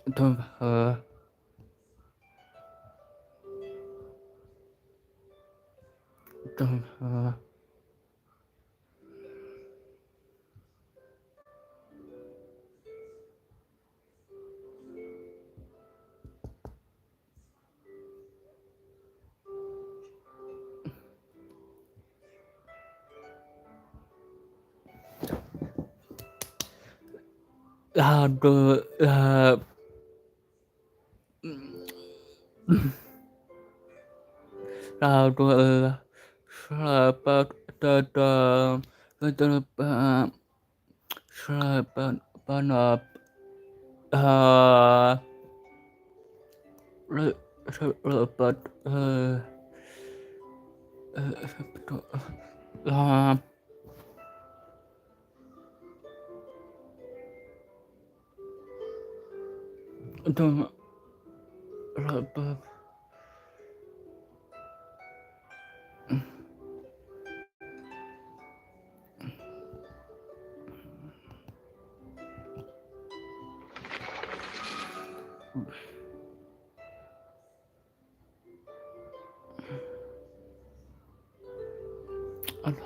Tuh, tuh, aduh, aduh, selamat datang ke tempat selamat panap, ah, selamat, ah, tuh,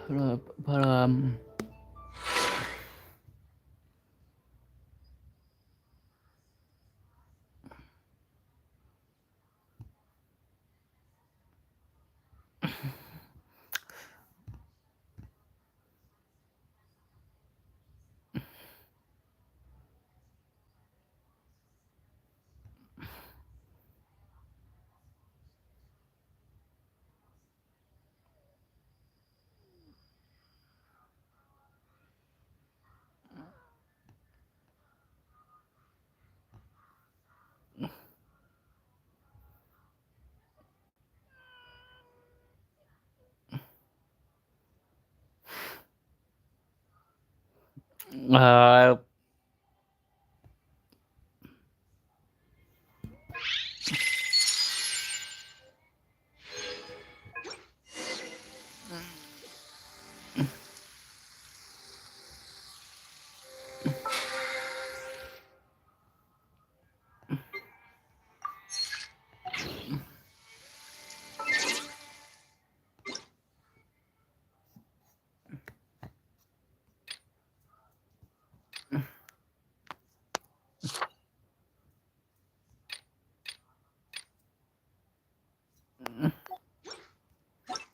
selamat, malam, ah,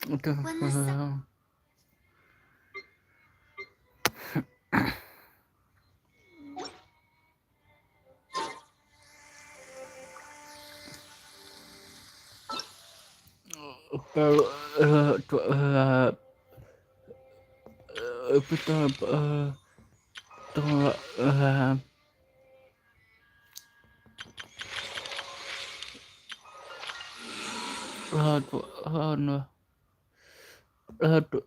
tuh, betul, tuh, aduh, aduh, tuh,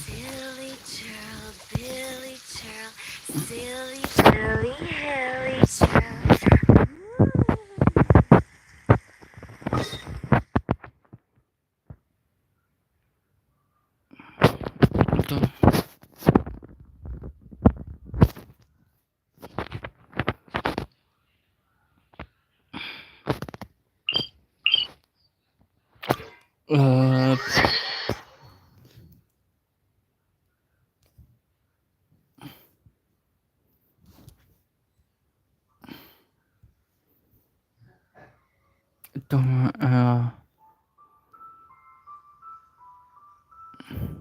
Silly churl, Billy churl, silly churly, Harry churl. tuh, tuh,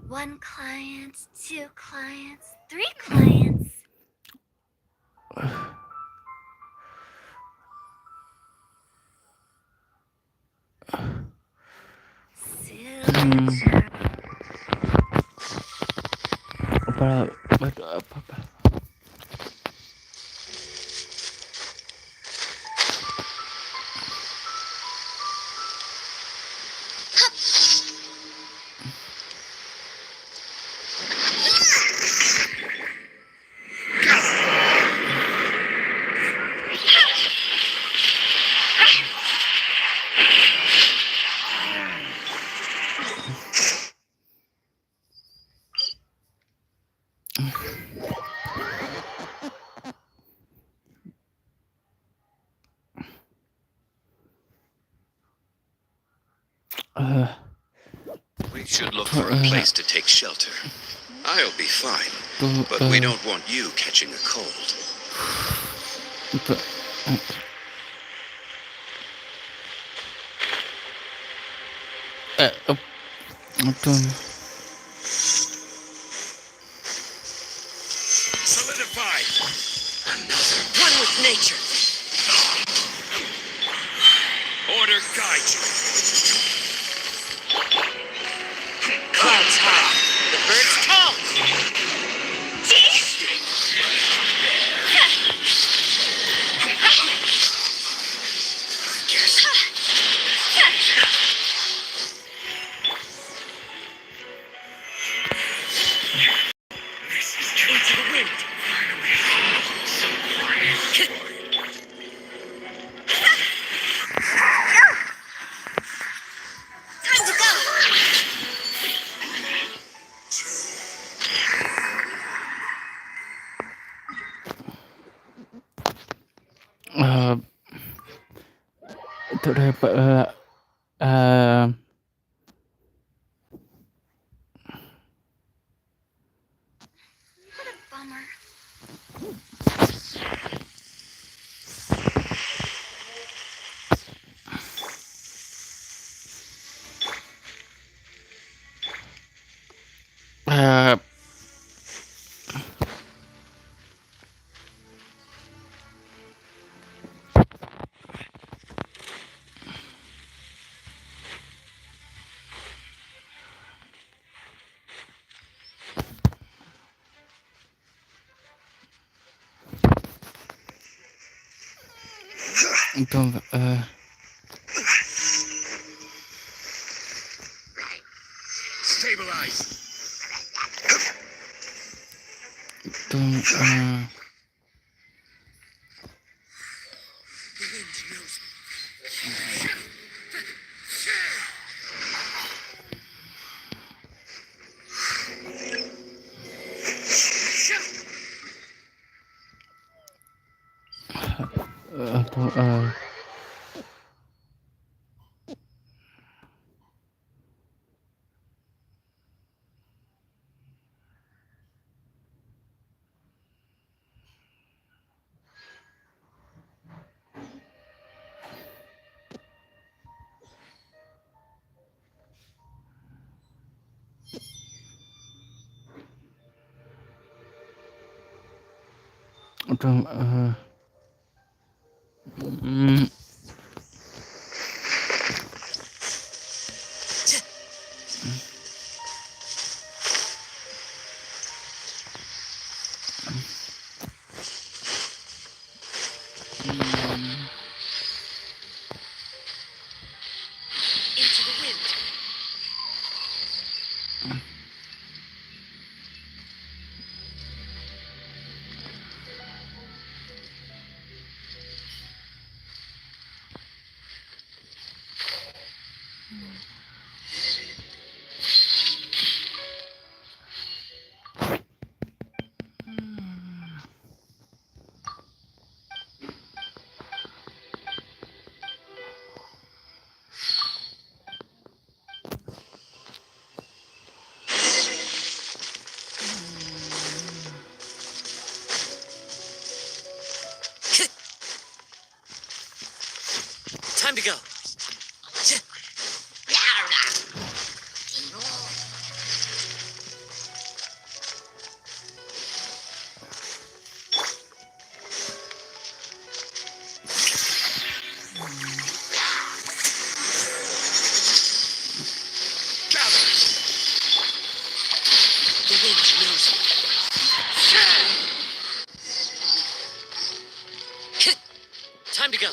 One client, two clients, three clients. Silly churl. apa, We should look for a place to take shelter. I'll be fine, but we don't want you catching a cold. Solidified! One with nature. Order guide you. Clouds high. The birds tall. Into the wind. Time to go. Itu dapat What a bummer. itu Stabilize. itu The wind knows me. Into the wind. Time to go. The wind knows me. Time to go.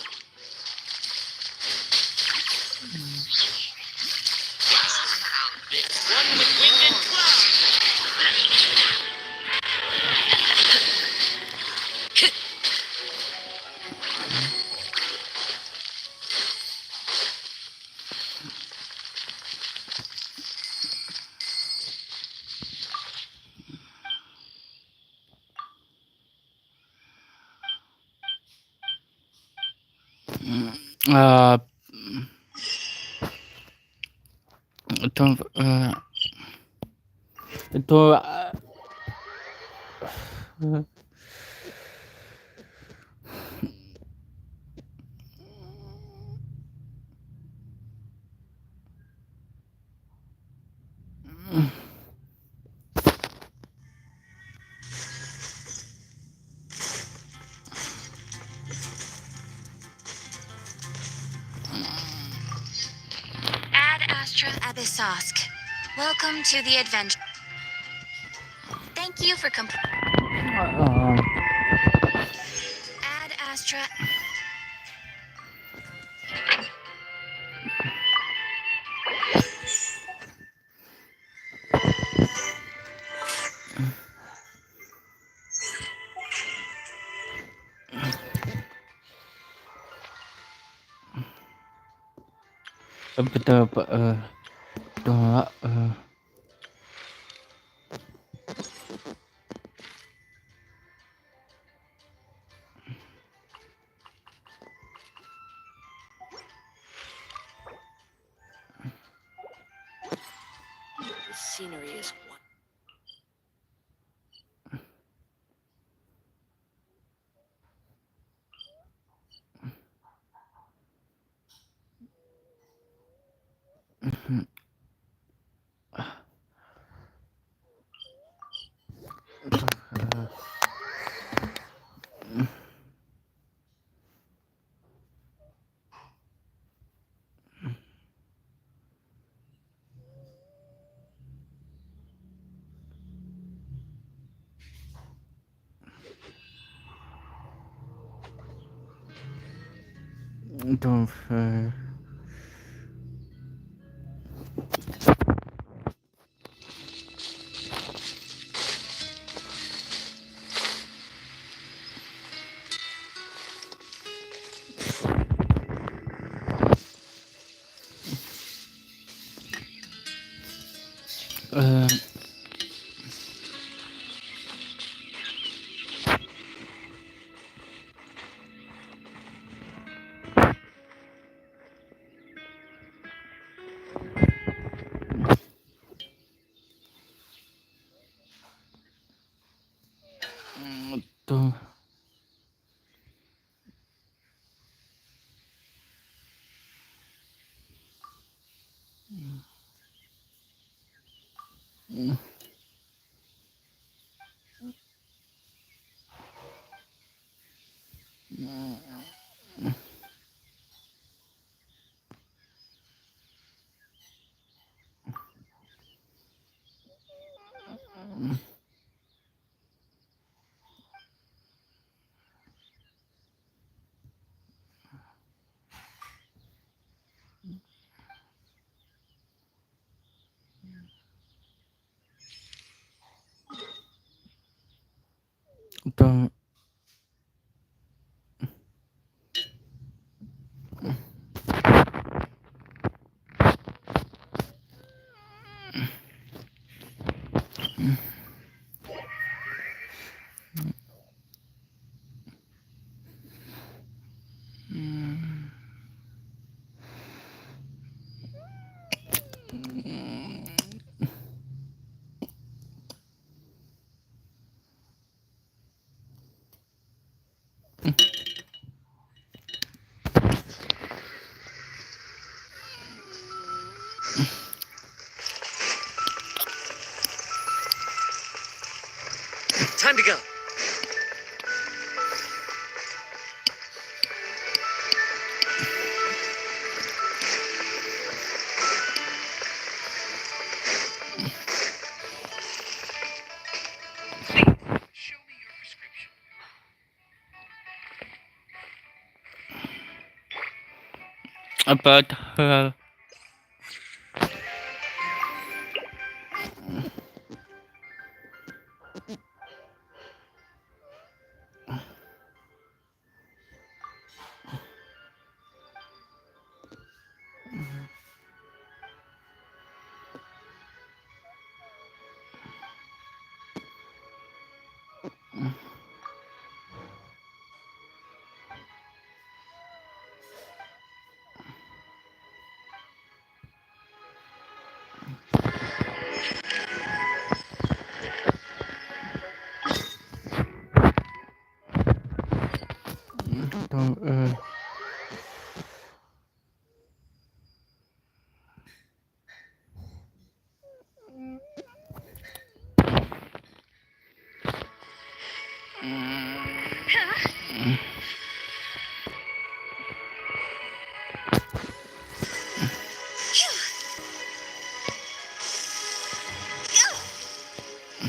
uh, itu itu Ad Astra Abyssosk. Welcome to the adventure. Thank you for Ad Astra. betul itu The scenery is one. itu itu itu Time to go. apa You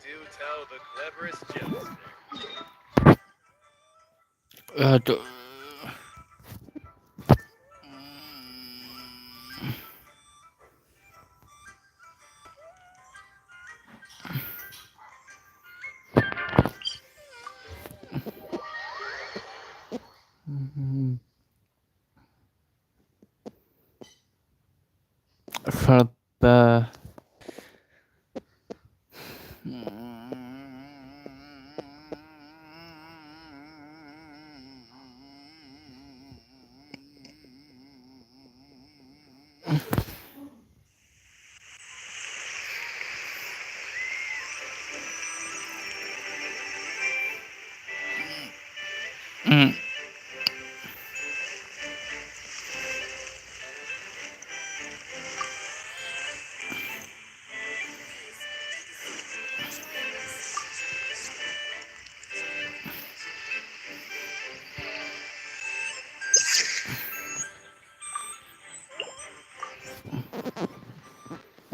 do tell the cleverest jokes. Aduh. Verba.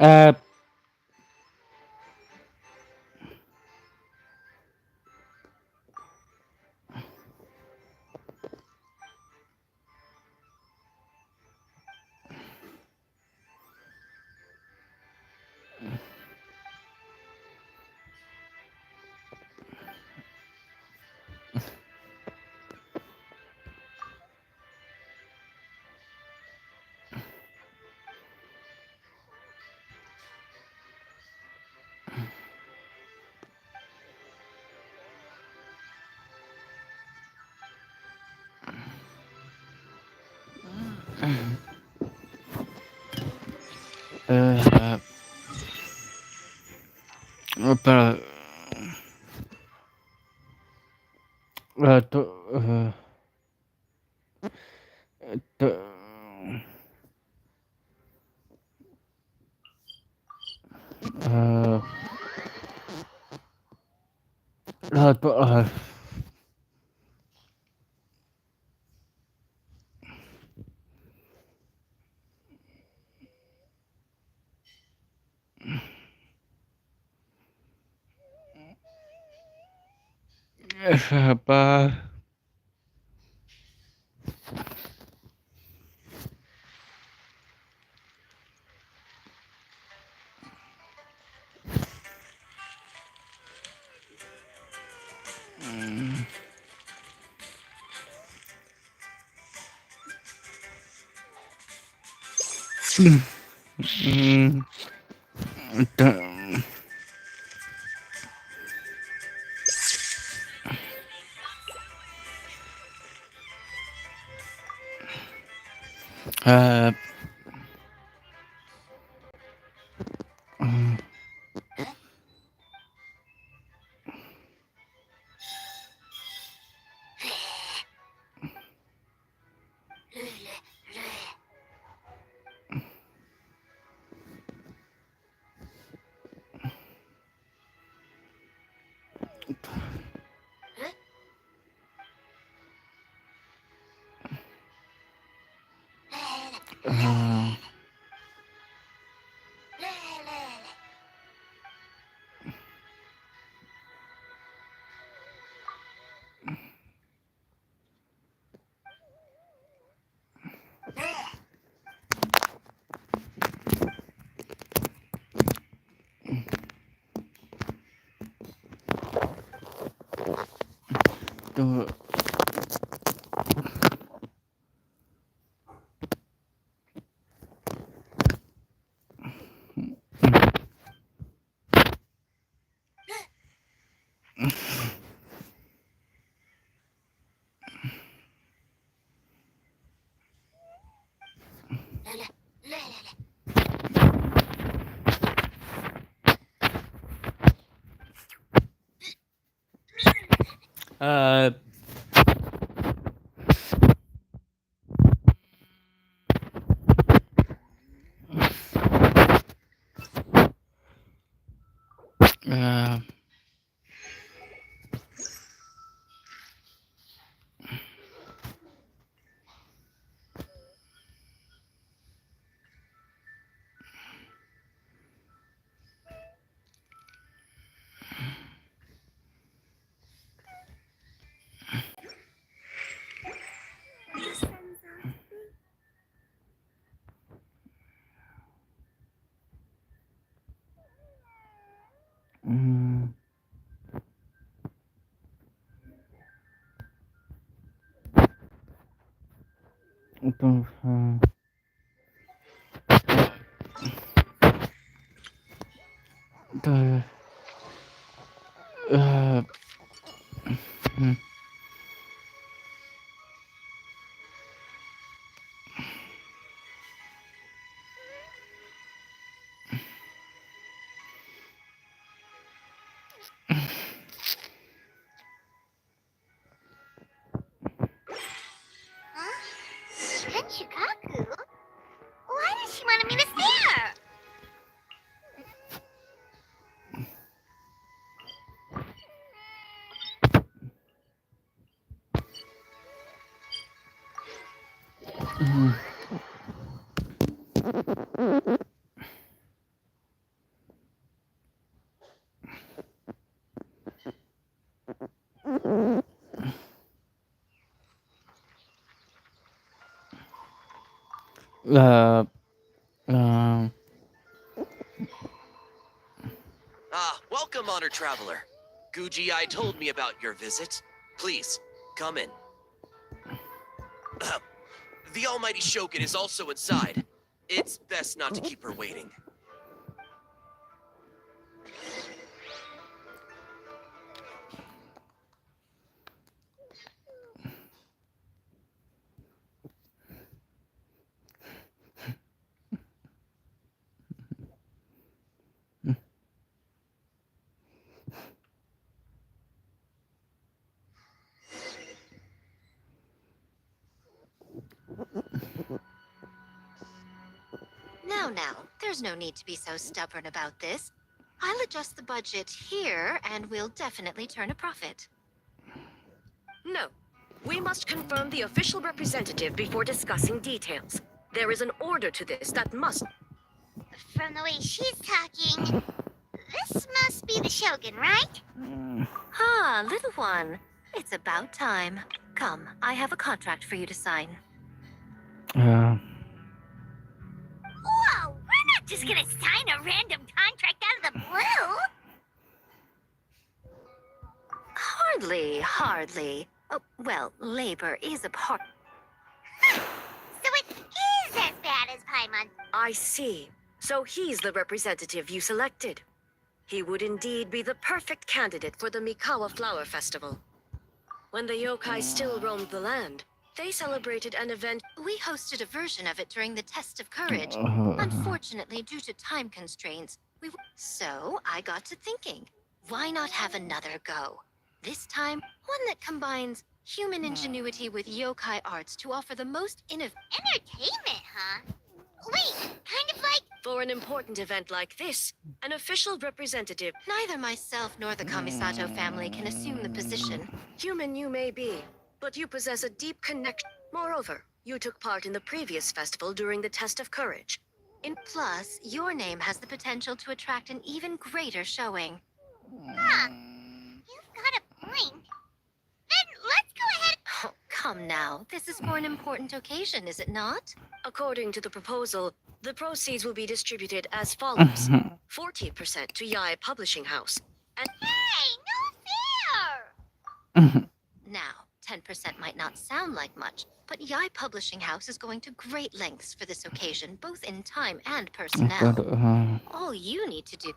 Uh, apa? Tuh, tuh, tuh, apa? Tuh, uh, Tunggu. Uh, uh, mm, itu, itu, hmm. Shikaku? Why does she want me to stare? Hmm. Um, Welcome, honored traveler. Bagiiii told me about your visit. Please, come in. The almighty Shogun is also inside. It's best not to keep her waiting. Now, there's no need to be so stubborn about this. I'll adjust the budget here, and we'll definitely turn a profit. No. We must confirm the official representative before discussing details. There is an order to this that must... From the way she's talking, this must be the Shogun, right? Ah, little one. It's about time. Come, I have a contract for you to sign. Whoa, we're not just gonna sign a random contract out of the blue! Hardly. Oh, well, labor is a part... So it is as bad as Paimon. I see. So he's the representative you selected. He would indeed be the perfect candidate for the Mikawa Flower Festival. When the yokai still roamed the land, they celebrated an event... We hosted a version of it during the Test of Courage. Unfortunately, due to time constraints, So I got to thinking, why not have another go? This time, one that combines human ingenuity with yokai arts to offer the most Entertainment, huh? Wait, kind of like... For an important event like this, an official representative... Neither myself nor the Kamisato family can assume the position. Human you may be, but you possess a deep connection. Moreover, You took part in the previous festival during the test of courage. Plus, your name has the potential to attract an even greater showing. You've got a point. Then let's go ahead. Oh, come now. This is for an important occasion, is it not? According to the proposal, the proceeds will be distributed as follows. 40% to Yai Publishing House. And Hey, no fair! Now, 10% might not sound like much, but Yai Publishing House is going to great lengths for this occasion, both in time and personnel. All you need to do...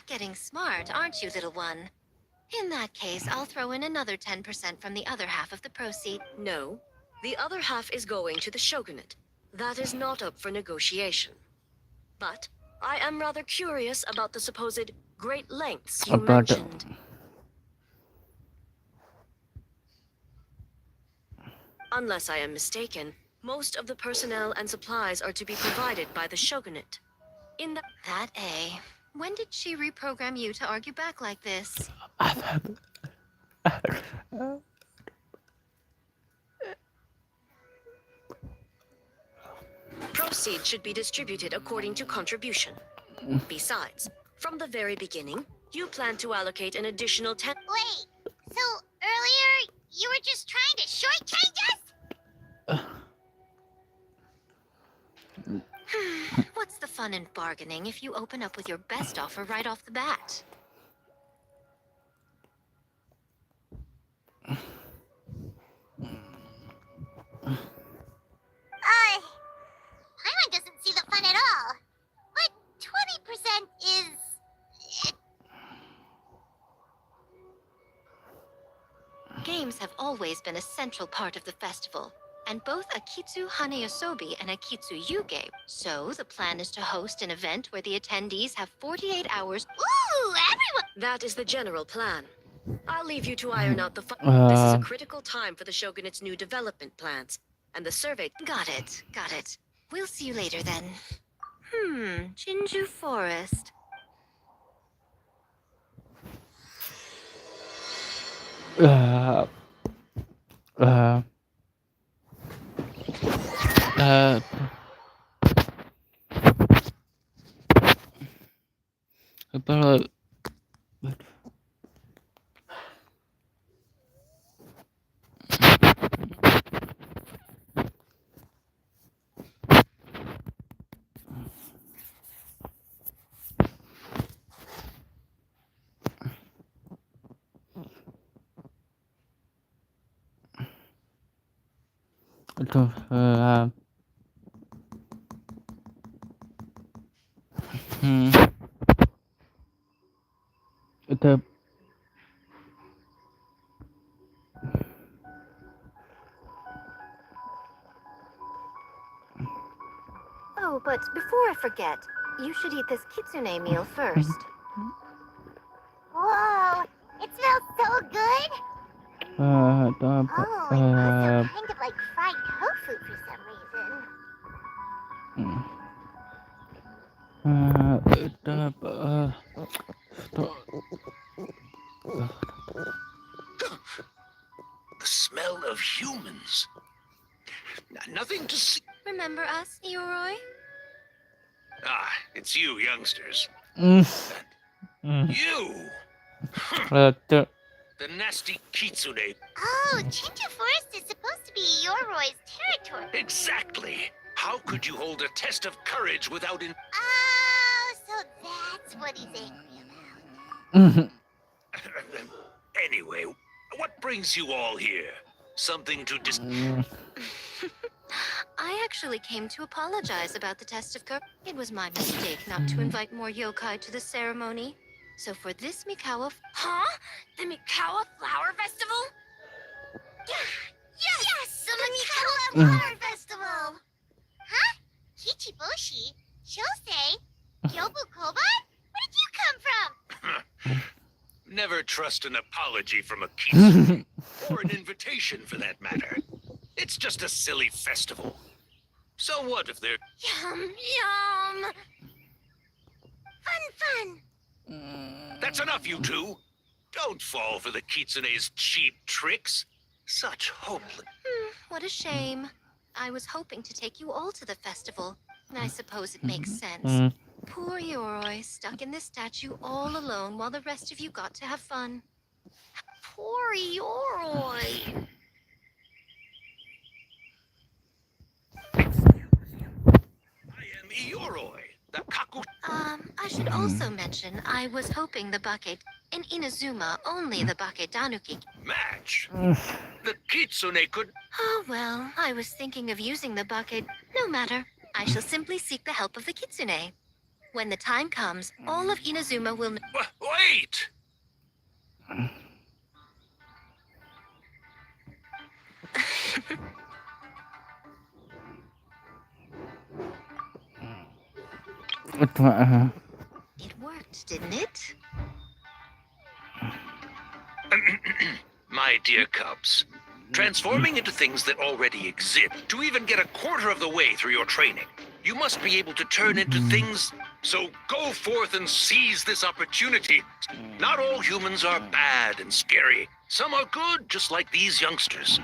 Getting smart, aren't you, little one? In that case, I'll throw in another 10% from the other half of the proceed. no, the other half is going to the shogunate. That is not up for negotiation. But I am rather curious about the supposed great lengths you mentioned. Unless I am mistaken, most of the personnel and supplies are to be provided by the shogunate. In That A. When did she reprogram you to argue back like this? proceeds should be distributed according to contribution. Besides, from the very beginning, you plan to allocate an additional 10. Wait, so earlier you were just trying to shortchange us? What's the fun in bargaining if you open up with your best offer right off the bat? Paimon doesn't see the fun at all. But 20% is... Games have always been a central part of the festival, and both Akitsu Hanayosobi and Akitsu Yuge. So the plan is to host an event where the attendees have 48 hours. Ooh, everyone... That is the general plan. I'll leave you to iron out the This is a critical time for the shogunate's new development plans, and the survey... Got it, got it. We'll see you later then. Jinju Forest. Oh, but before I forget, you should eat this kitsune meal first. Whoa, it smells so good! Oh, it also kind of like fried tofu for some The smell of humans. Nothing to see. Remember us, Ioroi? Ah, it's you youngsters. You! The nasty kitsune. Oh, Jinju Forest is supposed to be Yoroi's territory. Exactly. How could you hold a test of courage without Oh, so that's what he's angry about. Anyway, what brings you all here? Something to I actually came to apologize about the test of courage. It was my mistake not to invite more yokai to the ceremony. So for this Mikawa... Huh? The Mikawa Flower Festival? Yes, the Mikawa Flower Festival! Huh? Kichiboshi? Shosei? Kyobu Koban? Where did you come from? Never trust an apology from a kitsune, or an invitation for that matter. It's just a silly festival. So what if they're... Yum, yum! Fun! That's enough, you two! Don't fall for the kitsune's cheap tricks. Such hopeless... What a shame. I was hoping to take you all to the festival. I suppose it makes sense. Hmm. Poor Yoroi, stuck in this statue all alone while the rest of you got to have fun. Poor Yoroi. I am Ioroi, the Kaku. I should also mention I was hoping the bucket in Inazuma only the bucket Danuki. Match. The Kitsune could. Oh well, I was thinking of using the bucket. No matter. I shall simply seek the help of the Kitsune. When the time comes, all of Inazuma will. Wait! It worked, didn't it? My dear cubs, transforming into things that already exist, to even get a quarter of the way through your training, you must be able to turn into things. So go forth and seize this opportunity. Not all humans are bad and scary. Some are good, just like these youngsters.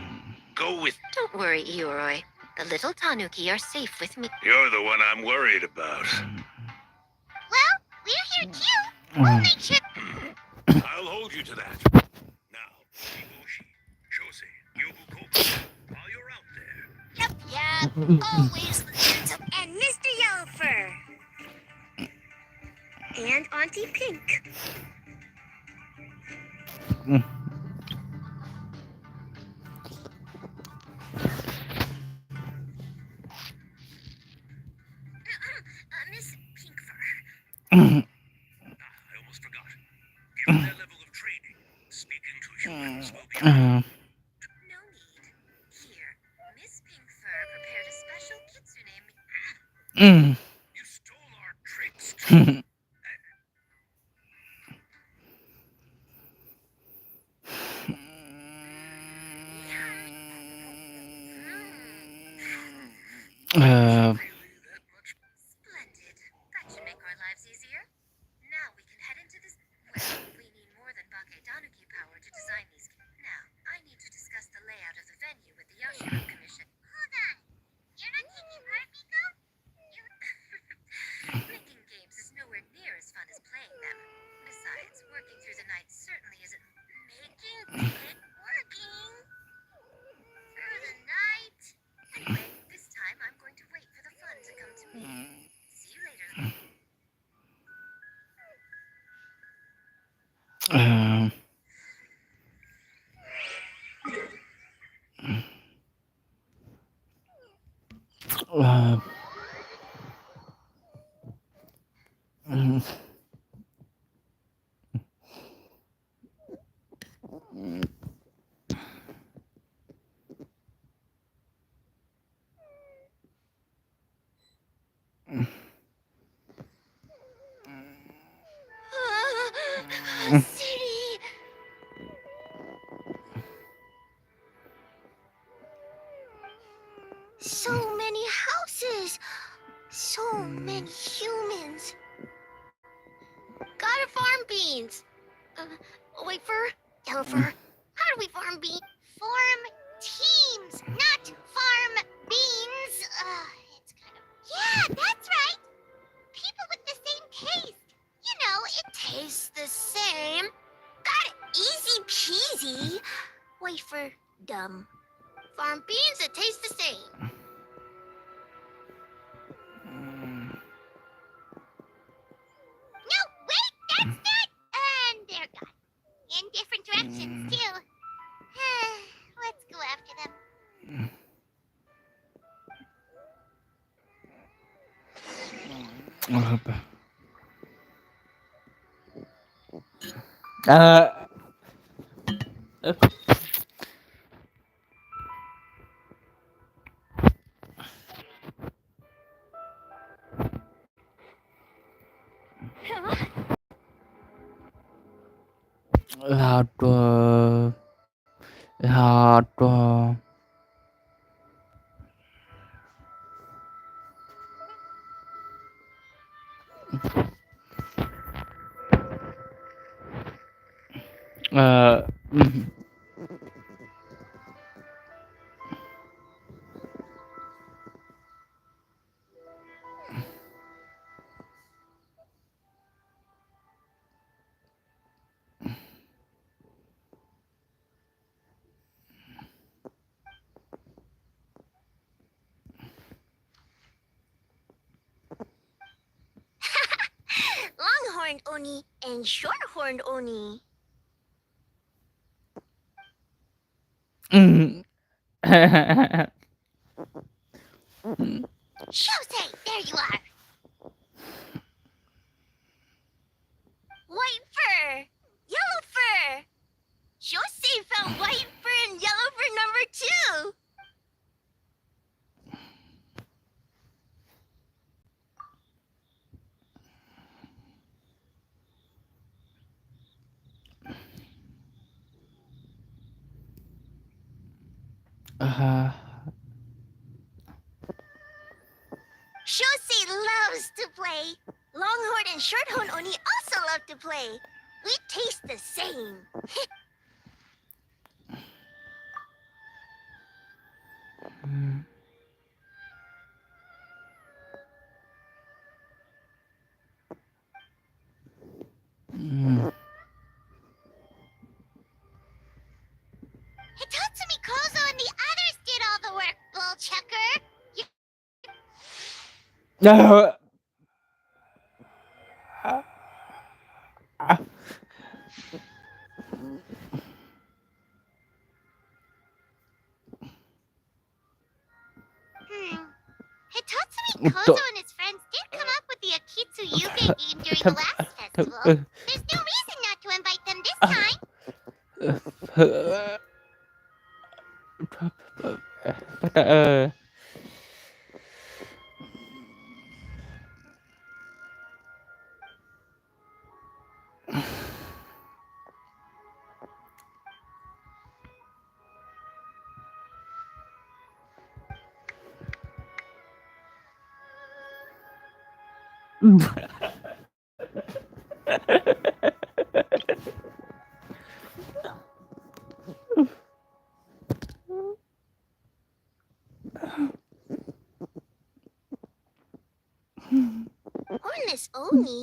Go with. Don't worry, Ioroi. The little Tanuki are safe with me. You're the one I'm worried about. Well, we're here too. We'll make sure. I'll hold you to that. Now, Ibushi, Shose, Yobuko, while you're out there. Yep, always the handsome and Mr. Yellowfur. And Auntie Pink. Miss Pinkfur. I almost forgot. Given their level of training, speaking to humans will be. No need. Here, Miss Pinkfur prepared a special kitsune. You stole our tricks too. Splendid. That should make our lives easier. Now we can head into this. Well, we need more than Bagiiiii Danuki power to design these. Now, I need to discuss the layout of the venue with the Yashiro Commission. Hold on. You're not taking part, Miko? Making games is nowhere near as fun as playing them. Besides, working through the night certainly isn't Making it working. through the night. Anyway, this time I'm going to wait for the fun to come to me. See you later. City. So many houses. So many humans. Gotta farm beans. Wait for Yellowfur. How do we farm beans? Farm teams, not farm beans. It's kind of. Yeah, that's right. People with the same taste. You know, it tastes the same. Got it. Easy peasy. Wait for dumb. Farm beans that taste the same. No, wait, that's not. And they're gone. In different directions, too. Let's go after them. Aduh. Aduh. long-horned oni and short-horned oni. Shosei, there you are. White fur, yellow fur. Shosei found white fur and yellow fur number 2. Shosei loves to play. Longhorn and shorthorn oni also love to play. We taste the same. Hitatsumi Kozo and the others did all the work, Bull Checker. No. Hitatsumi Kozo and his friends did come up with the Akitsu Yuge game during the last festival. There's no reason not to invite them this time. Hornless Oni?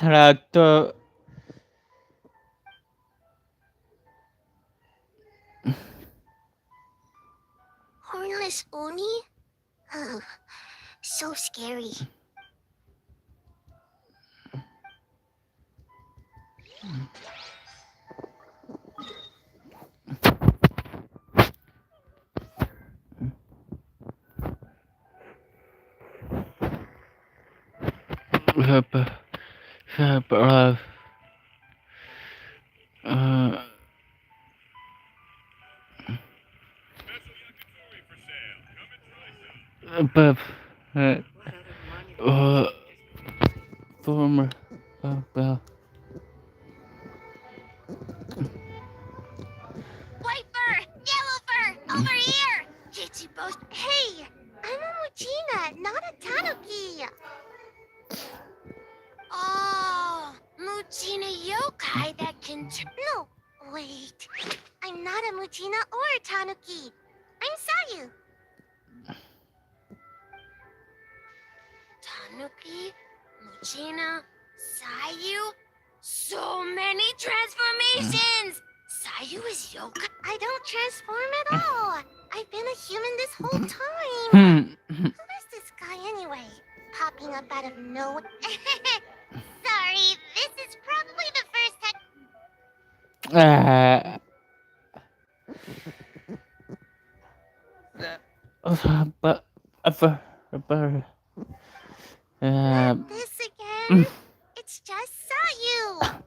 Ratu. Hornless Oni? Oh, so scary. Former. White fur! Yellow fur! Over here! Ichi both. Hey! I'm a Muchina, not a Tanuki! Oh, Muchina yokai that can No, wait. I'm not a Muchina or a Tanuki. I'm Sayu. Tanuki? Muchina? Sayu? So many transformations! Sayu is yokai. I don't transform at all. I've been a human this whole time. Who is this guy anyway? Popping up out of nowhere. Sorry, this is probably the first time. Not this again. It's just Sayu.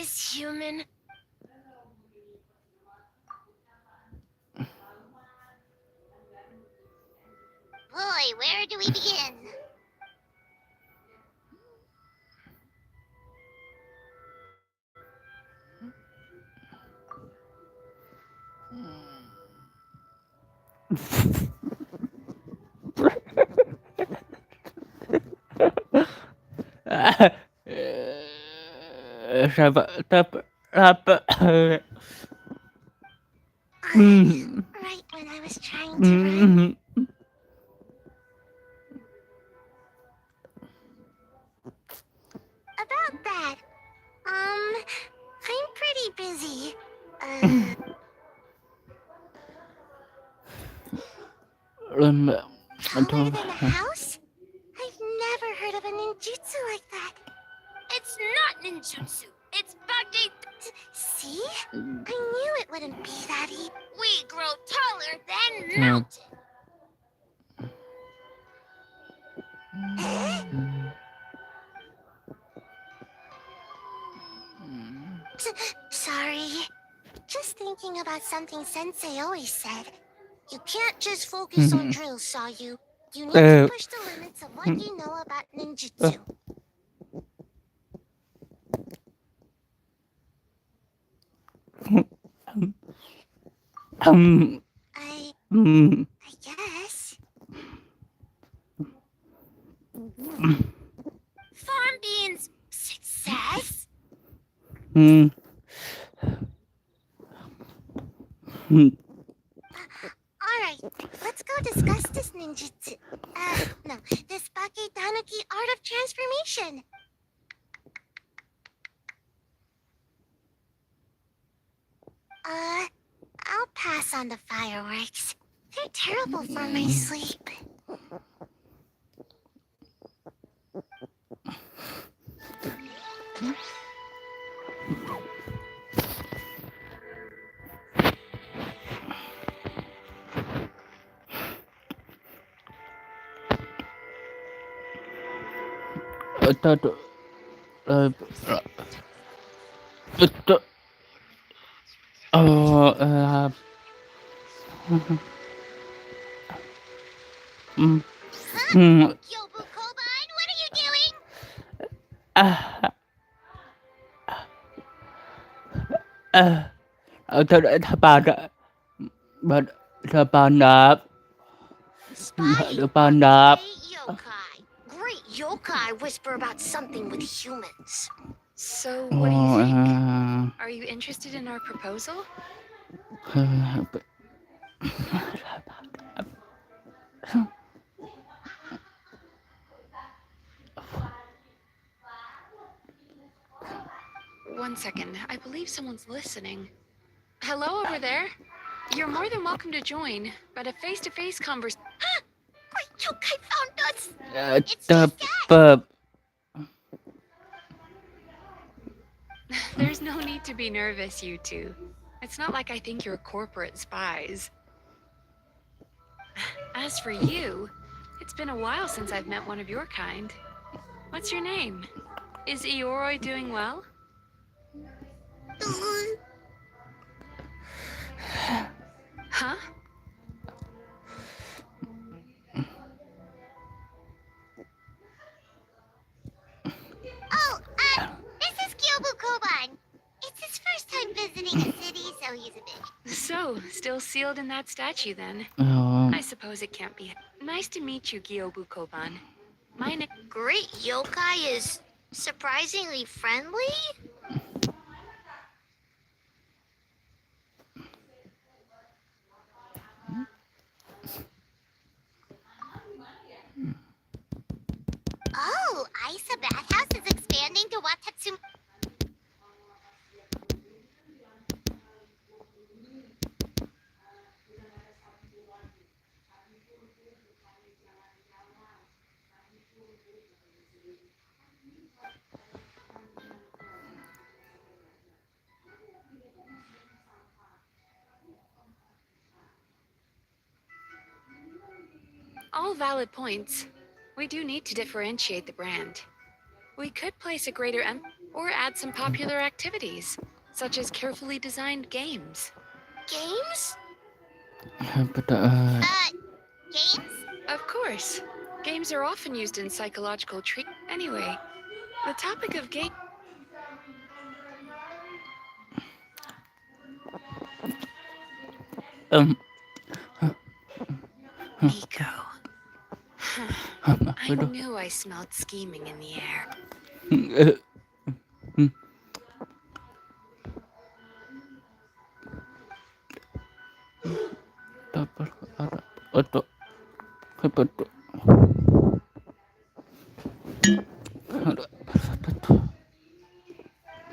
this human? Boy, where do we begin? Siapa apa Right when I was trying to run. About that, I'm pretty busy. Taller than a house? I've never heard of a ninjutsu like that. It's not ninjutsu. It's Bagiiii. See? I knew it wouldn't be that easy. We grow taller than mountains. Sorry. Just thinking about something Sensei always said. You can't just focus on drills, Sayu. You need to push the limits of what you know about ninjutsu. I guess. Farm beans. Success? Alright, let's go discuss this ninjutsu. No, this Bagiiii Tanuki art of transformation. I'll pass on the fireworks. They're terrible for my sleep. Yobu Koban, what are you doing? Spy. Depan dap. Great yokai. Great yokai whisper about something with humans. So, what do you think? Are you interested in our proposal? One second. I believe someone's listening. Hello over there? You're more than welcome to join, but a face-to-face conversation... Great yokai found us! There's no need to be nervous, you two. It's not like I think you're corporate spies. As for you, it's been a while since I've met one of your kind. What's your name? Is Ioroi doing well? Huh? Oh, this is Kyobu Koban. It's his first time visiting a city, so he's a bit... So, still sealed in that statue then? I suppose it can't be. Nice to meet you, Gyobu Koban. My name... Great yokai is surprisingly friendly? Oh, Isa Bathhouse is expanding to Watatsumi. All valid points. We do need to differentiate the brand. We could place a greater Or add some popular activities, such as carefully designed games. Games? Betul. Games? Of course. Games are often used in psychological treatment. Anyway, the topic of game. Nico. I Waduh. knew I smelled scheming in the air. Dapat ada untuk kebetul.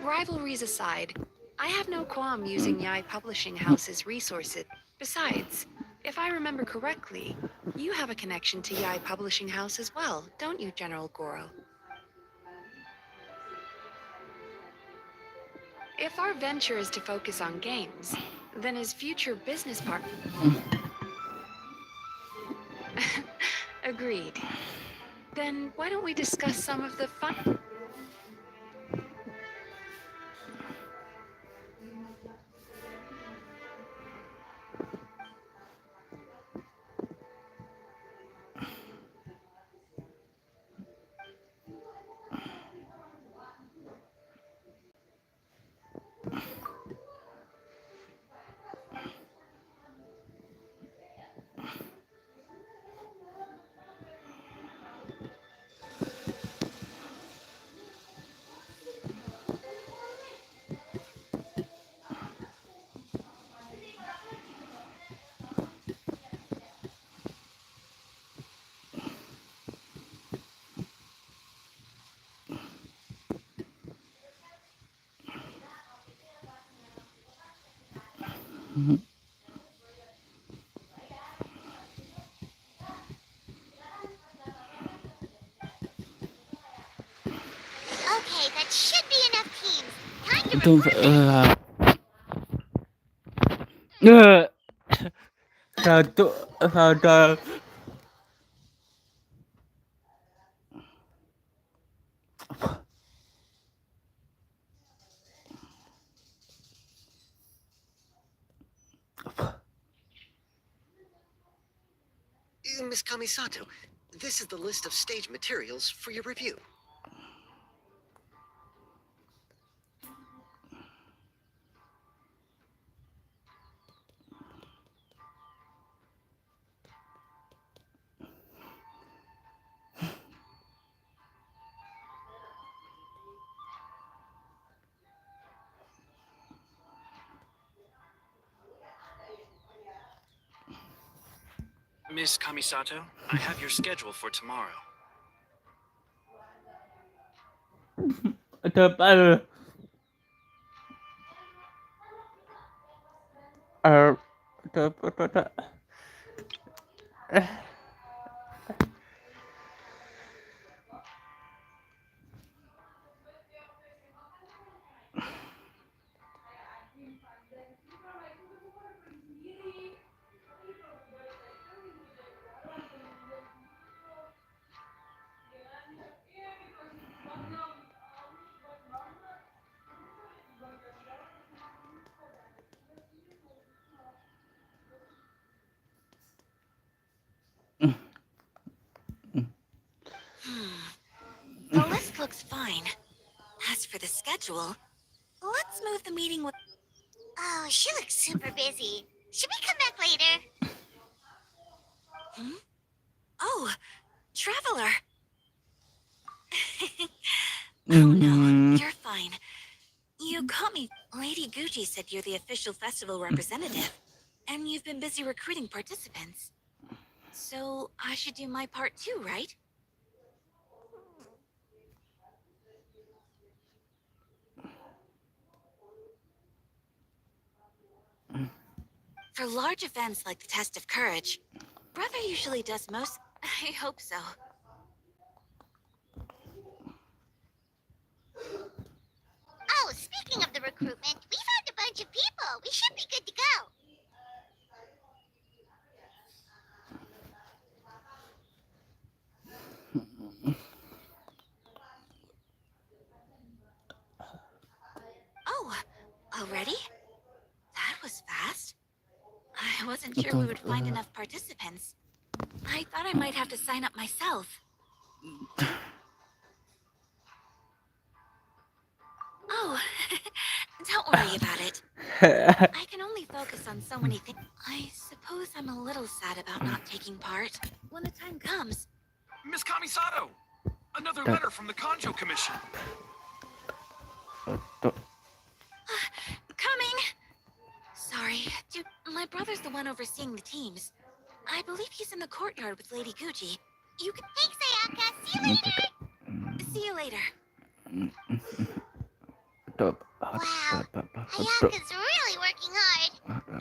Rivalries aside, I have no qualm using Yai Publishing House's resources. Besides, if I remember correctly, you have a connection to Yai Publishing House as well, don't you, General Goro? If our venture is to focus on games, then his future business partner... Agreed. Then why don't we discuss some of the fun... Okay, that should be enough teams. Time to Itu recruit. satu ada Miss Kamisato, this is the list of stage materials for your review. Miss Kamisato, I have your schedule for tomorrow. ada apa? Ada. The list looks fine. As for the schedule, let's move the meeting with... Oh, she looks super busy. Should we come back later? Oh, Traveler. Oh no, you're fine. You caught me. Lady Gucci said you're the official festival representative, and you've been busy recruiting participants. So I should do my part too, right? For large events like the Test of Courage, Brother usually does most... I hope so. Oh, speaking of the recruitment, we found a bunch of people. We should be good to go. I wasn't sure we would find enough participants. I thought I might have to sign up myself. Oh, don't worry about it. I can only focus on so many things. I suppose I'm a little sad about not taking part. When the time comes. Miss Kamisato! Another letter from the Kanjo Commission. Coming! Sorry, dude, my brother's the one overseeing the teams. I believe he's in the courtyard with Lady Gucci. You can... Thanks, Ayaka. See you later. See you later. Wow. Ayaka's really working hard.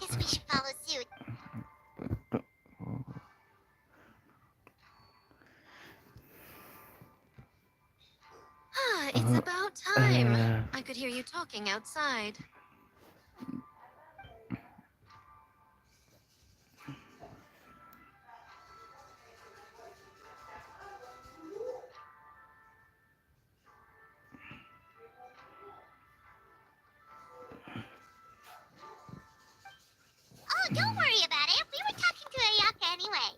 Guess we should follow suit. It's about time. I could hear you talking outside. Oh, don't worry about it. We were talking to Ayaka anyway.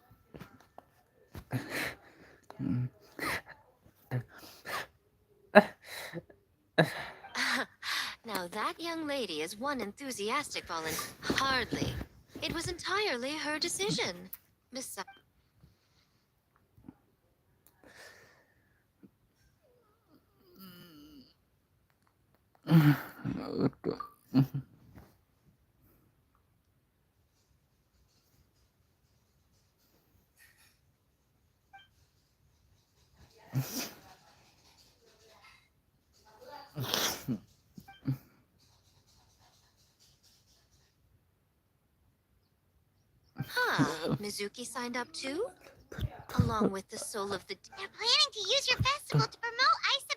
Now that young lady is one enthusiastic volunteer. Hardly. It was entirely her decision. Besides, Mizuki signed up too? Along with the soul of the... They're planning to use your festival to promote Isa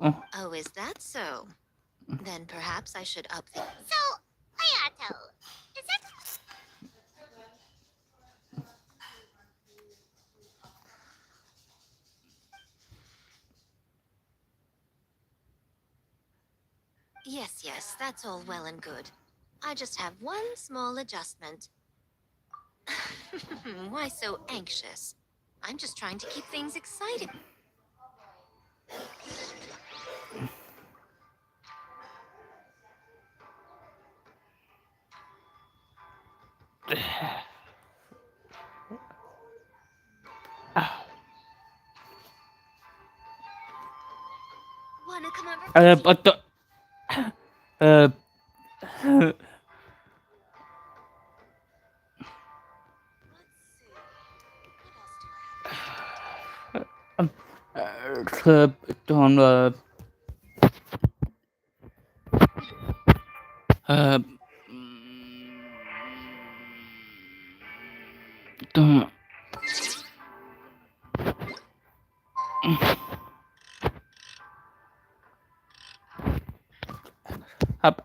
Bathhouse. Oh, is that so? Then perhaps I should up the... So, Ayato, is that... Yes, that's all well and good. I just have one small adjustment. Why so anxious? I'm just trying to keep things exciting. Wanna come over? What the? Toàn là toàn hấp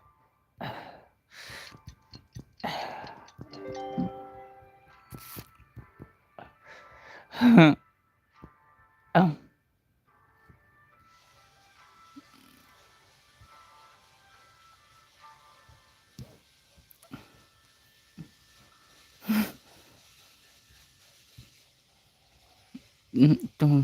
ông toàn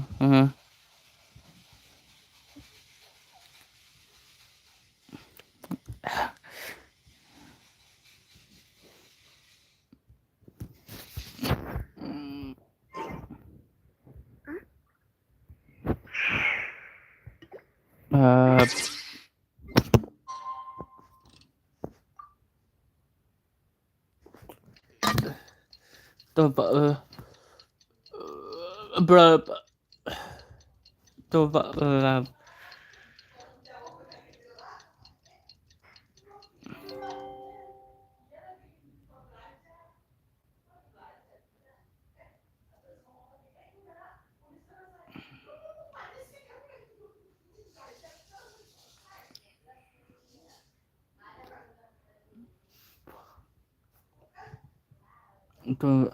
tôi vợ bro tôi vợ là tôi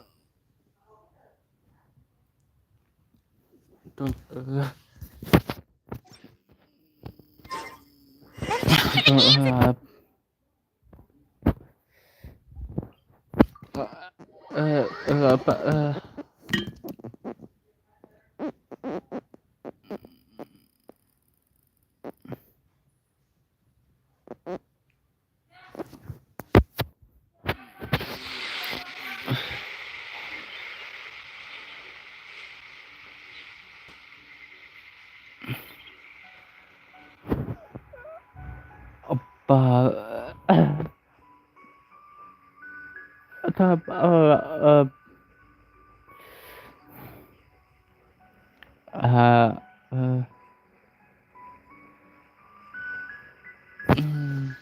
Apa apa atau uh, mm,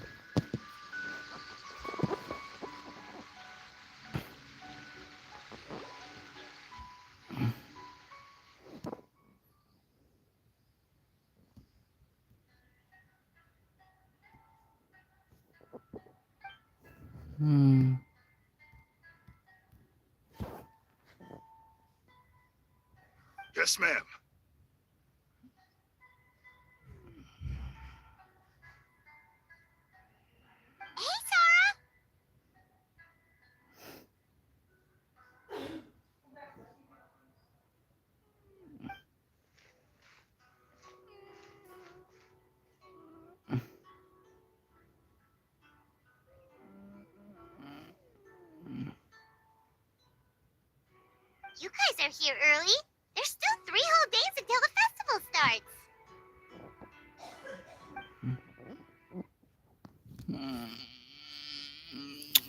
hmm. Yes, ma'am. Hey, Sarah! You guys are here early. There's still 3 whole days until the festival starts.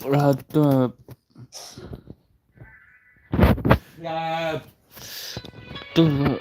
Ratu ya tuh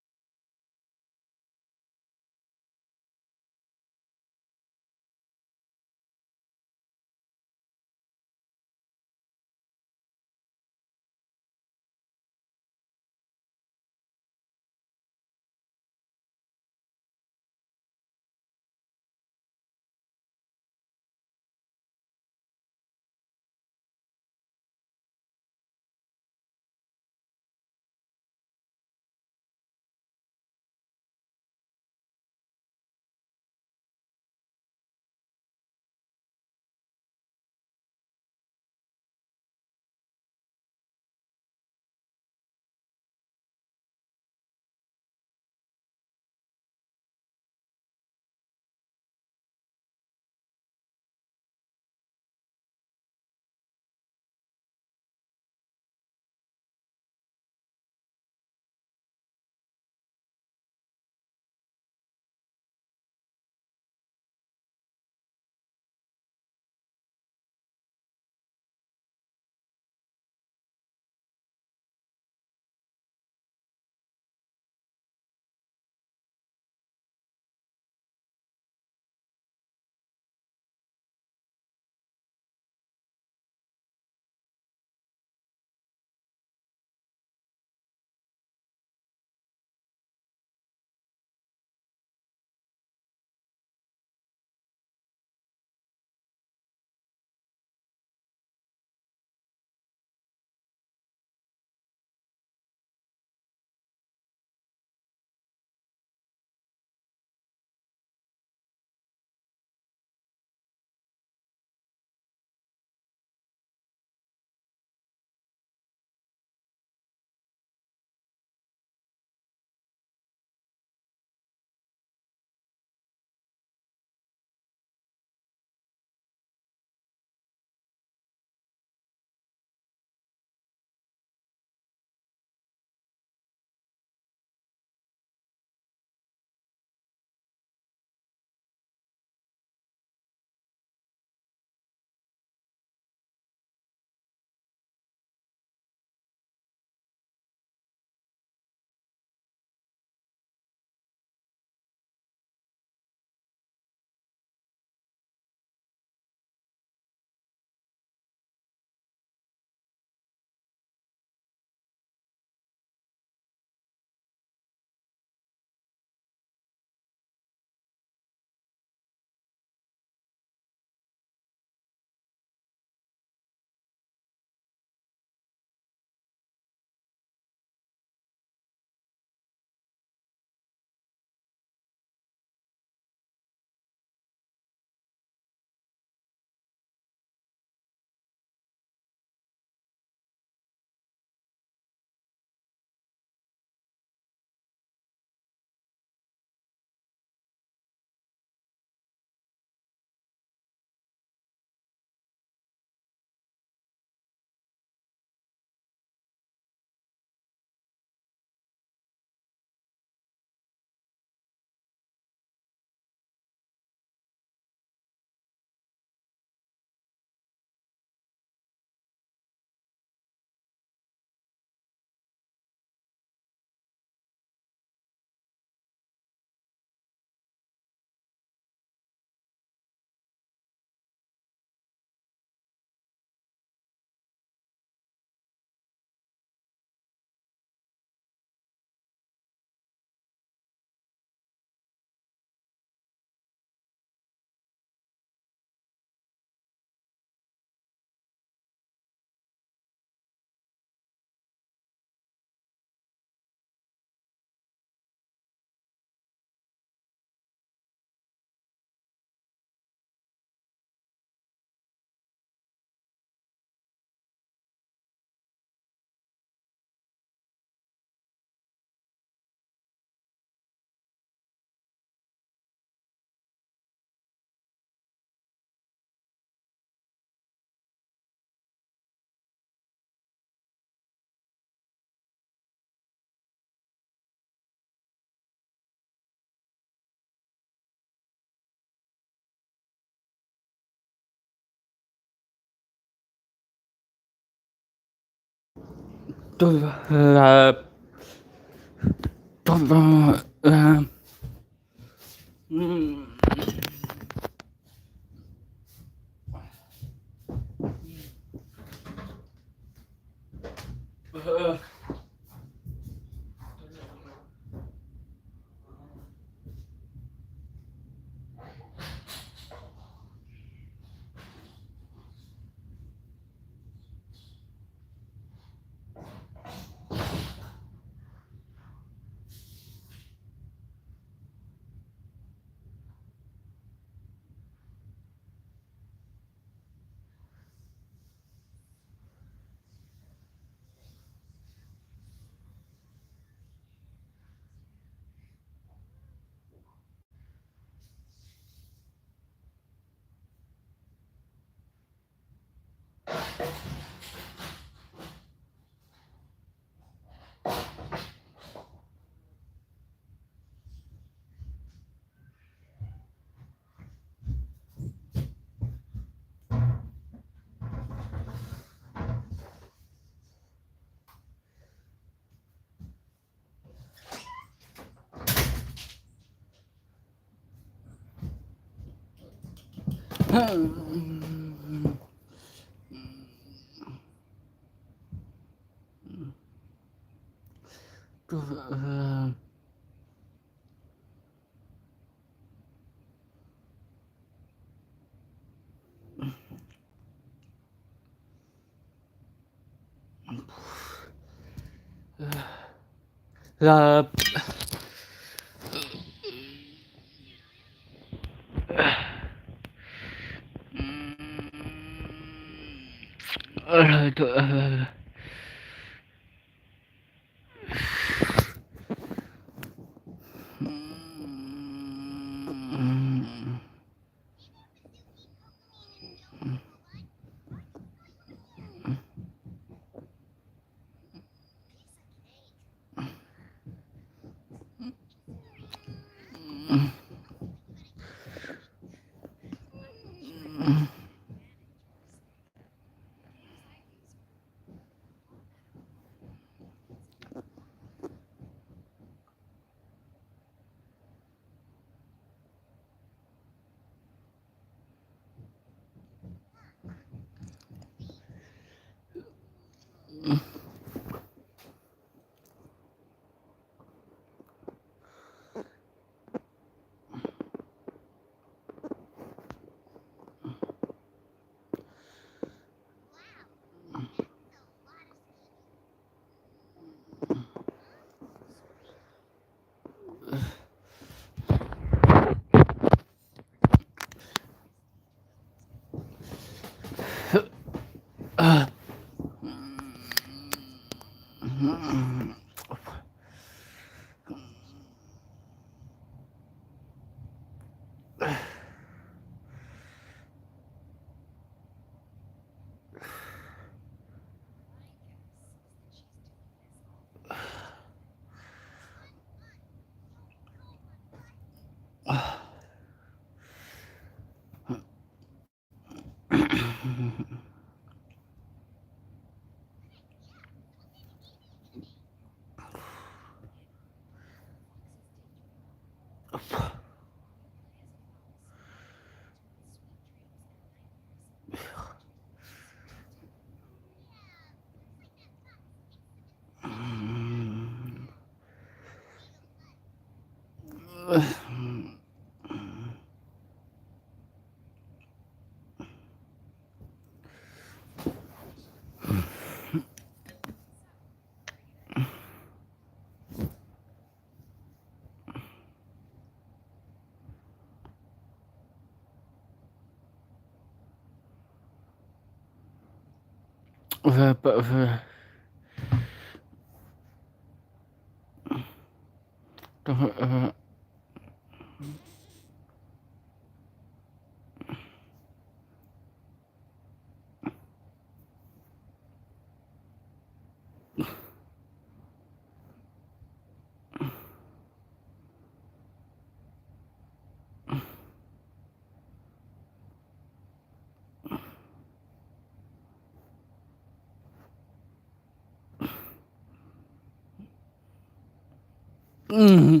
Tidak,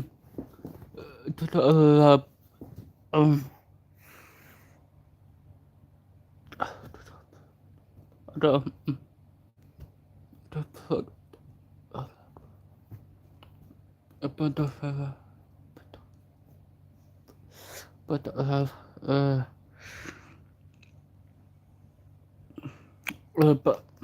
ada, apa dah, apa, apa,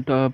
atau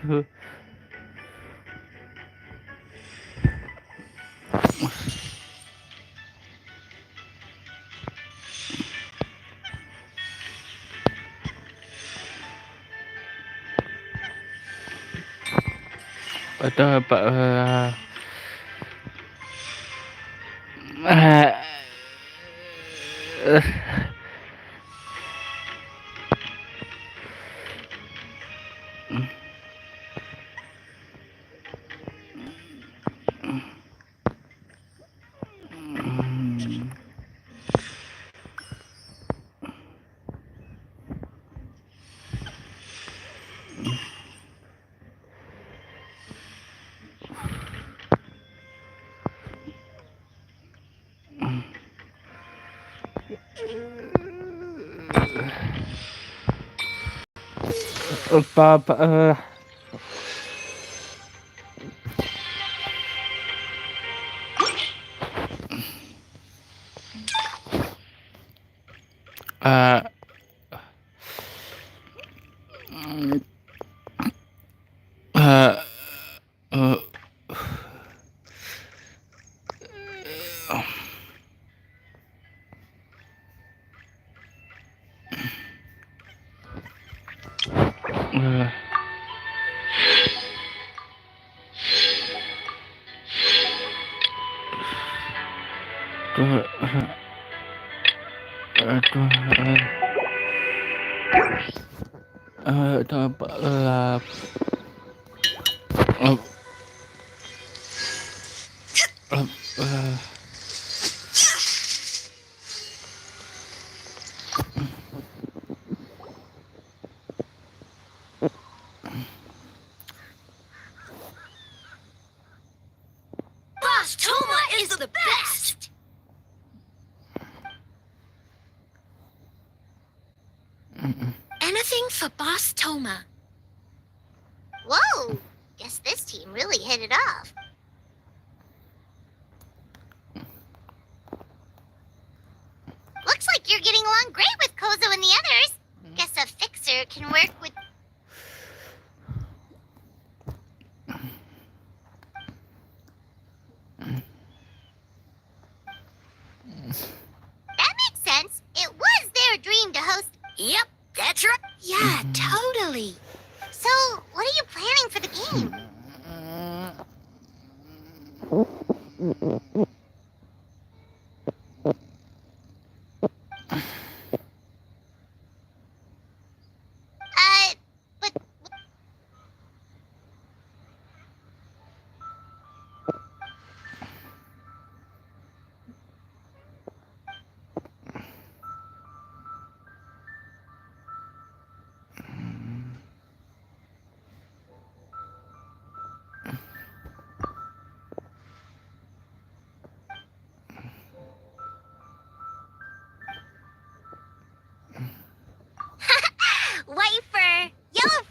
Ada apa? Apa? Boss Toma is the best! Anything for Boss Toma. Whoa! Guess this team really hit it off. Looks like you're getting along great with Kozo and the others. Guess a fixer can work with... That makes sense. It was their dream to host... Yep, that's right. Yeah, totally. So, what are you planning for the game? But... Wifer! Yellow...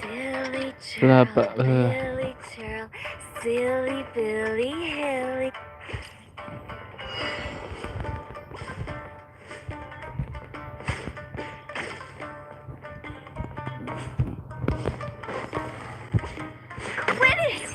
Silly Kenapa? Billy Churl, silly Billy Hilly. Quit it!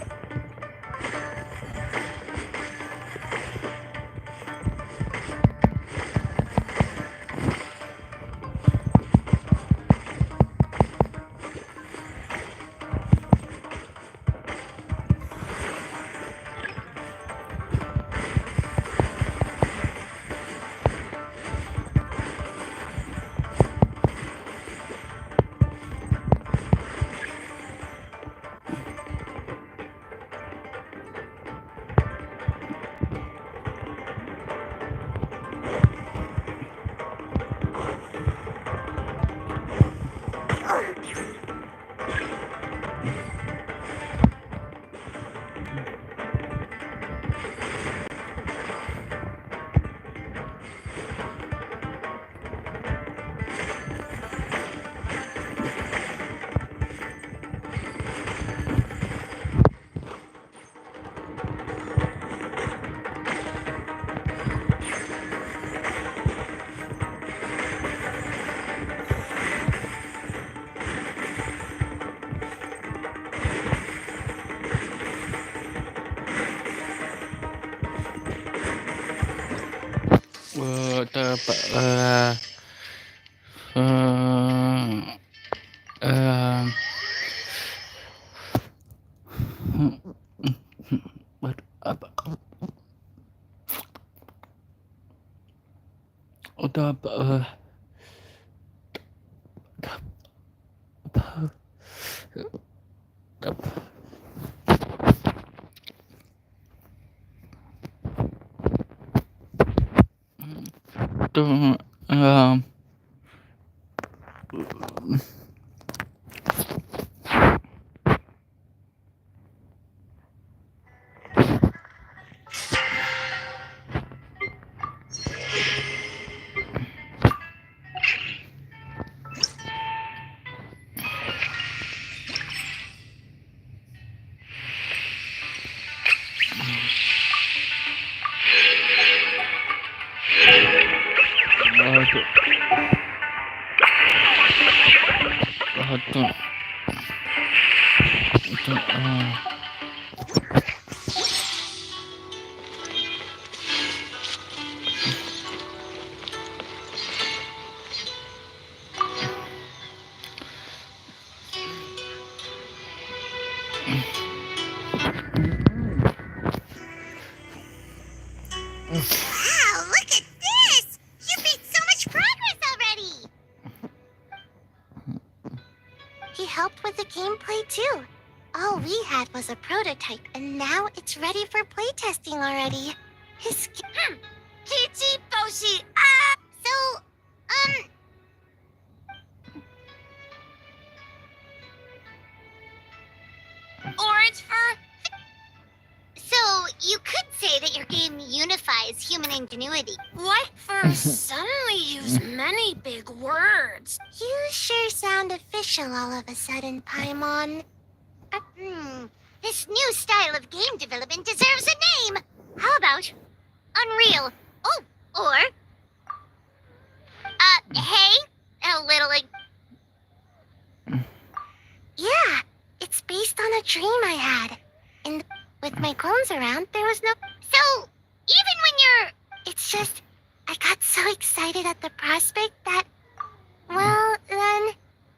apa apa udah apa tuh Wow, look at this! You've made so much progress already! He helped with the gameplay too. All we had was a prototype, and now it's ready for playtesting already. His Kichi Boshi, ah! So, Orange fur? so you could say that your game unifies human ingenuity. White fur suddenly use many big words. You sure sound official all of a sudden, Paimon. This new style of game development deserves a name. How about Unreal? Oh, or hey, a little yeah, it's based on a dream I had. And with my clones around, there was no. So even when you're, it's just, I got so excited at the prospect that, well, then,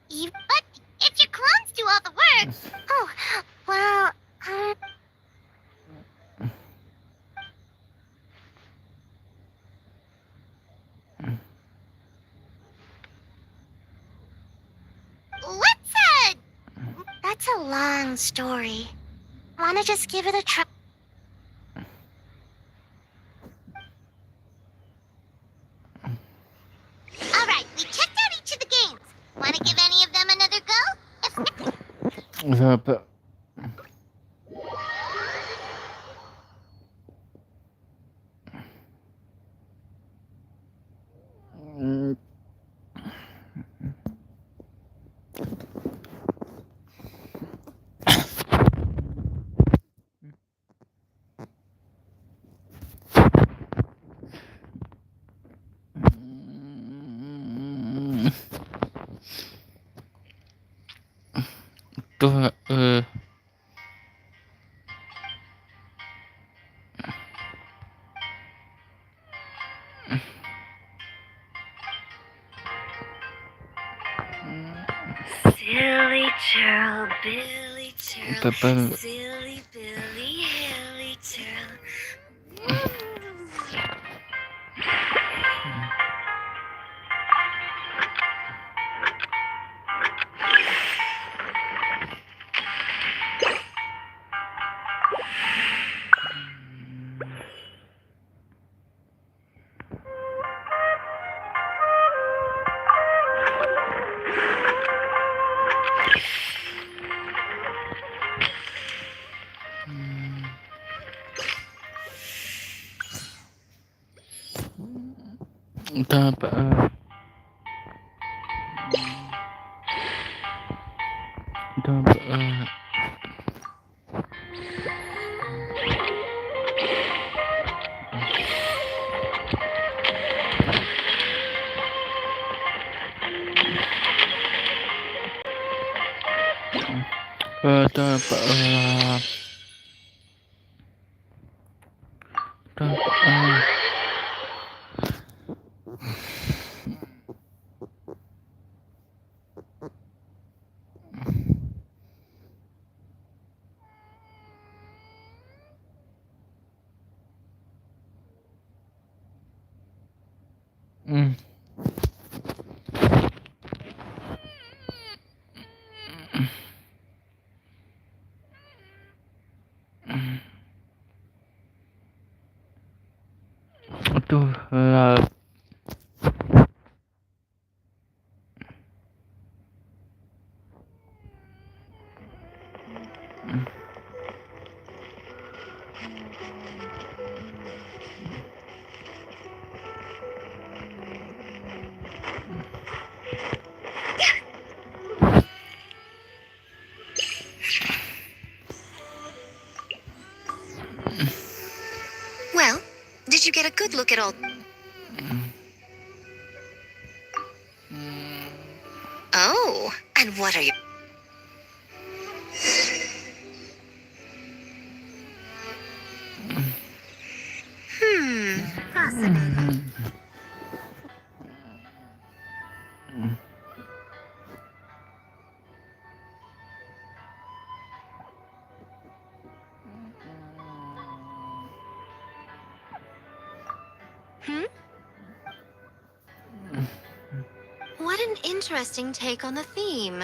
but if your clones do all the work, oh, well, that's a long story. Wanna just give it a try? Alright, we checked out each of the games. Wanna give any of them another go? apa tuh Silly turtle, Billy turtle, Papa. silly Billy, hilly turtle. udah apa udah apa udah apa udah apa Aduh, lap. Well, did you get a good look at all? Oh, and what are you? Fascinating. What an interesting take on the theme.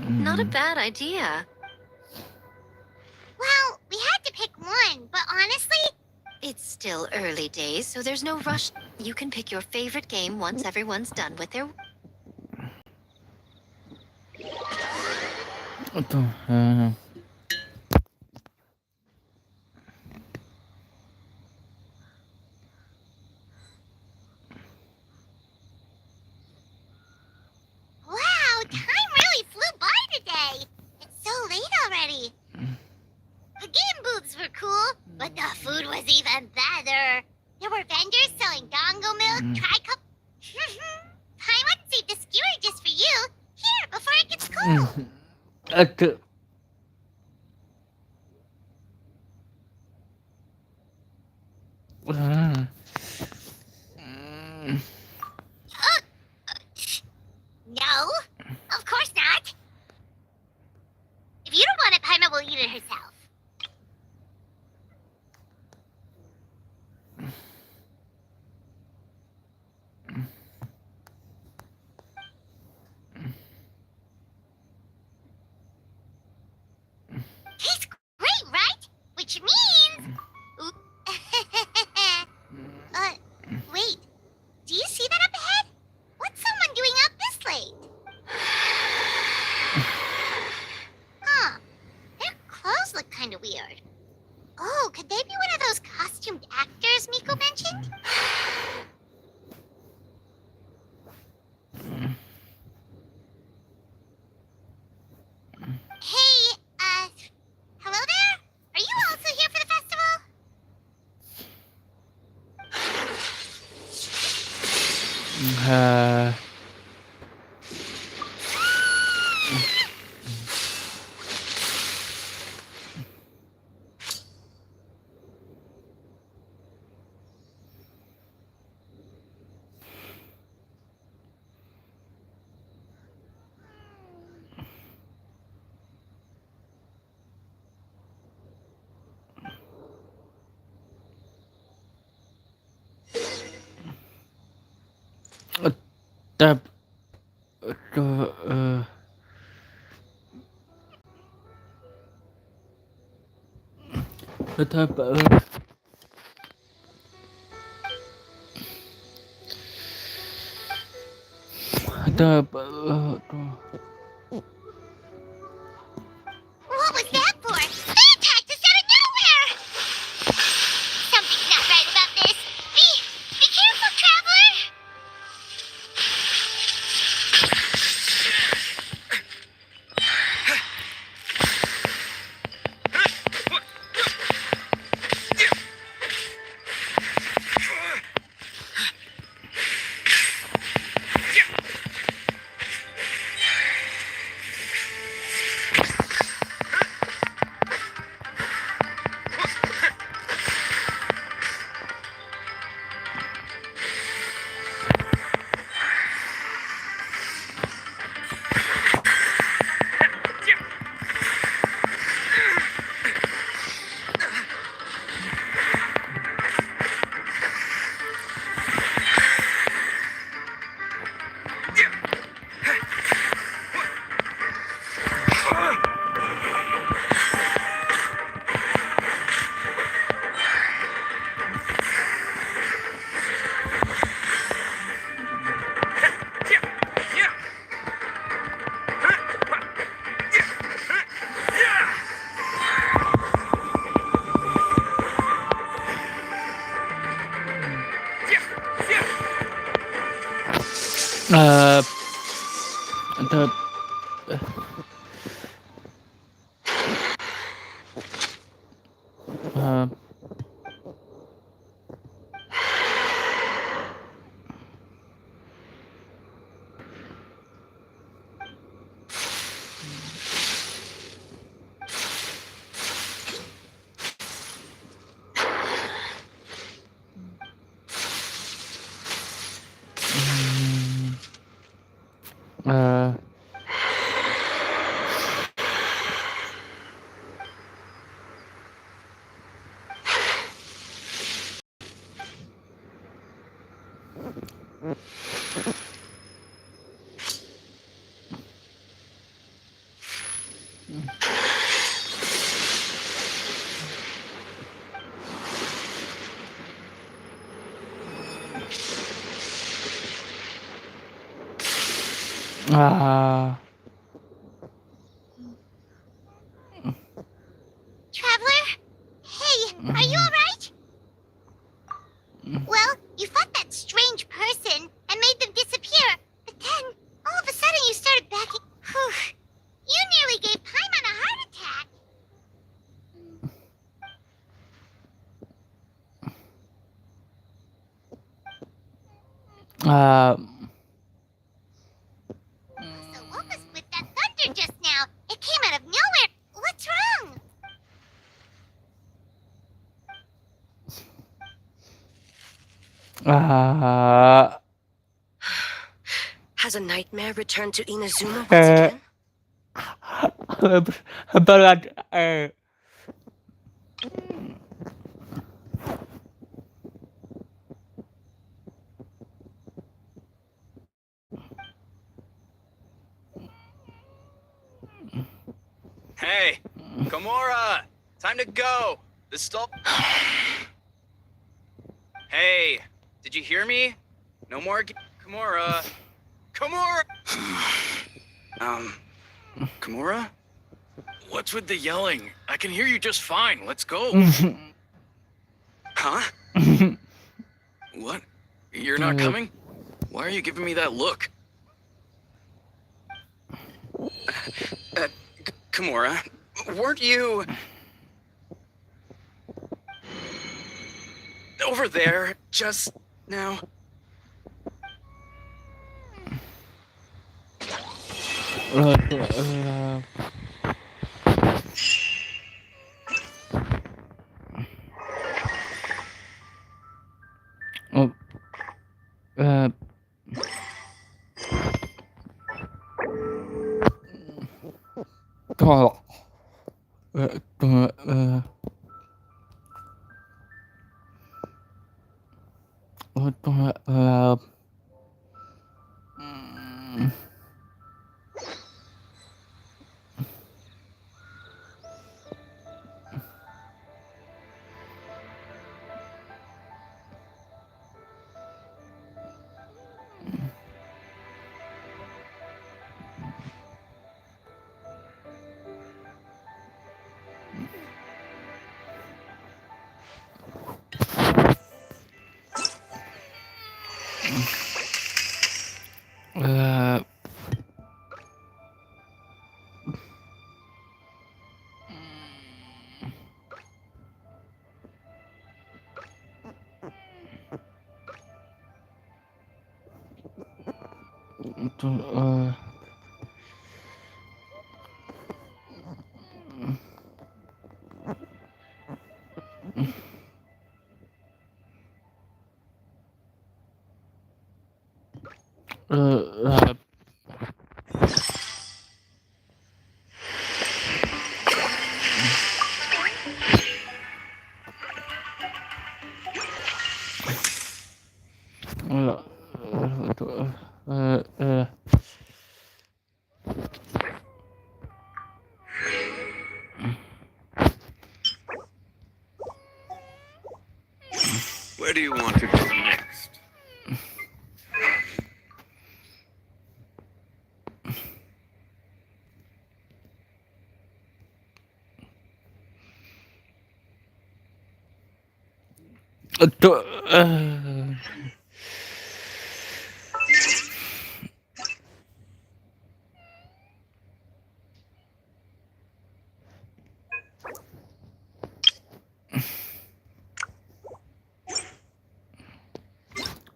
Not a bad idea. Well, we had to pick one, but honestly, It's still early days, so there's no rush. You can pick your favorite game once everyone's done with their... Aduh, wow, time really flew by today. It's so late already. The game booths were cool, but the food was even better. There were vendors selling dongo milk, tri-cup. I want to save the skewer just for you. Here, before it gets cold. aduh. No, of course not. If you don't want it, Paima will eat it herself. Tastes great, right? Which means... wait. Do you see that up ahead? What's someone doing up this late? Huh. Their clothes look kind of weird. Oh, could they be one of those costumed actors Miko mentioned? Hey, hello there? Are you also here for the festival? Tab. Aduh, tab. Tab. Aduh. What was that for? They attacked us out of nowhere! Something's not right about this. Be careful, traveler! Traveler? Hey, are you alright? Well, you fought that strange person and made them disappear, but then, all of a sudden you started backing. Whew. You nearly gave Paimon a heart attack. So what was with that thunder just now? It came out of nowhere. What's wrong? Has a nightmare returned to Inazuma once again? Berat. Hey, Komura! Time to go! This stall. Hey, did you hear me? No more Komura. Komura! Komura? What's with the yelling? I can hear you just fine. Let's go. Huh? What? You're not coming? Why are you giving me that look? Komura, weren't you over there just now? Where do you want to go next?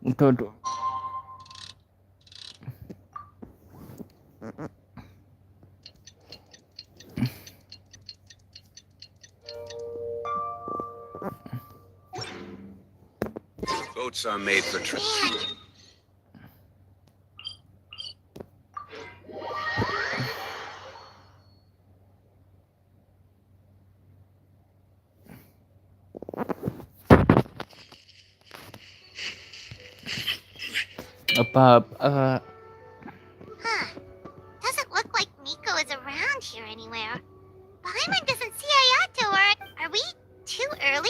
Aduh. Boats are made for Man, Apa huh. Doesn't look like Nico is around here anywhere. Paimon doesn't see Ayato, or are we too early?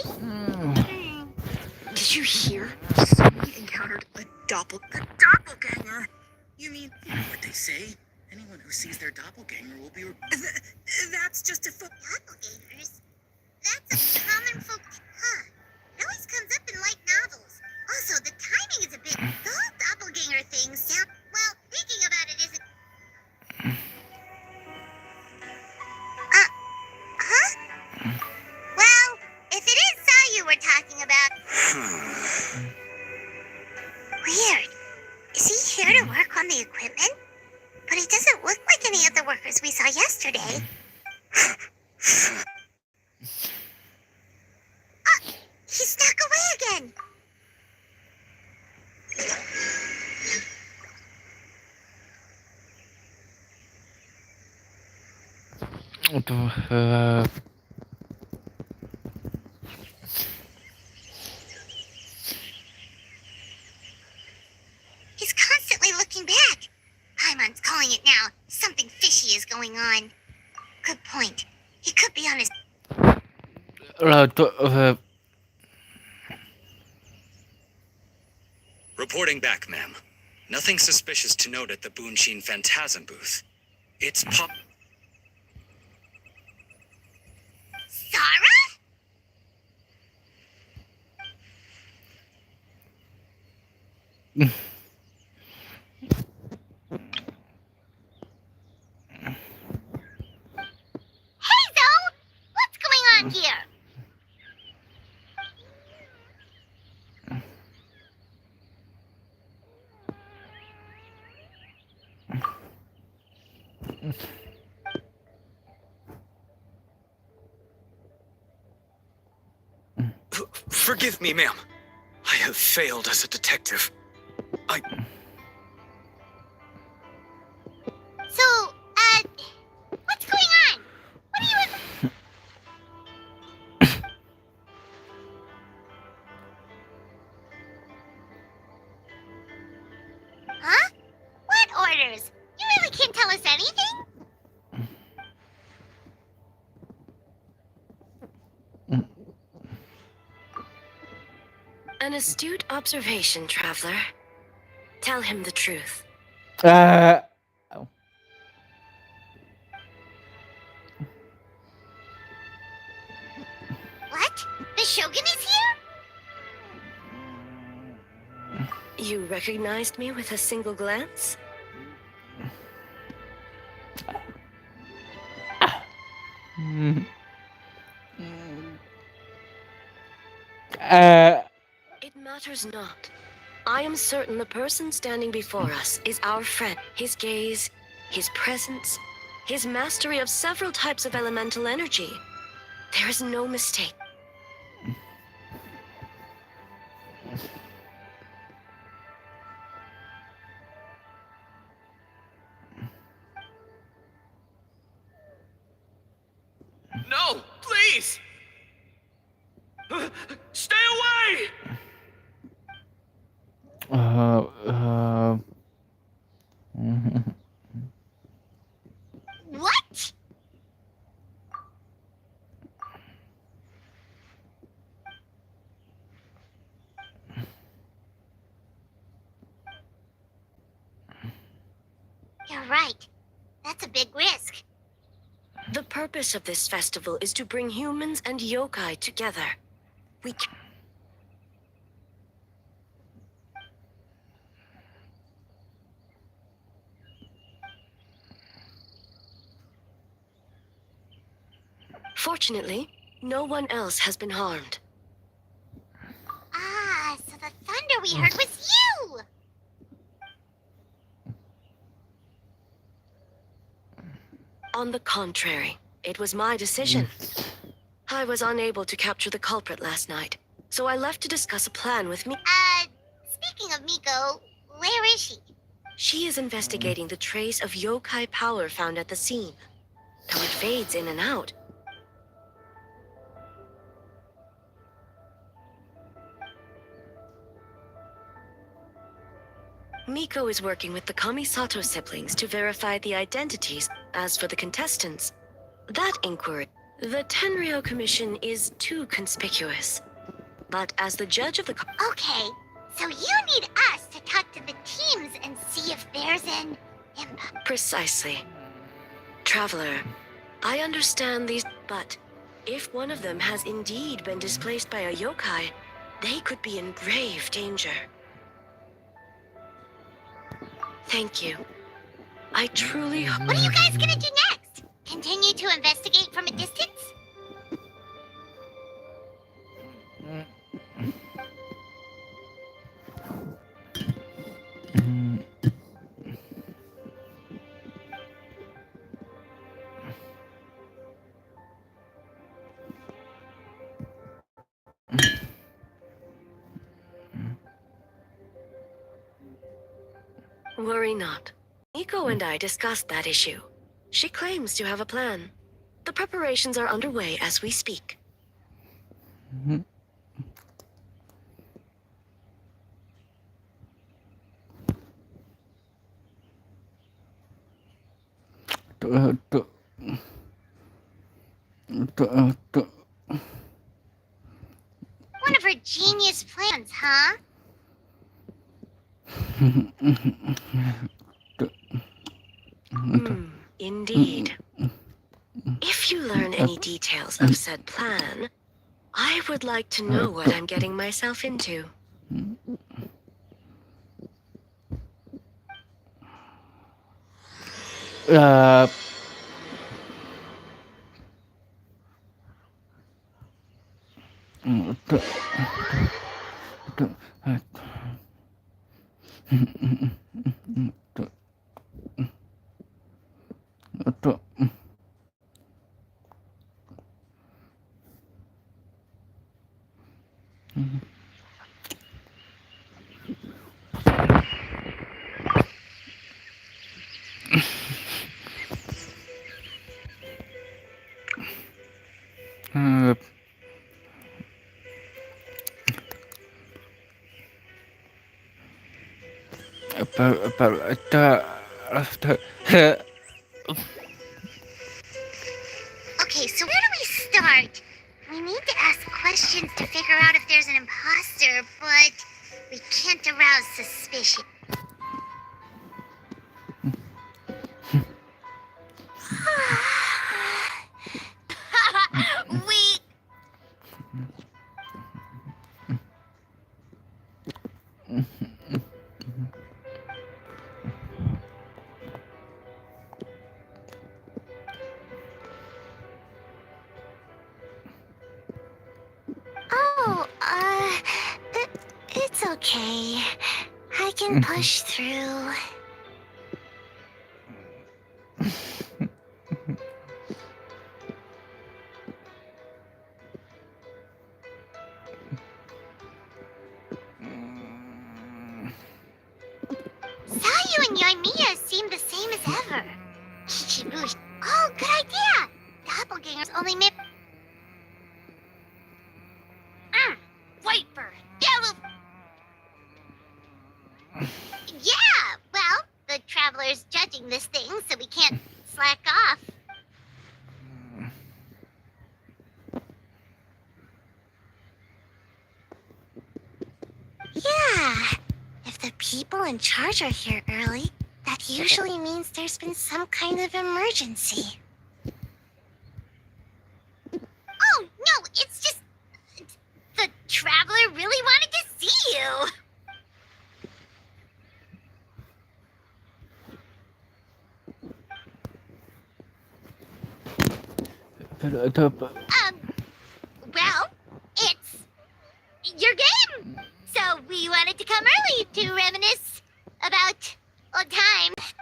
Did you hear? Someone encountered a doppelganger. You mean what they say? Anyone who sees their doppelganger will be. That's just a Doppelgangers? That's a common folk. Huh. It always comes up in light novels. Also, the timing is a bit. The whole doppelganger thing sound. Well, thinking about it isn't. Huh? Well, if it is Sayu we're talking about. Weird. Is he here to work on the equipment? But he doesn't look like any of the workers we saw yesterday. He snuck away again. aduh. He's constantly looking back. Paimon's calling it now. Something fishy is going on. Good point. He could be on his. Lah tuh Reporting back, ma'am. Nothing suspicious to note at the Boonshin Phantasm booth. It's Sarah? Hey, Zoe! What's going on here? Forgive me, ma'am. I have failed as a detective. So, what's going on? What are you... Huh? What orders? You really can't tell us anything? An astute observation, traveler. Tell him the truth. What? The Shogun is here? You recognized me with a single glance? It matters not. I am certain the person standing before us is our friend. His gaze, his presence, his mastery of several types of elemental energy. There is no mistake. No, please! Stay away! What? You're right. That's a big risk. The purpose of this festival is to bring humans and yokai together. Fortunately, no one else has been harmed. Ah, so the thunder we heard was you! On the contrary, it was my decision. I was unable to capture the culprit last night, so I left to discuss a plan with me. Speaking of Miko, where is she? She is investigating the trace of yokai power found at the scene. Though it fades in and out. Miko is working with the Kamisato siblings to verify the identities. As for the contestants, that inquiry, the Tenryou Commission is too conspicuous. But as the judge of the Okay, so you need us to talk to the teams and see if there's an impact. Precisely. Traveler, I understand these, but if one of them has indeed been displaced by a yokai, they could be in grave danger. Thank you. I truly hope. What are you guys gonna do next? Continue to investigate from a distance? Worry not. Miko and I discussed that issue. She claims to have a plan. The preparations are underway as we speak. One of her genius plans, huh? Indeed. If you learn any details of said plan, I would like to know what I'm getting myself into. Okay, so where do we start? We need to ask questions to figure out if there's an imposter, but we can't arouse suspicion. We... Oh, it's okay. I can push through. Sayu and Yoimiya seem the same as ever. Kichibushi. Oh, good idea! Doppelgangers only make... Wait for yellow... Yeah, well, the Traveler's judging this thing, so we can't slack off. Yeah, if the people in charge are here early, that usually means there's been some kind of emergency. Oh, no, it's just... The Traveler really wanted to see you! Well, it's your game! So we wanted to come early to reminisce about old times.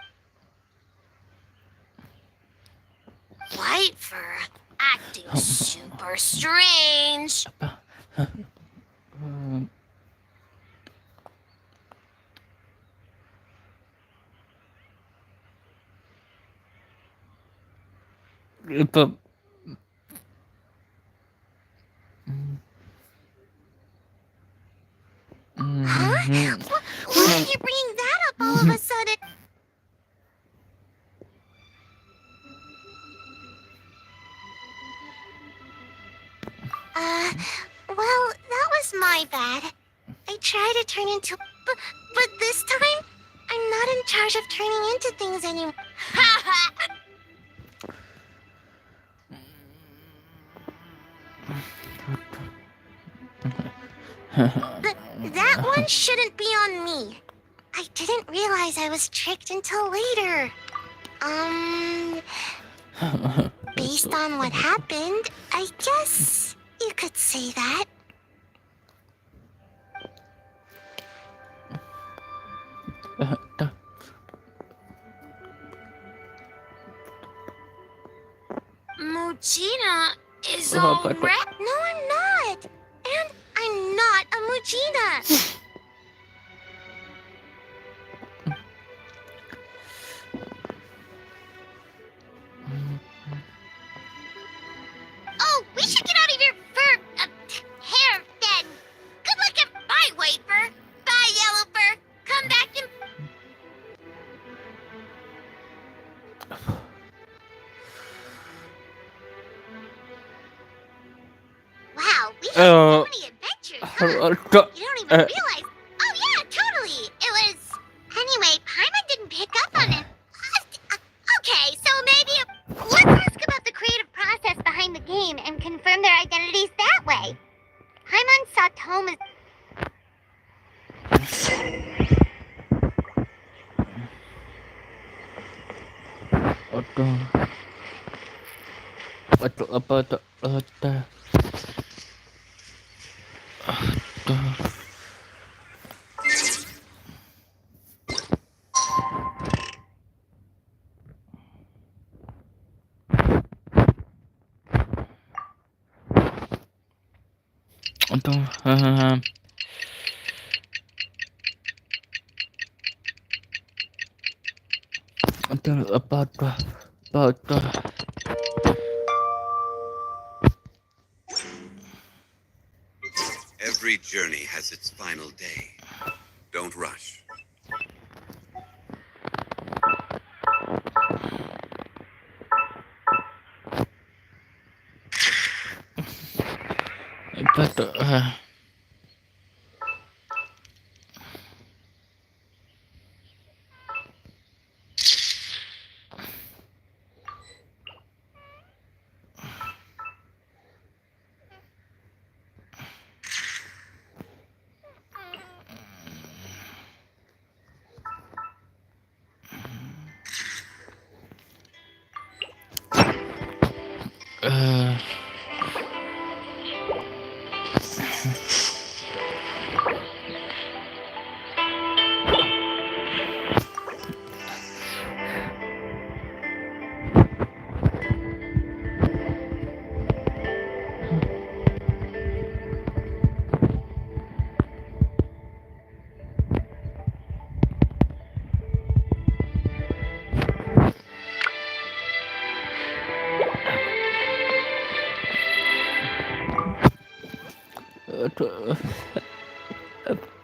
right, Fur. Acting super strange. Apa? Huh? Why are you bringing that up all of a sudden? Well, that was my bad. I tried to turn into... But this time, I'm not in charge of turning into things anymore. That one shouldn't be on me. I didn't realize I was tricked until later. Based on what happened, I guess you could say that. Mujina is all red. No, I'm not. And I'm not a Mujina. Oh, we should get out of your fur hair then. Good luck and bye, white fur. Bye, yellow fur. Come back and... Wow, we had so many adventures, huh? You don't even realize. Oh yeah, totally. It was... Anyway, Paimon didn't pick up on it. Okay, so maybe... Let's ask about the creative process behind the game and confirm their identities that way. Paimon saw Thomas... Every journey has its final day. Don't rush.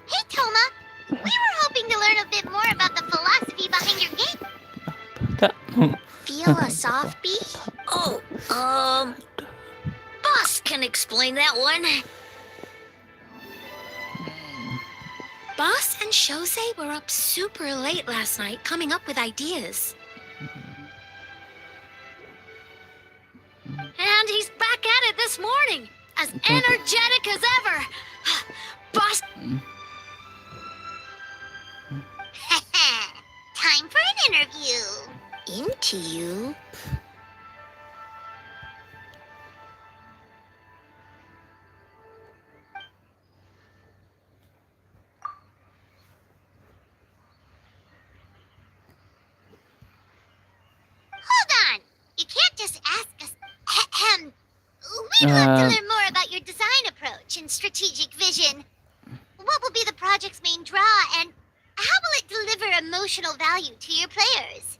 Hey, Toma! We were hoping to learn a bit more about the philosophy behind your game. Philosophy? Oh, Boss can explain that one. Boss and Shosei were up super late last night coming up with ideas. And he's back at it this morning, as energetic as ever. Boss... Time for an interview. Into you? Hold on! You can't just ask us We'd love to learn more about your design approach and strategic vision. What will be the project's main draw, and how will it deliver emotional value to your players?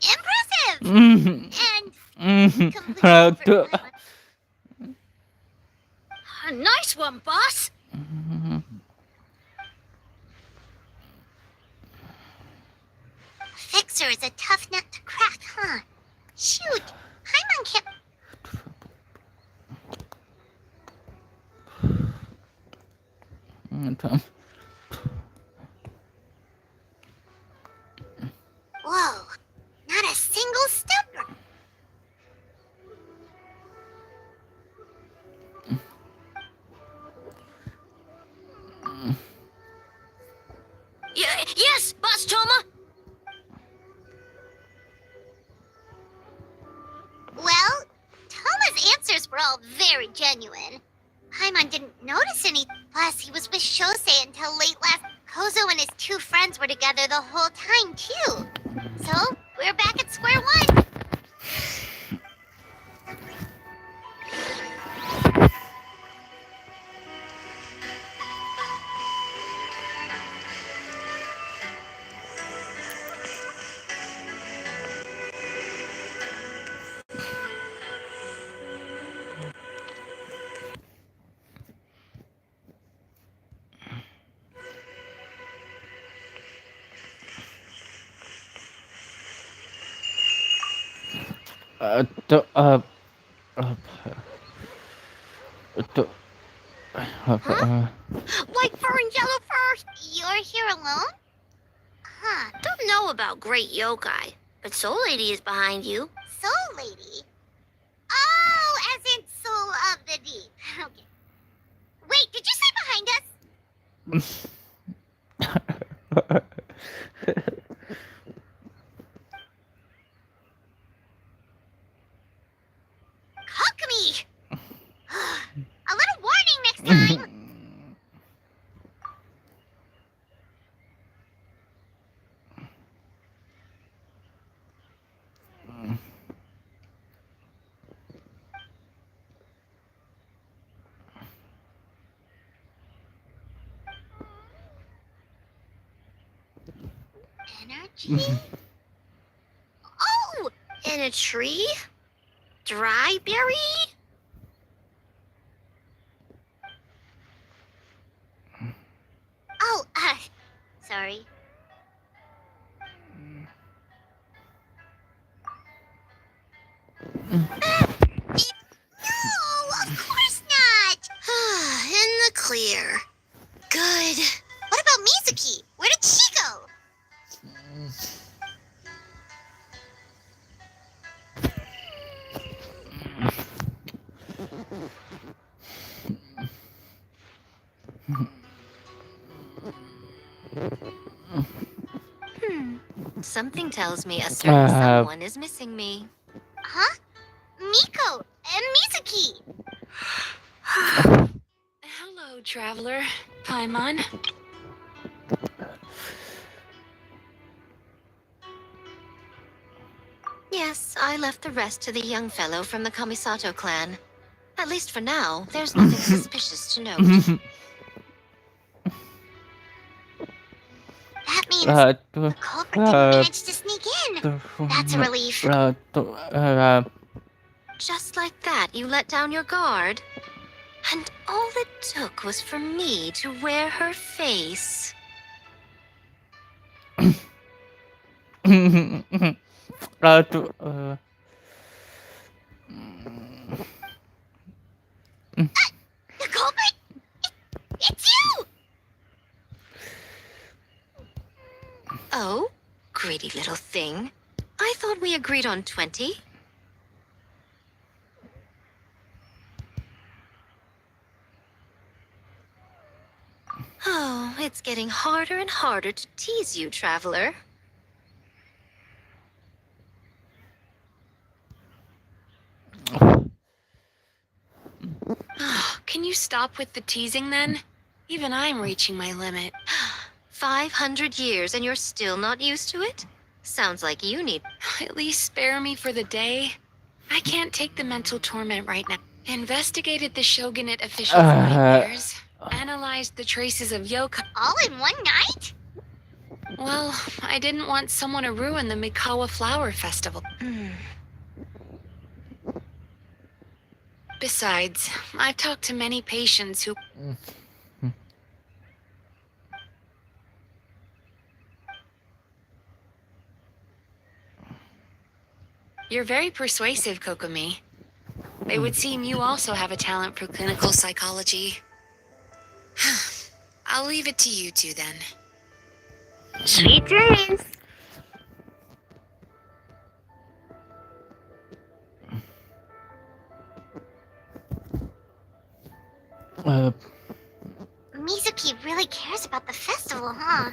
Impressive! And completely Nice one, boss! Fixer is a tough nut to crack, huh? Shoot! Paimon kept... Whoa! Not a single step... Yes, Boss Toma! Well, Toma's answers were all very genuine. Paimon didn't notice any. Plus, he was with Shosei until late last. Kozo and his two friends were together the whole time, too. So, we're back at square one. White fur and yellow fur! You're here alone? Huh. Don't know about Great Yokai, but Soul Lady is behind you. Soul Lady? Oh, as in Soul of the Deep. Okay. Wait, did you say behind us? Cook me! A little warning next time! Energy? Oh! In a tree? Dry berry? Oh, sorry. No, of course not! In the clear. Good. What about Mizuki? Where did she go? Something tells me a certain someone is missing me. Huh? Miko and Mizuki! Hello, traveler. Paimon. Yes, I left the rest to the young fellow from the Kamisato clan. At least for now, there's nothing suspicious to note. That means the culprit didn't manage to sneak in. That's a relief. Just like that, you let down your guard? And all it took was for me to wear her face. The culprit? It's you! Oh, greedy little thing. I thought we agreed on 20. It's getting harder and harder to tease you, traveler. Can you stop with the teasing then? Even I'm reaching my limit. 500 years and you're still not used to it? Sounds like you need... At least spare me for the day. I can't take the mental torment right now. Investigated the shogunate officials' nightmares. Analyzed the traces of yokai. All in one night? Well, I didn't want someone to ruin the Mikawa Flower Festival. Besides, I've talked to many patients who... You're very persuasive, Kokomi. It would seem you also have a talent for clinical psychology. I'll leave it to you two then. Sweet dreams. Mizuki really cares about the festival, huh?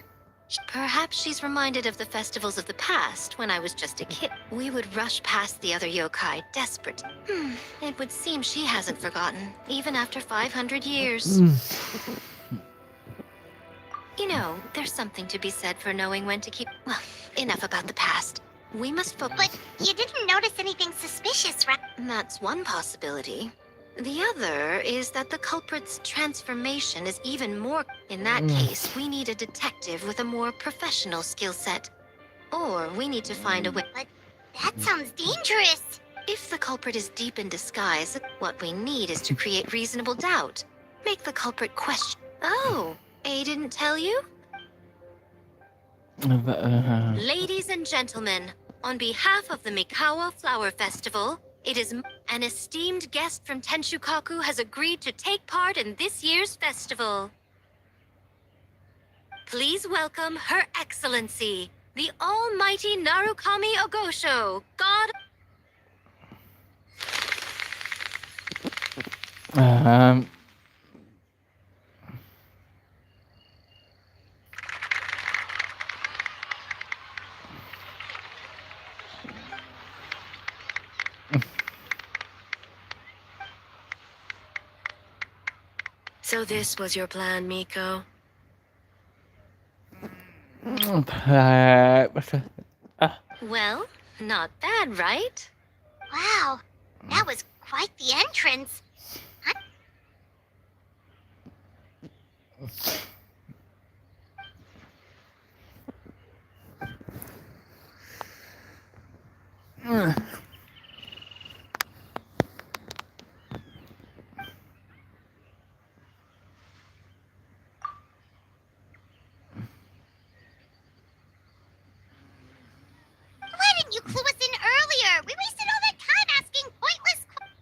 Perhaps she's reminded of the festivals of the past when I was just a kid. We would rush past the other yokai, desperate. It would seem she hasn't forgotten, even after 500 years. You know, there's something to be said for knowing when to keep... Well, enough about the past. We must focus... But you didn't notice anything suspicious, right? That's one possibility. The other is that the culprit's transformation is even more... In that case, we need a detective with a more professional skill set. Or we need to find a way... But that sounds dangerous. If the culprit is deep in disguise, what we need is to create reasonable doubt. Make the culprit question... Oh, A didn't tell you? Ladies and gentlemen, on behalf of the Mikawa Flower Festival, it is an esteemed guest from Tenshukaku has agreed to take part in this year's festival. Please welcome Her Excellency, the Almighty Narukami Ogosho, God... So this was your plan, Miko? Well, not bad, right? Wow, that was quite the entrance. Why didn't you clue us in earlier? We wasted all that time asking pointless questions.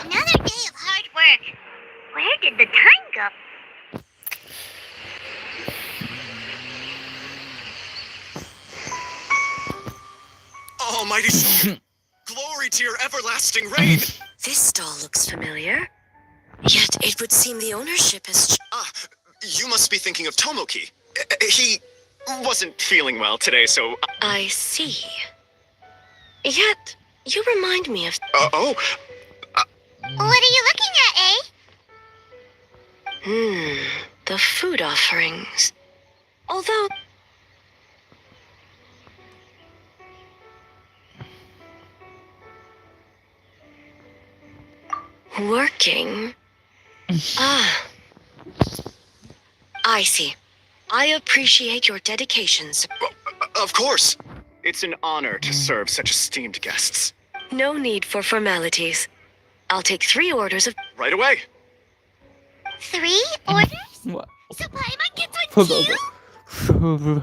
Another day of hard work. Where did the time go? Almighty glory to your everlasting reign! This stall looks familiar. Yet it would seem the ownership has... You must be thinking of Tomoki. He wasn't feeling well today, so... I see. Yet, You remind me of... What are you looking at, eh? The food offerings. Although... Working? I see. I appreciate your dedications. Of course. It's an honor to serve such esteemed guests. No need for formalities. I'll take 3 orders of... Right away. 3 orders? What? So Paimon gets one too?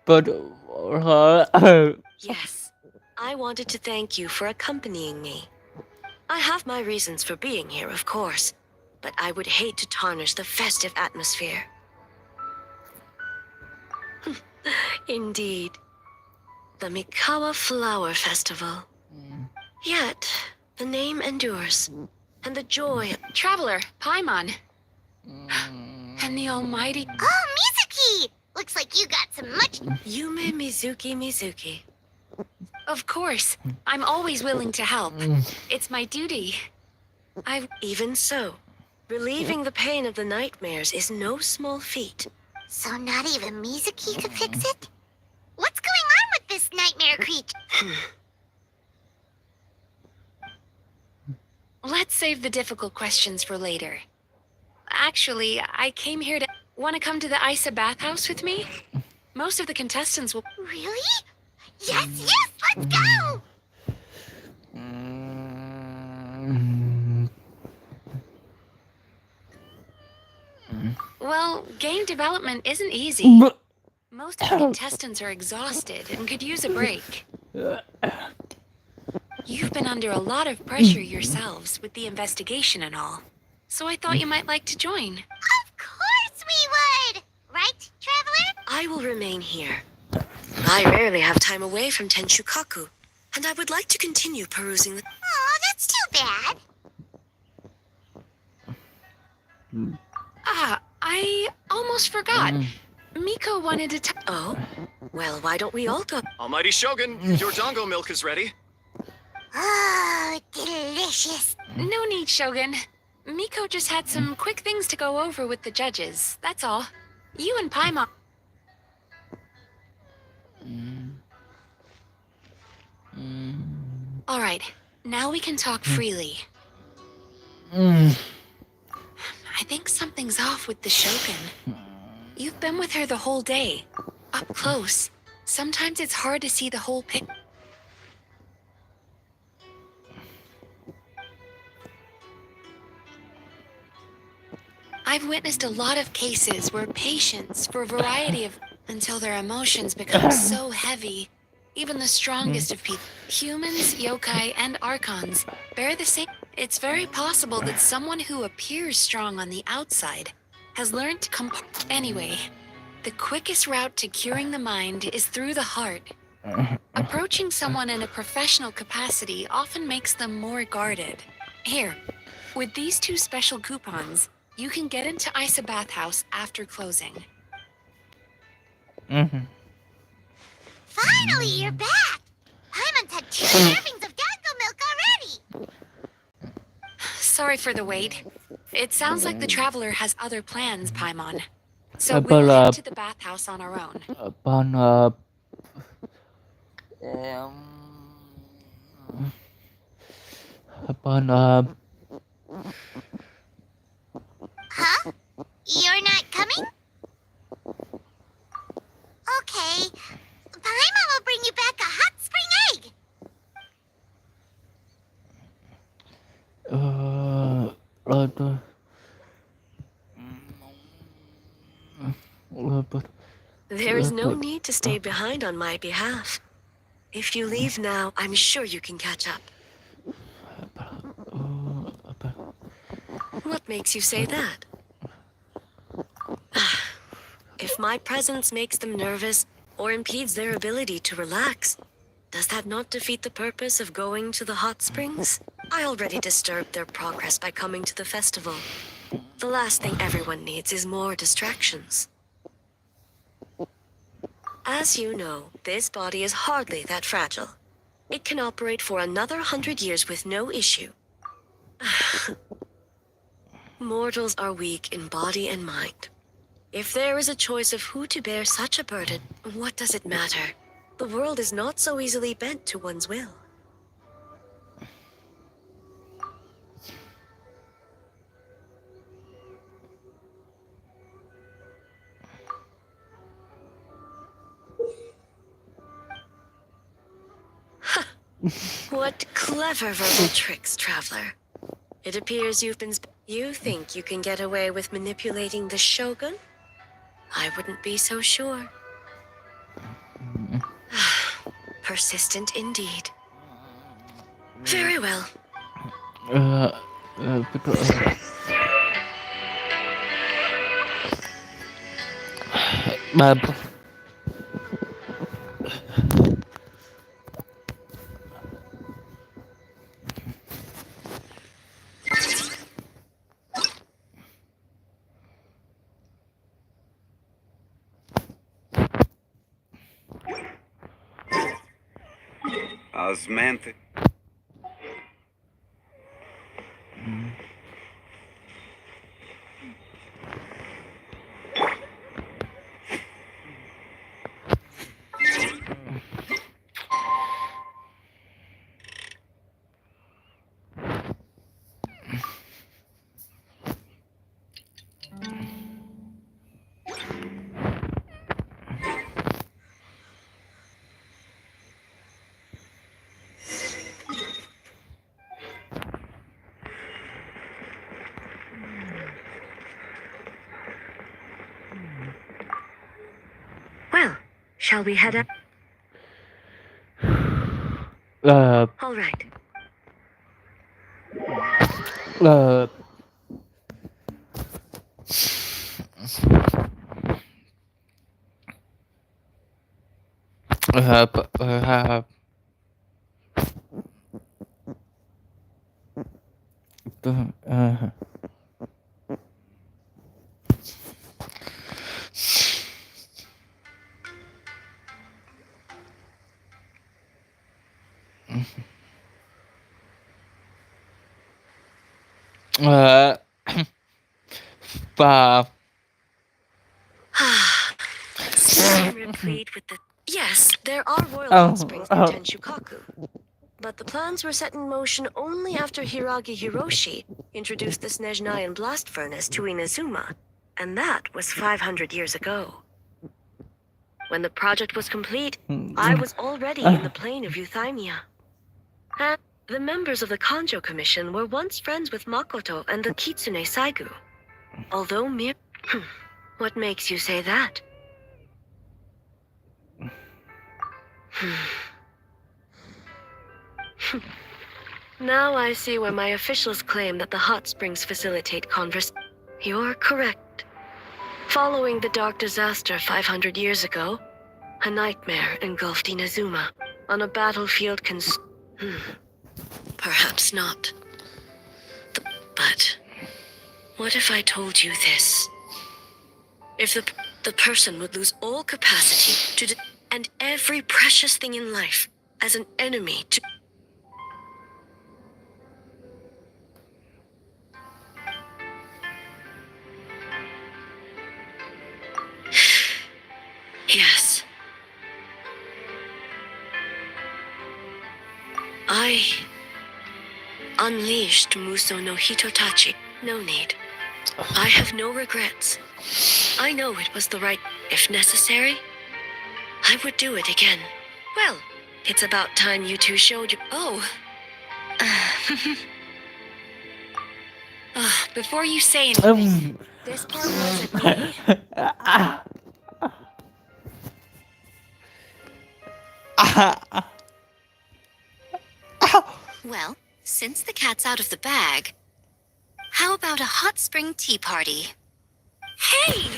But Yes. I wanted to thank you for accompanying me. I have my reasons for being here, of course, but I would hate to tarnish the festive atmosphere. Indeed. The Mikawa Flower Festival. Yet, the name endures, and the joy... Traveler, Paimon. And the almighty... Oh, Mizuki! Looks like you got some much... Yume Mizuki. Of course. I'm always willing to help. It's my duty. Even so, relieving the pain of the nightmares is no small feat. So not even Mizuki could fix it? What's going on with this nightmare creature? Let's save the difficult questions for later. Actually, I came here to... Want to come to the Isa bathhouse with me? Most of the contestants will... Really? Yes, let's go! Well, game development isn't easy. Most of the contestants are exhausted and could use a break. You've been under a lot of pressure yourselves with the investigation and all. So I thought you might like to join. Of course we would! Right, Traveler? I will remain here. I rarely have time away from Tenshukaku, and I would like to continue perusing the... Oh, that's too bad. I almost forgot. Miko wanted to Oh? Well, why don't we all go? Almighty Shogun, your dango milk is ready. Oh, delicious. No need, Shogun. Miko just had some quick things to go over with the judges, that's all. You and Paimon... Alright, now we can talk freely. I think something's off with the Shogun. You've been with her the whole day, up close. Sometimes it's hard to see the whole picture. I've witnessed a lot of cases where patients, for a variety of... until their emotions become so heavy, even the strongest of people, humans, yokai, and archons, bear the same... It's very possible that someone who appears strong on the outside has learned to Anyway, the quickest route to curing the mind is through the heart. Approaching someone in a professional capacity often makes them more guarded. Here, with these 2 special coupons, you can get into Isa Bathhouse after closing. Finally, you're back! Paimon's had 2 servings of dango milk already! Sorry for the wait. It sounds like the Traveler has other plans, Paimon. So we'll head to the bathhouse on our own. Huh? You're not coming? Okay. Paimon will bring you back a hot spring egg! There is no need to stay behind on my behalf. If you leave now, I'm sure you can catch up. What makes you say that? If my presence makes them nervous or impedes their ability to relax, does that not defeat the purpose of going to the hot springs? I already disturbed their progress by coming to the festival. The last thing everyone needs is more distractions. As you know, this body is hardly that fragile. it can operate for another 100 years with no issue. Mortals are weak in body and mind. If there is a choice of who to bear such a burden, what does it matter? The world is not so easily bent to one's will. What clever verbal tricks, traveler. It appears you've been... You think you can get away with manipulating the Shogun? I wouldn't be so sure. Persistent indeed. Very well. Osmanthic. Well, shall we head up? All right. Still replete with the... Yes, there are royal hot springs in Tenshukaku. But the plans were set in motion only after Hiragi Hiroshi introduced the Snezhnayan blast furnace to Inazuma, and that was 500 years ago. When the project was complete, I was already in the plain of Euthymia. And the members of the Kanjo Commission were once friends with Makoto and the Kitsune Saigu. Although mere... What makes you say that? Now I see where my officials claim that the hot springs facilitate converse. You're correct. Following the dark disaster 500 years ago, a nightmare engulfed Inazuma on a battlefield Perhaps not. But what if I told you this? If the person would lose all capacity to and every precious thing in life as an enemy to... Yes. I unleashed Muso no Hitotachi. No need. I have no regrets. I know it was the right... If necessary, I would do it again. Well, it's about time you two showed you... Oh. Before you say anything, this part wasn't me. Well, since the cat's out of the bag, how about a hot spring tea party? Hey!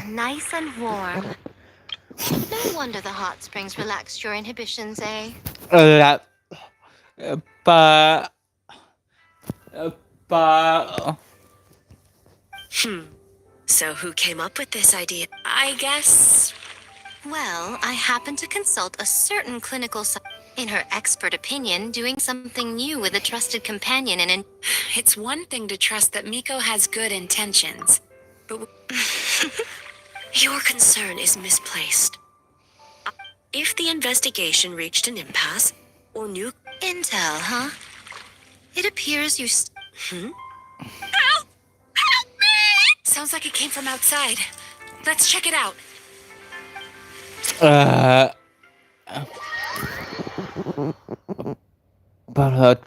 Nice and warm. No wonder the hot springs relaxed your inhibitions, eh? So who came up with this idea? I guess Well, I happened to consult a certain clinical in her expert opinion, doing something new with a trusted companion and It's one thing to trust that Miko has good intentions, but Your concern is misplaced. If the investigation reached an impasse, or new intel, huh? It appears you Help! Help me! Sounds like it came from outside. Let's check it out. Barat.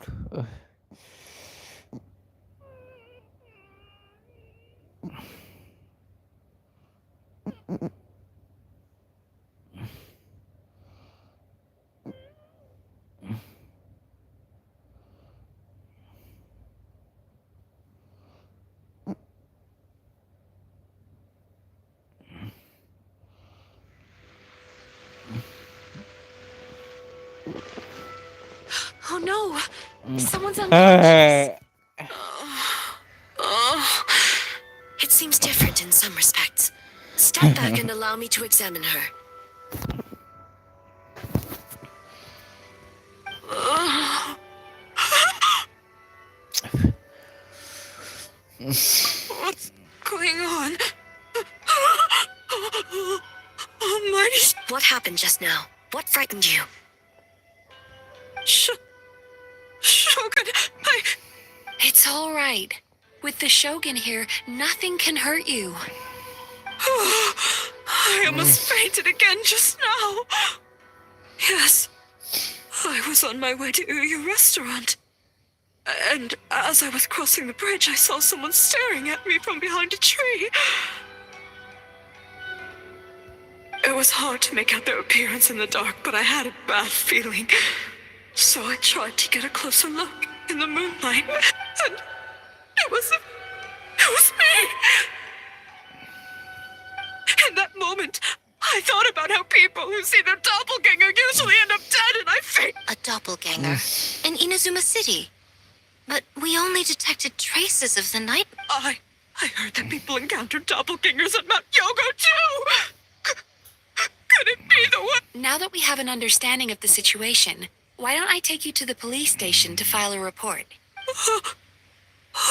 Oh no! Someone's unconscious! It seems different in some respects. Step back and allow me to examine her. What's going on? Almighty... What happened just now? What frightened you? Shogun, It's all right. With the Shogun here, nothing can hurt you. I almost fainted again just now. Yes, I was on my way to your restaurant. And as I was crossing the bridge, I saw someone staring at me from behind a tree. It was hard to make out their appearance in the dark, but I had a bad feeling. So I tried to get a closer look in the moonlight, and it was me. In that moment, I thought about how people who see their doppelganger usually end up dead, and I faint. a doppelganger in Inazuma City. But we only detected traces of the night. I heard that people encountered doppelgangers at Mount Yogo too. Could it be the one? Now that we have an understanding of the situation, why don't I take you to the police station to file a report?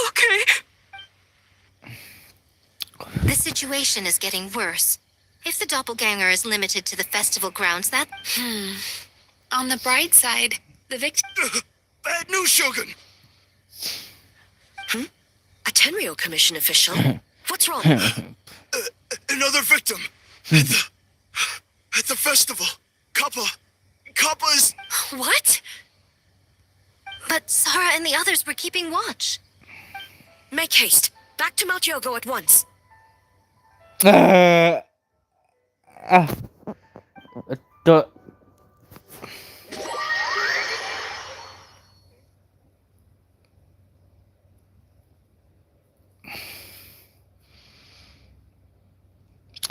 Okay. The situation is getting worse. If the doppelganger is limited to the festival grounds, that... On the bright side, the victim... Bad news, Shogun! A Tenryo Commission official? What's wrong? Another victim! At the festival! Kappa is... What? But Sara and the others were keeping watch. Make haste. Back to Mount Yogo at once.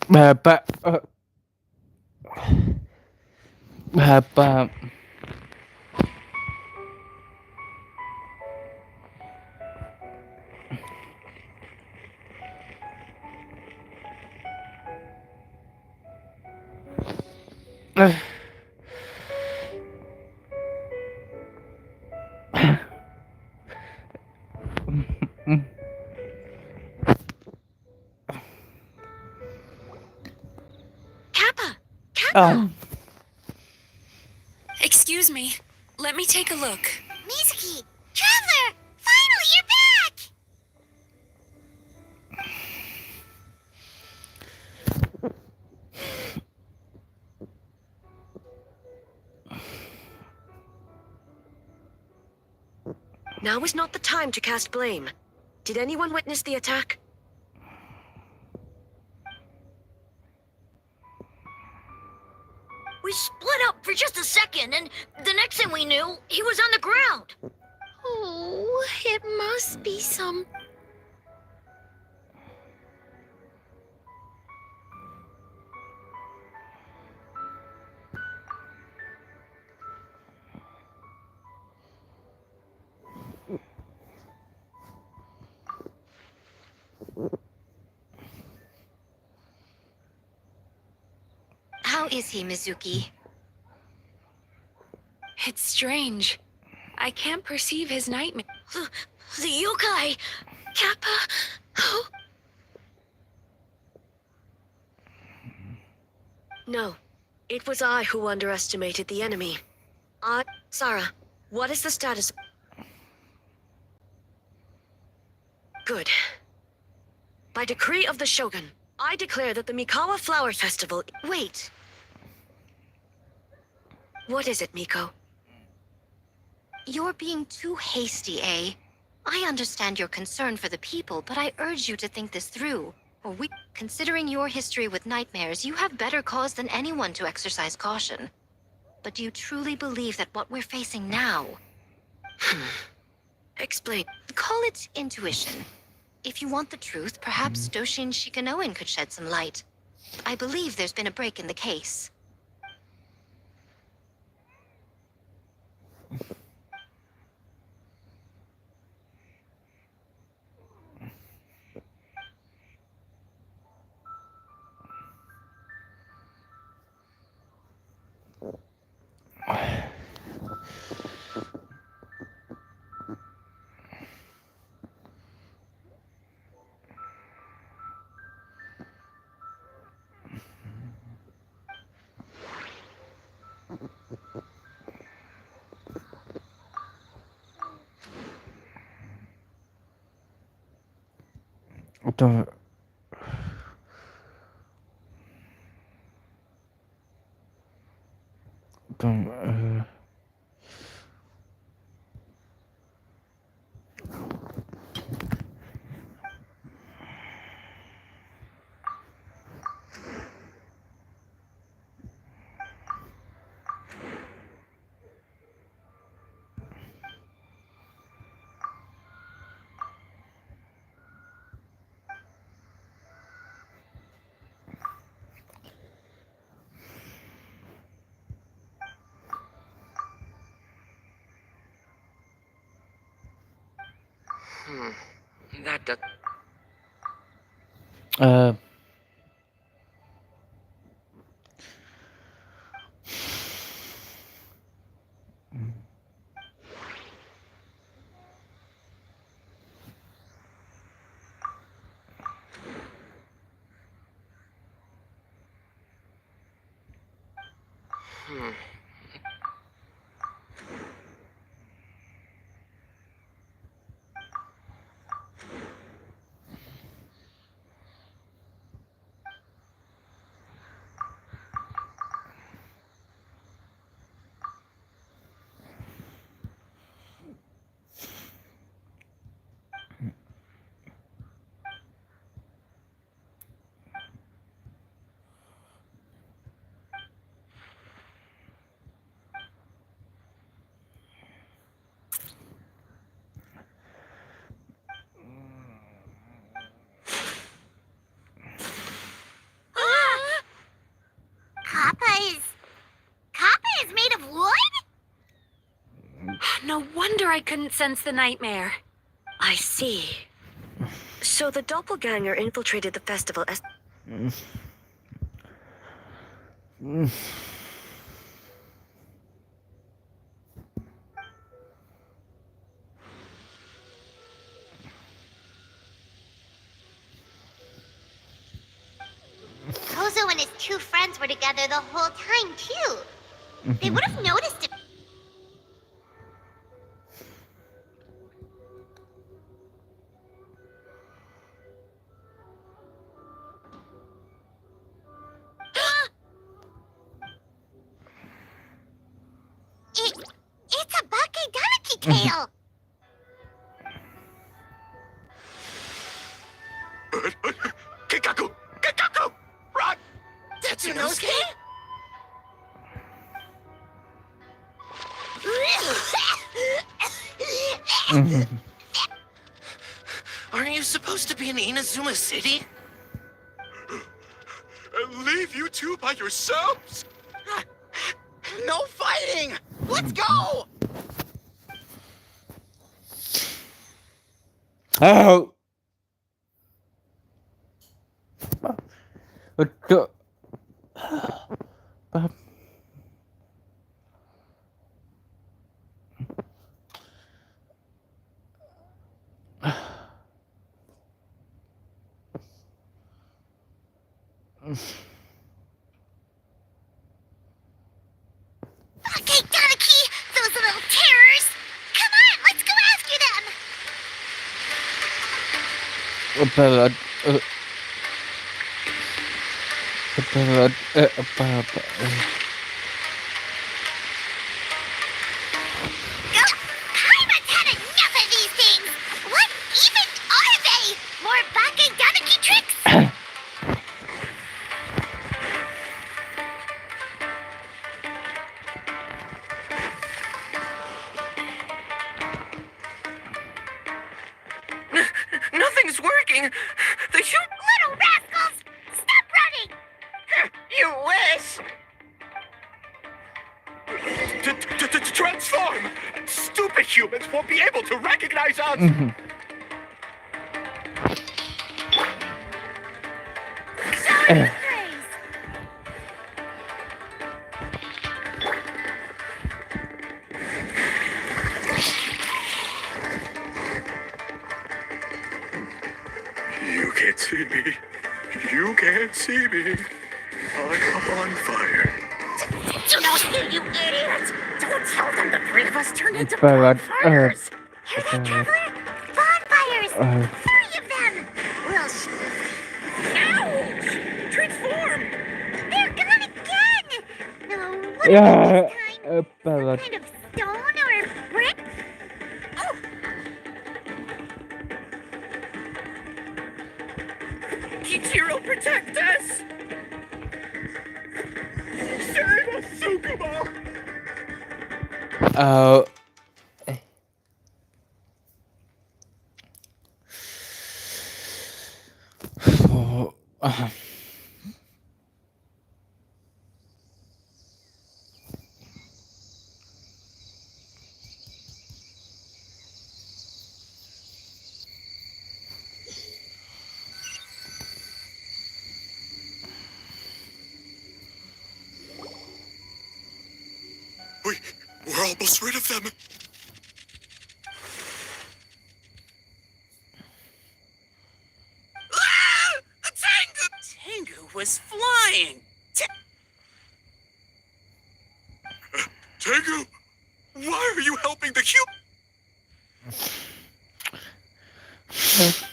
Bapak Kappa! Excuse me. Let me take a look. Mizuki! Traveler! Finally, you're back! Now is not the time to cast blame. Did anyone witness the attack? We split up for just a second, and the next thing we knew, he was on the ground. Oh, it must be some... How is he, Mizuki? It's strange. I can't perceive his nightmare. The yokai! Kappa! Oh. No. It was I who underestimated the enemy. Sarah, what is the status? Good. By decree of the Shogun, I declare that the Mikawa Flower Festival... Wait. What is it, Miko? You're being too hasty, eh? I understand your concern for the people, but I urge you to think this through. Considering your history with nightmares, you have better cause than anyone to exercise caution. But do you truly believe that what we're facing now... Explain. Call it intuition. If you want the truth, perhaps Doshin Shikanoin could shed some light. I believe there's been a break in the case. Don't. Don't. That does... Kappa is made of wood? No wonder I couldn't sense the nightmare. I see. So the doppelganger infiltrated the festival as... Kozo and his two friends were together the whole time, too. They would have noticed it. It's a Bagiiiii tail. Kikaku! Kikaku! Run! Tetsunosuke? Aren't you supposed to be in Inazuma City? Leave you two by yourselves? No fighting! Let's go! Oh. Paham. Okay, Donaki, those little terrors. Come on, let's go after them. Balad. Balad. Apa. Kaima's had enough of these things. What even are they? More Bake Donaki tricks? Nothing's working. The Little rascals! Stop running! You wish. Transform! Stupid humans won't be able to recognize us. You can't see me. You can't see me. I'm on fire. Do not hear, you idiots! Don't tell them the three of us turned into Balad. bonfires! Hear that, traveler? Bonfires! 3 of them! We'll Ouch! Transform! They're gone again! No, what Yeah. about this time? Balad. Kind of stone or brick? Oh! Kichiro, protect us! Save us, Sukuma! Oh. We're almost rid of them. Tengu was flying. Tengu, why are you helping the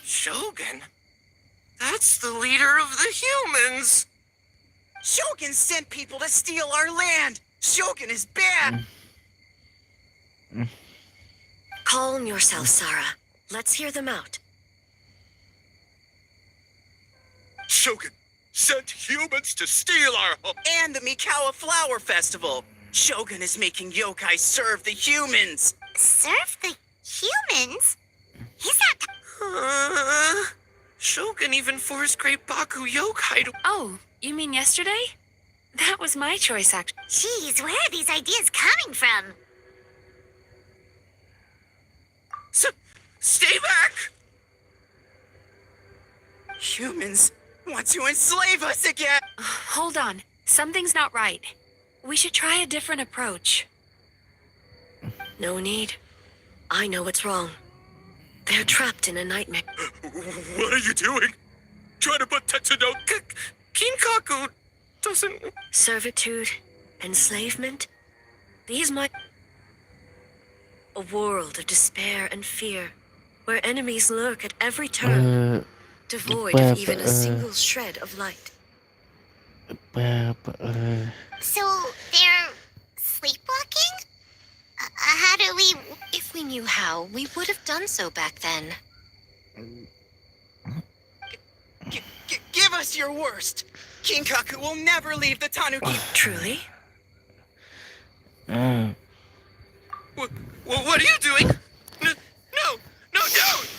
Shogun? That's the leader of the humans. Shogun sent people to steal our land. Shogun is bad. Calm yourself, Sarah. Let's hear them out. Shogun sent humans to steal our home. And the Mikawa Flower Festival. Shogun is making yokai serve the humans. Serve the humans? He's not... Shogun even forced Great Baku yokai to... Oh, you mean yesterday? That was my choice, actually. Jeez, where are these ideas coming from? Stay back! Humans want to enslave us again. Hold on. Something's not right. We should try a different approach. No need. I know what's wrong. They're trapped in a nightmare. What are you doing? Trying to put Tetsuno... Kinkaku doesn't... Servitude, enslavement. These might... A world of despair and fear, where enemies lurk at every turn, devoid of even a single shred of light. So, they're sleepwalking? How do we... If we knew how, we would have done so back then. Give us your worst. Kinkaku will never leave the Tanuki. Truly? What are you doing? No, don't!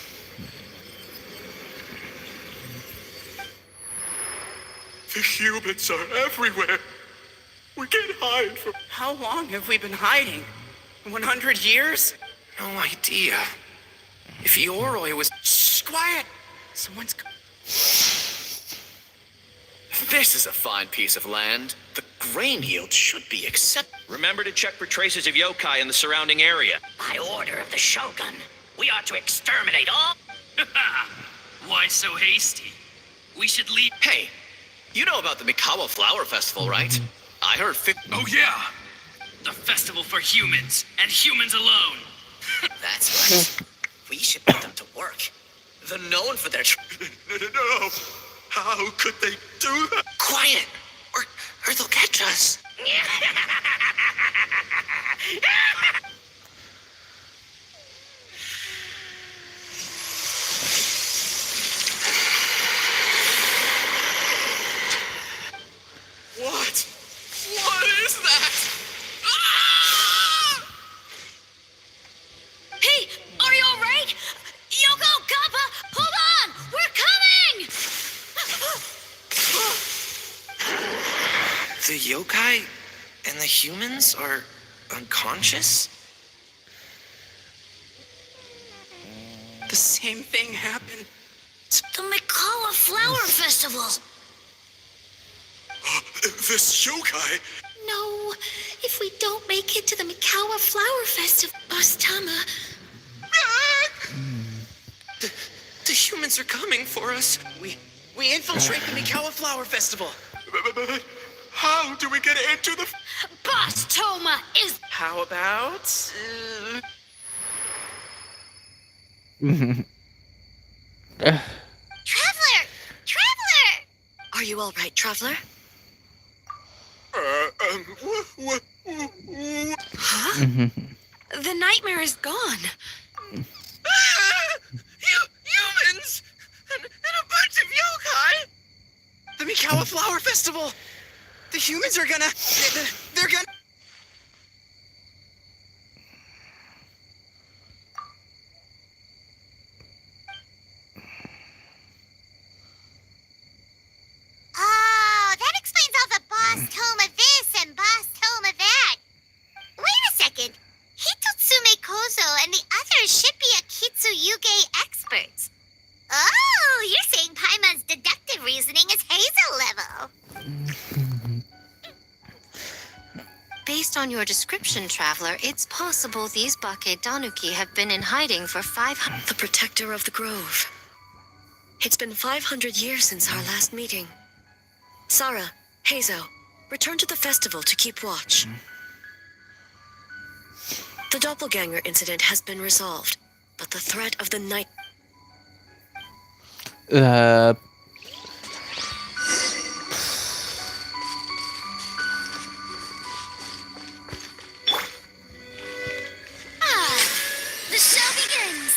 The humans are everywhere. We can't hide from... How long have we been hiding? 100 years? No idea. If Yoroi was... Shh, quiet! Someone's... This is a fine piece of land. The grain yield should be Remember to check for traces of yokai in the surrounding area. By order of the Shogun, we ought to exterminate all. Why so hasty? We should leave. Hey, you know about the Mikawa Flower Festival, right? I heard Oh yeah! The festival for humans, and humans alone. That's right. We should put them to work. They're known for their... No! How could they do that? Quiet, or they'll catch us. What? What is that? Hey, are you all right? Yoko, Kappa, hold on! We're coming! The yokai and the humans are unconscious? The same thing happened. The Mikawa Flower Festival! This yokai? No, if we don't make it to the Mikawa Flower Festival, Bastama, The humans are coming for us. We infiltrate the Mikawa Flower Festival. But how do we get into the... Boss Toma is... How about... Traveler! Traveler! Are you all right, traveler? Huh? The nightmare is gone. Humans! And a bunch of yokai! The Mikawa Flower Festival! The humans are gonna... They're gonna... Oh, that explains all the Boss Toma this and Boss Toma that. Wait a second. Hitotsume Kozo and the others should be Akitsuyuge experts. Oh, you're saying Paimon's deductive reasoning is Hazel level. Based on your description, traveler, it's possible these Bake Danuki have been in hiding for 500... The protector of the grove. It's been 500 years since our last meeting. Sarah, Hazo, return to the festival to keep watch. The doppelganger incident has been resolved, but the threat of the night... The show begins.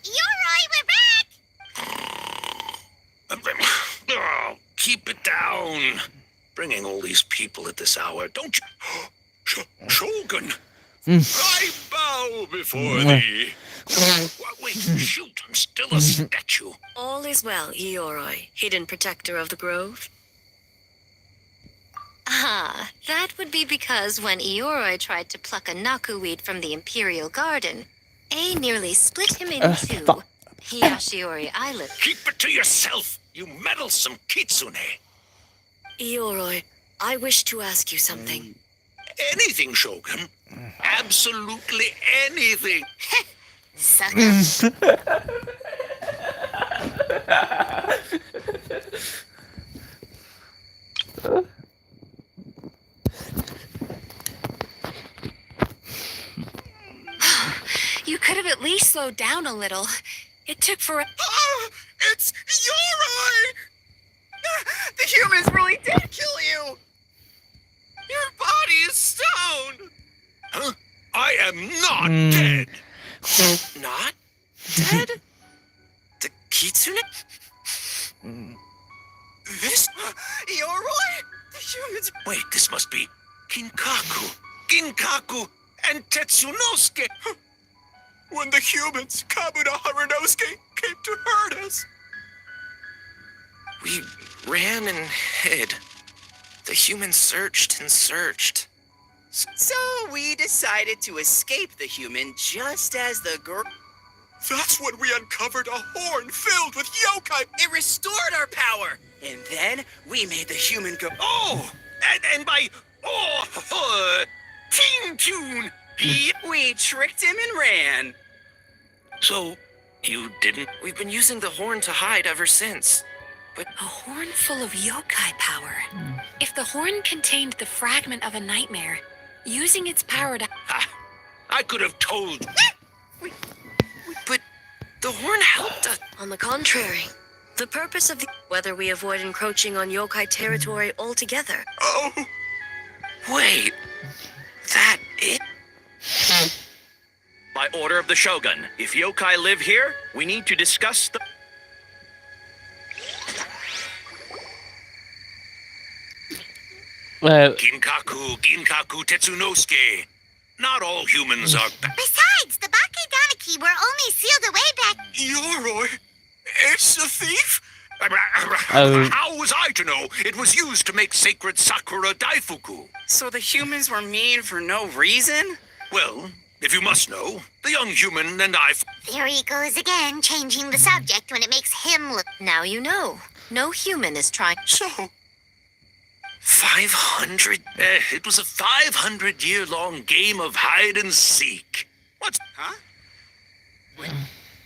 Yoroi, we're back! Oh, keep it down. Bringing all these people at this hour, don't you? Shogun! I bow before thee. Wait, shoot, I'm still a statue. All is well, Ioroi, hidden protector of the grove. Ah, that would be because when Ioroi tried to pluck a nakuweed from the Imperial Garden, A nearly split him in two. Hiyashiori Island. Keep it to yourself, you meddlesome kitsune. Ioroi, I wish to ask you something. Anything, Shogun. Absolutely anything. Sucker. you could have at least slowed down a little. It took for... Oh, it's Yoroi! The humans really did kill you! Your body is stone! Huh? I am not dead! Not dead? The kitsune? This... Yoroi? The humans... Wait, this must be Kinkaku. Ginkaku and Tetsunosuke. When the humans, Kabuna Harunosuke, came to hurt us. We ran and hid. The humans searched and searched. So we decided to escape the human just as the girl... That's when we uncovered a horn filled with yokai. It restored our power. And then we made the human go... Oh! And by... Teen Tune! We tricked him and ran. So, you didn't... We've been using the horn to hide ever since. But A horn full of yokai power. If the horn contained the fragment of a nightmare, using its power to... I could have told... but the horn helped us. On the contrary, the purpose of the... Whether we avoid encroaching on yokai territory altogether. Oh! Wait... That it? By order of the Shogun, if yokai live here, we need to discuss the... Ginkaku Tetsunosuke. Not all humans are... Besides, the Bagiiiii were only sealed away back. Yoroi? It's a thief? How was I to know it was used to make sacred Sakura Daifuku? So the humans were mean for no reason? Well, if you must know, the young human and I... There he goes again, changing the subject when it makes him look. Now you know. No human is trying. So... 500? It was a 500-year-long game of hide and seek. What's... Huh?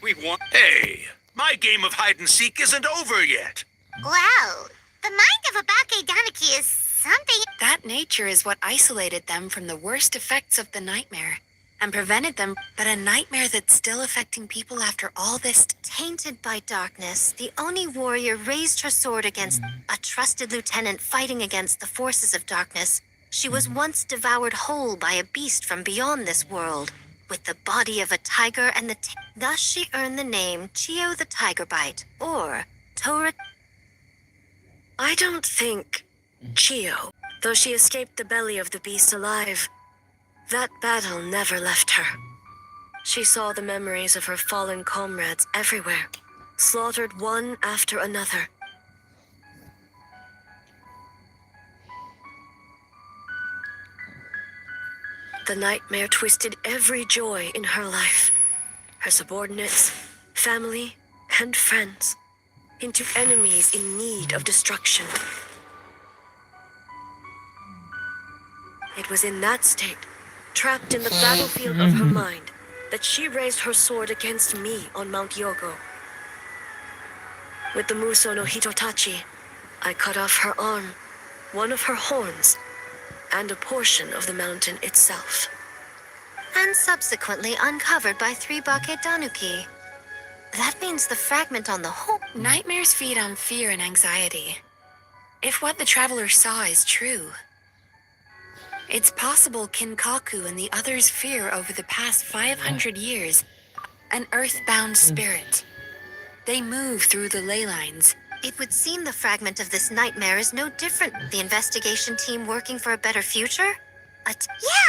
We won... Hey, my game of hide and seek isn't over yet. Wow, the mind of a Bagiiiii is something. That nature is what isolated them from the worst effects of the nightmare and prevented them, but a nightmare that's still affecting people after all this. Tainted by darkness, the Oni warrior raised her sword against a trusted lieutenant fighting against the forces of darkness. She was once devoured whole by a beast from beyond this world, with the body of a tiger and the thus she earned the name Chio the Tiger Bite, or Tora. I don't think Chio, though she escaped the belly of the beast alive, that battle never left her. She saw the memories of her fallen comrades everywhere, slaughtered one after another. The nightmare twisted every joy in her life, her subordinates, family, and friends, into enemies in need of destruction. It was in that state, trapped in the battlefield of her mind, that she raised her sword against me on Mount Yogo. With the Muso no Hitotachi, I cut off her arm, one of her horns, and a portion of the mountain itself. And subsequently uncovered by 3 Bagiiiii. That means the fragment on the whole. Nightmares feed on fear and anxiety. If what the traveler saw is true, it's possible Kinkaku and the others' fear over the past 500 years, an earthbound spirit. They move through the ley lines. It would seem the fragment of this nightmare is no different. The investigation team working for a better future? Yeah,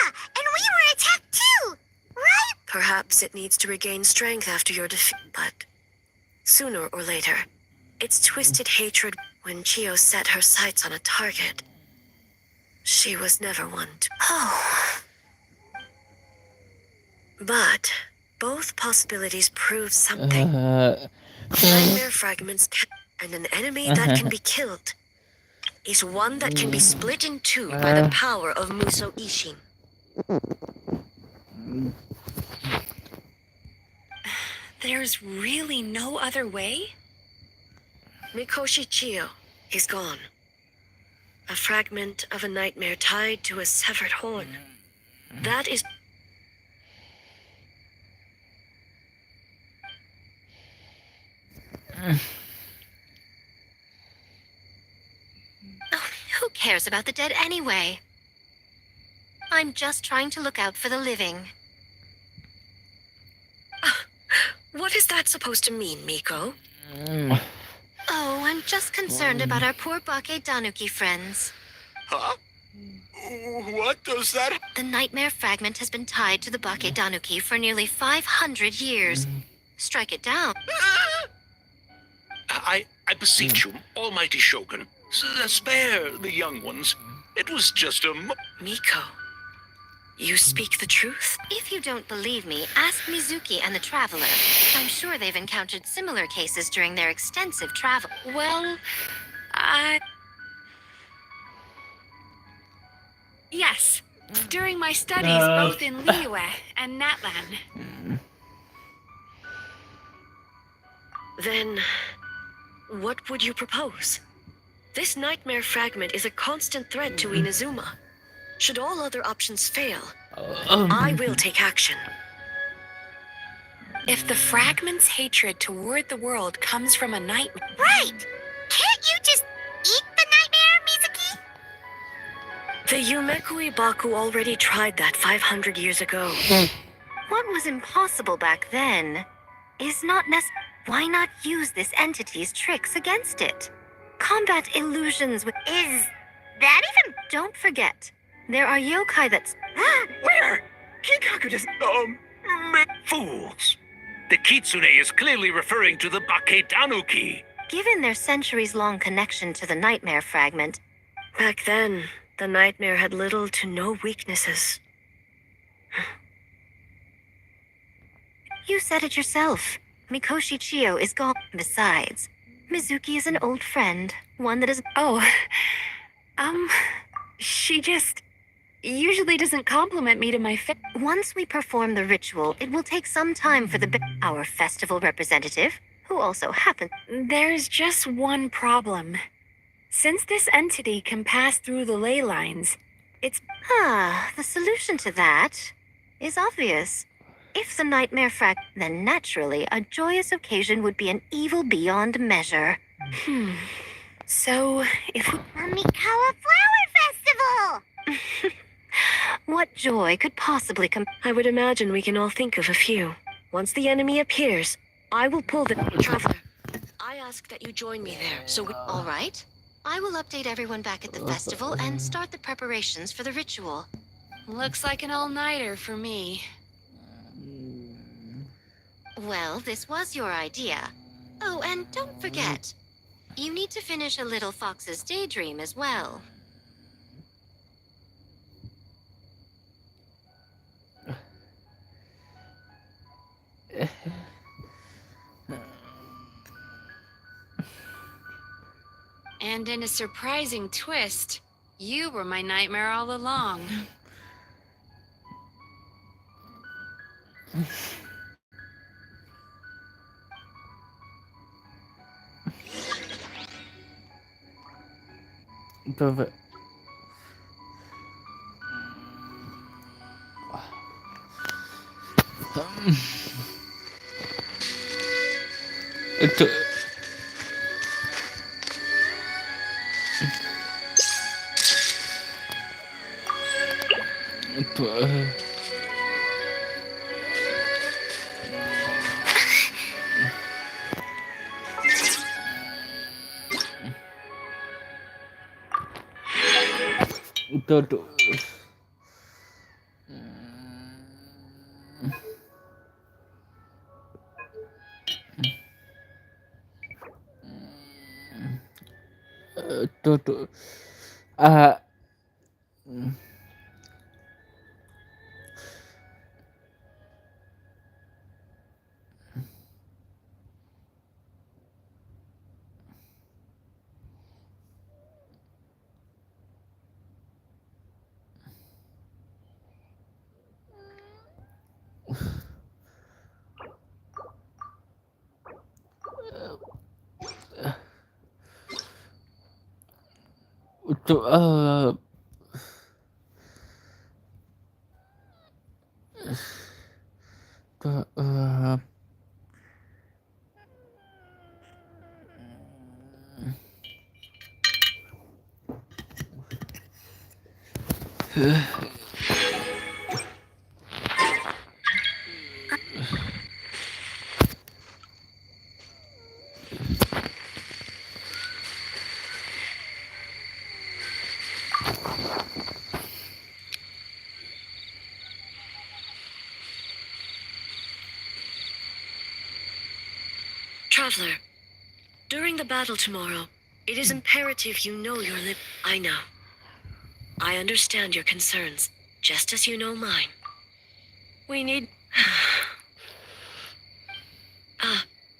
and we were attacked too, right? Perhaps it needs to regain strength after your defeat, but sooner or later, its twisted hatred when Chio set her sights on a target. She was never one to... Oh. But both possibilities prove something. Nightmare fragments and an enemy that can be killed is one that can be split in two by the power of Muso Ishin. There's really no other way? Mikoshi Chio is gone. A fragment of a nightmare tied to a severed horn. That is... cares about the dead anyway? I'm just trying to look out for the living. What is that supposed to mean, Miko? Oh, I'm just concerned about our poor Bagiiiii friends. Huh? What does that... The nightmare fragment has been tied to the Bagiiiii for nearly 500 years. Strike it down. I beseech you, almighty Shogun, spare the young ones. It was just a Miko, you speak the truth? If you don't believe me, ask Mizuki and the Traveler. I'm sure they've encountered similar cases during their extensive travel. Well, yes. During my studies both in Liyue and Natlan. Then, what would you propose? This nightmare fragment is a constant threat to Inazuma. Should all other options fail, I will take action. If the fragment's hatred toward the world comes from a nightmare... Right! Can't you just eat the nightmare, Mizuki? The Yumekui Baku already tried that 500 years ago. What was impossible back then is not necessary. Why not use this entity's tricks against it? Combat illusions with... Is that even... Don't forget, there are yokai that's... Where? Kikaku does... Fools! The Kitsune is clearly referring to the Bagiiiii. Given their centuries-long connection to the nightmare fragment... Back then, the nightmare had little to no weaknesses. You said it yourself. Mikoshi Chiyo is gone. Besides, Mizuki is an old friend, one that is... she just usually doesn't compliment me to my face. Once we perform the ritual, it will take some time for our festival representative, who also happens... There's just one problem. Since this entity can pass through the ley lines, it's... the solution to that is obvious. If the nightmare then naturally a joyous occasion would be an evil beyond measure. So, if we... A Mikawa Flower Festival! What joy could possibly I would imagine we can all think of a few. Once the enemy appears, I will pull the... Traveler, I ask that you join me there, so we... All right. I will update everyone back at the festival and start the preparations for the ritual. Looks like an all-nighter for me. Well, this was your idea. Oh, and don't forget, you need to finish a little fox's daydream as well. And in a surprising twist, you were my nightmare all along. Perfect. Itu itu tuh ah untuk Traveler, during the battle tomorrow, it is imperative you know your I know. I understand your concerns, just as you know mine. We need...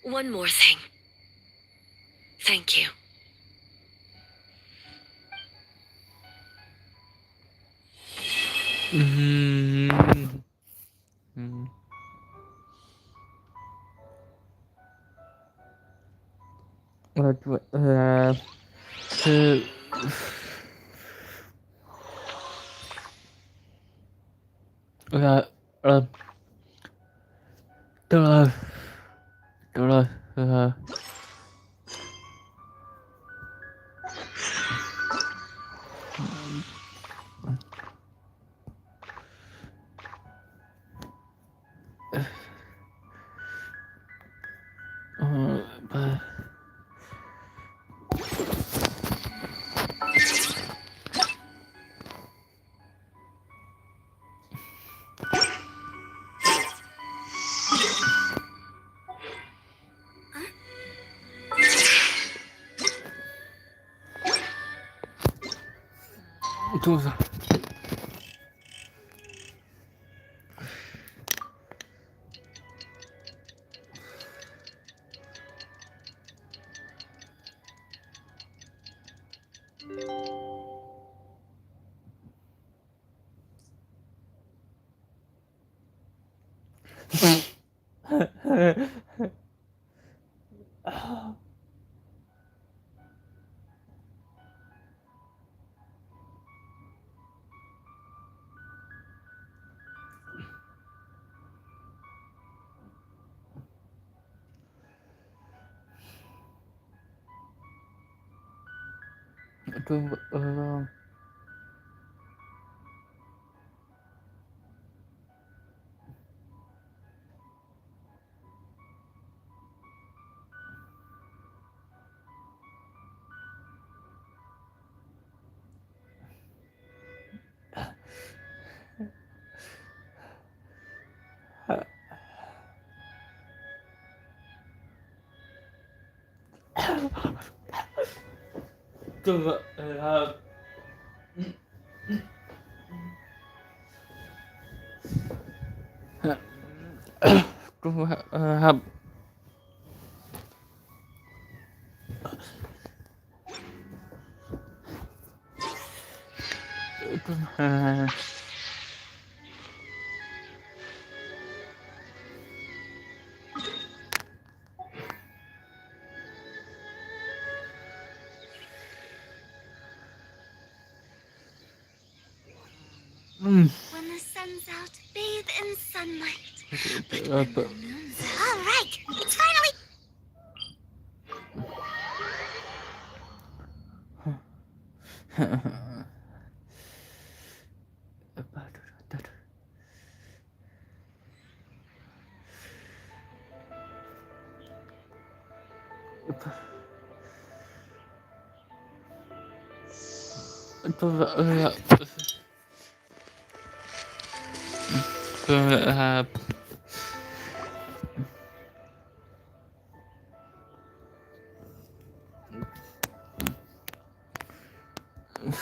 one more thing. Thank you. When the sun's out, bathe in sunlight. But when the moon's out... All right, it's finally...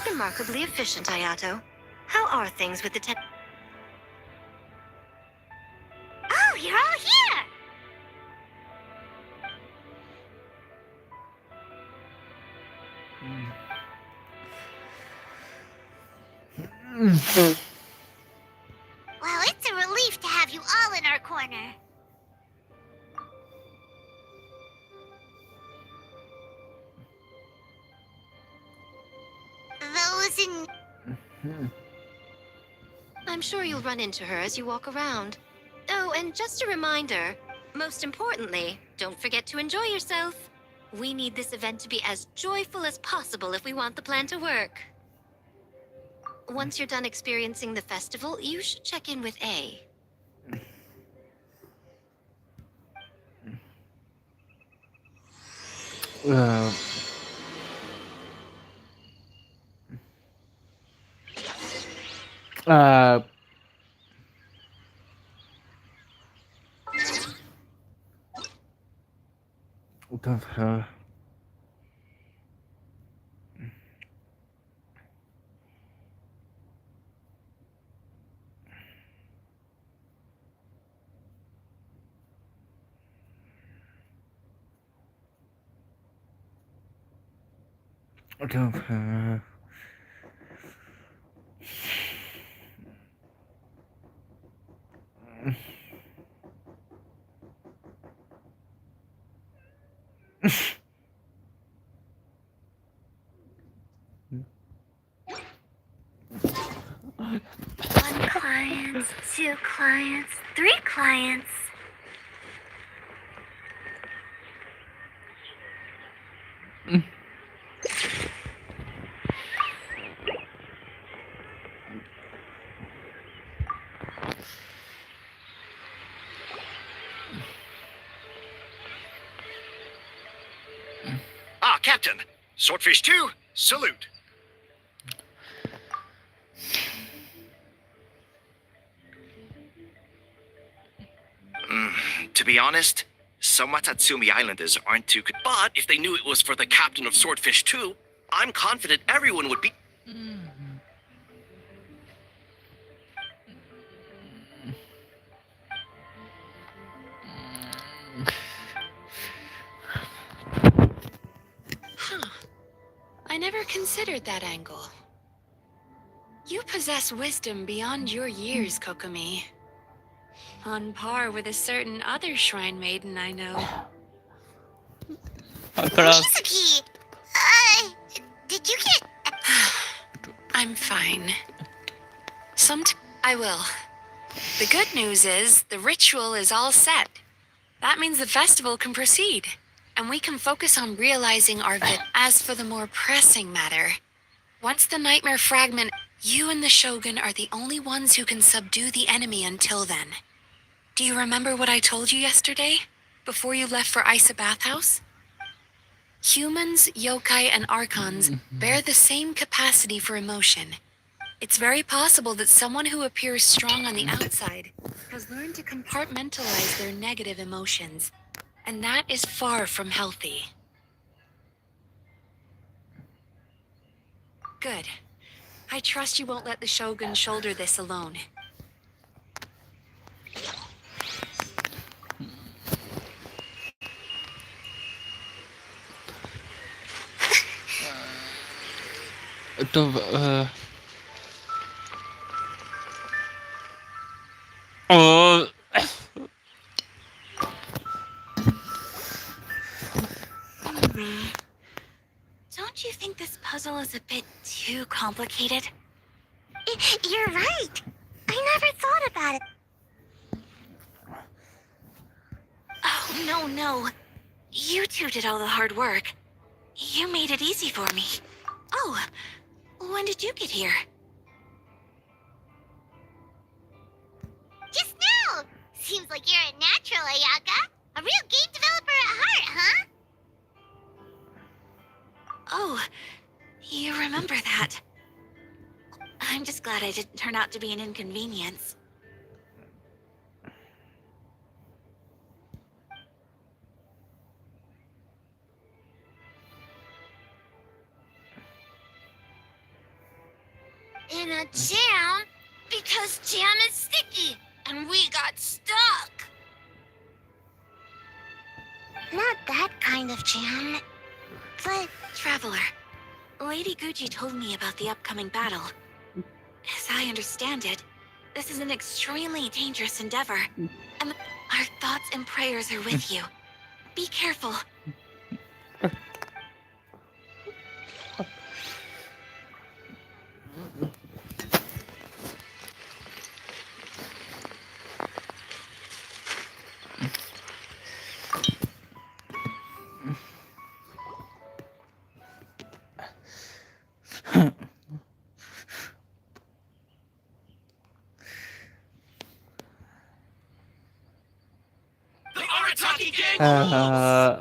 Remarkably efficient, Ayato. How are things with the Oh, you're all here! Well, it's a relief to have you all in our corner. Those in... I'm sure you'll run into her as you walk around. Oh, and just a reminder, most importantly, don't forget to enjoy yourself. We need this event to be as joyful as possible if we want the plan to work. Once you're done experiencing the festival, you should check in with A. One client, two clients, three clients. Ah, Captain. Swordfish 2, salute. To be honest, some Watatsumi Islanders aren't too good. But if they knew it was for the captain of Swordfish 2, I'm confident everyone would be. Huh. I never considered that angle. You possess wisdom beyond your years, Kokomi. On par with a certain other shrine maiden I know. Mizuki! Did you get... I'm fine. I will. The good news is, the ritual is all set. That means the festival can proceed, and we can focus on realizing our As for the more pressing matter, once the nightmare fragment, you and the Shogun are the only ones who can subdue the enemy until then. Do you remember what I told you yesterday, before you left for Isa Bathhouse? Humans, yokai, and archons bear the same capacity for emotion. It's very possible that someone who appears strong on the outside has learned to compartmentalize their negative emotions, and that is far from healthy. Good. I trust you won't let the Shogun shoulder this alone. Don't you think this puzzle is a bit too complicated? You're right. I never thought about it. Oh, no. You two did all the hard work. You made it easy for me. Oh, when did you get here? Just now! Seems like you're a natural, Ayaka. A real game developer at heart, huh? Oh, you remember that. I'm just glad I didn't turn out to be an inconvenience. In a jam? Because jam is sticky, and we got stuck. Not that kind of jam. But, Traveler, Lady Gucci told me about the upcoming battle. As I understand it, this is an extremely dangerous endeavor, and our thoughts and prayers are with you. Be careful. break rules!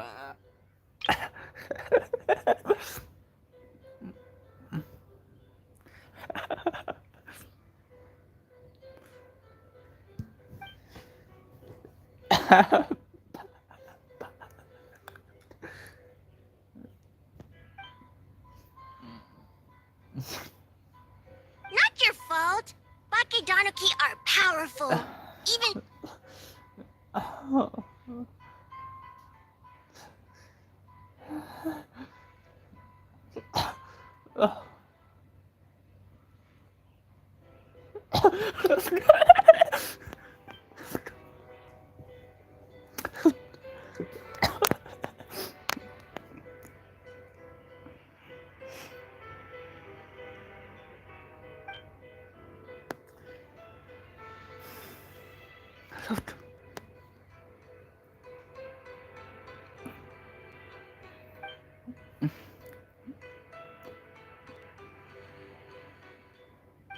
Not your fault. Bagiiiii are powerful. Even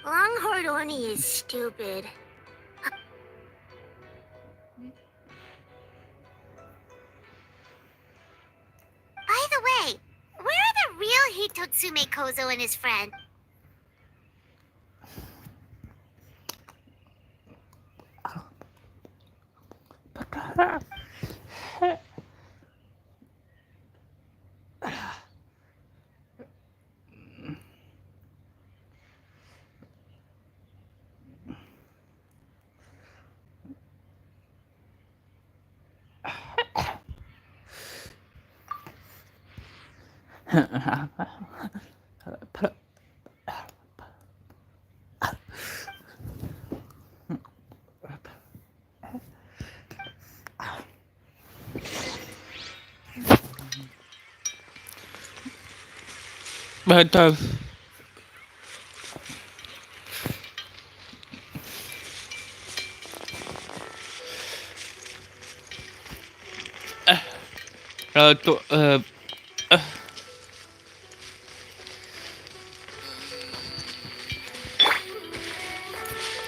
Longhorn Orny is stupid. By the way, where are the real Hitotsume Kozo and his friend? Betul. Untuk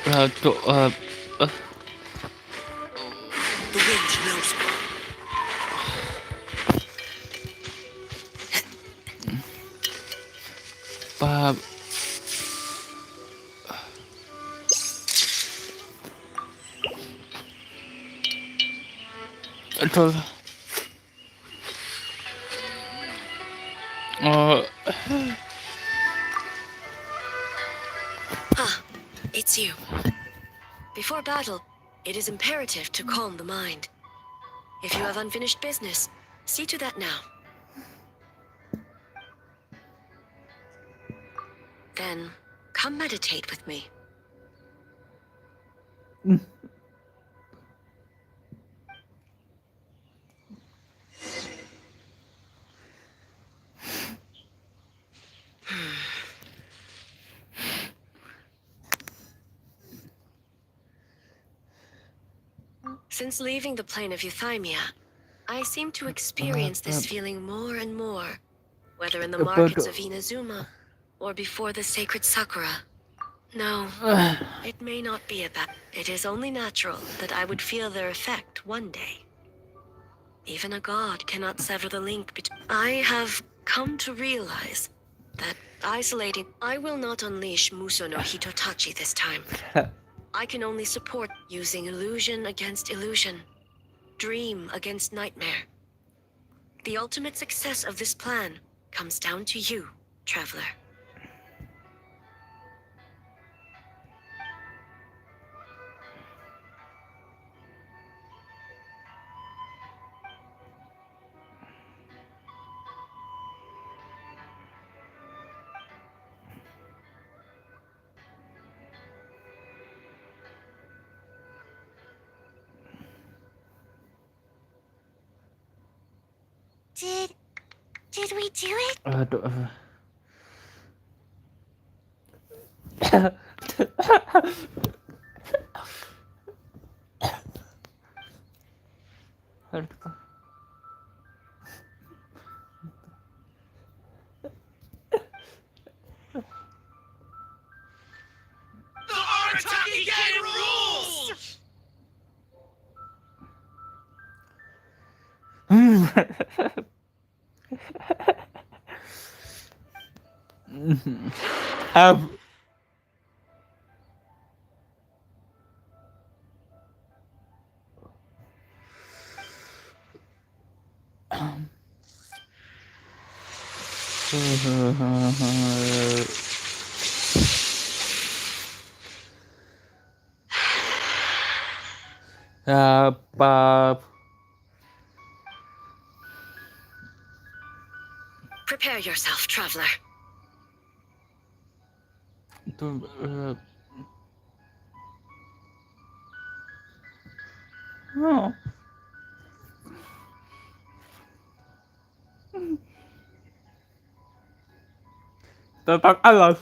untuk The wind knows me. paham. Betul. Ah, it's you. Before battle, it is imperative to calm the mind. If you have unfinished business, see to that now. Then, come meditate with me. Since leaving the plane of euthymia, I seem to experience this feeling more and more, whether in the markets of Inazuma or before the sacred Sakura. No, it may not be a bad. It is only natural that I would feel their effect one day. Even a god cannot sever the link between. I have come to realize that isolating. I will not unleash Muso no Hitotachi this time. I can only support using illusion against illusion, dream against nightmare. The ultimate success of this plan comes down to you, traveler. Did we do it? Aduh. The Arataki Gang rules! Have Prepare yourself, traveler. Oh. Tentang alas.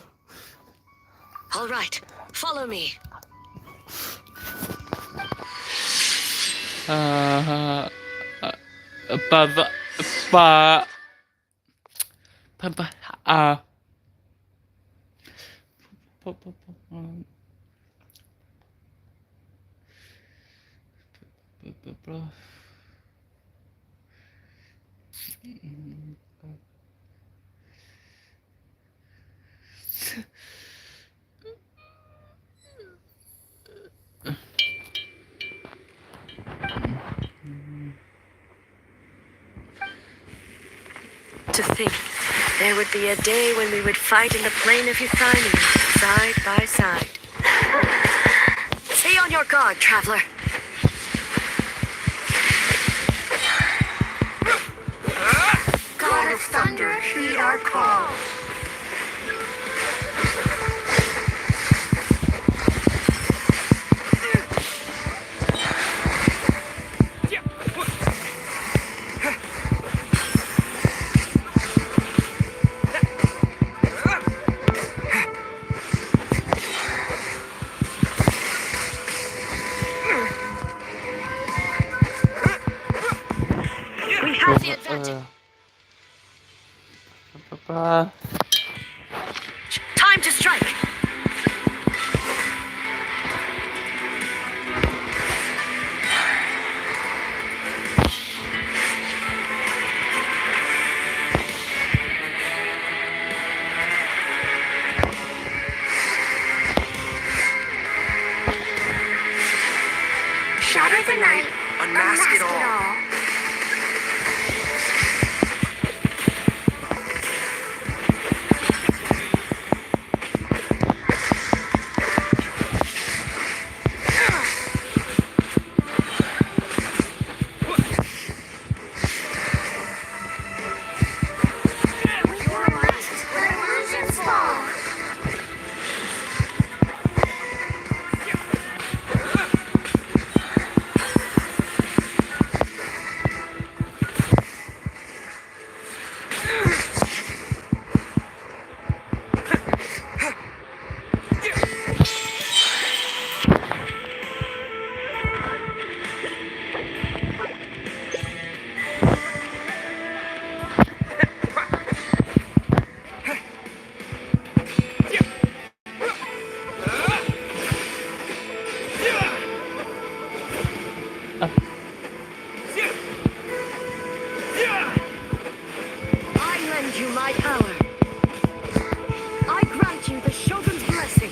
All right, follow me. To think, there would be a day when we would fight in the plain of Euthymia, side by side. Stay on your guard, traveler. God of thunder, heed our call. We have the advantage. Time to strike. Shatter the night, unmask it all. I lend you my power. I grant you the Shogun's blessing.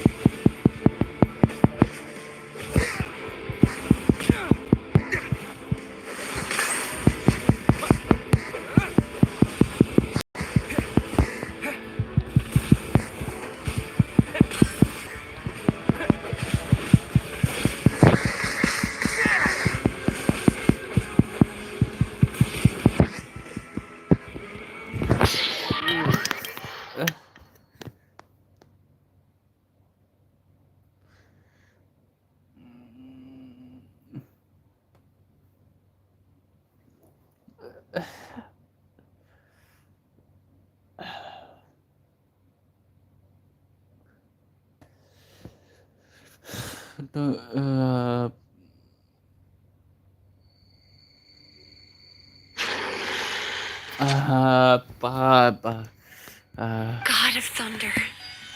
God of thunder,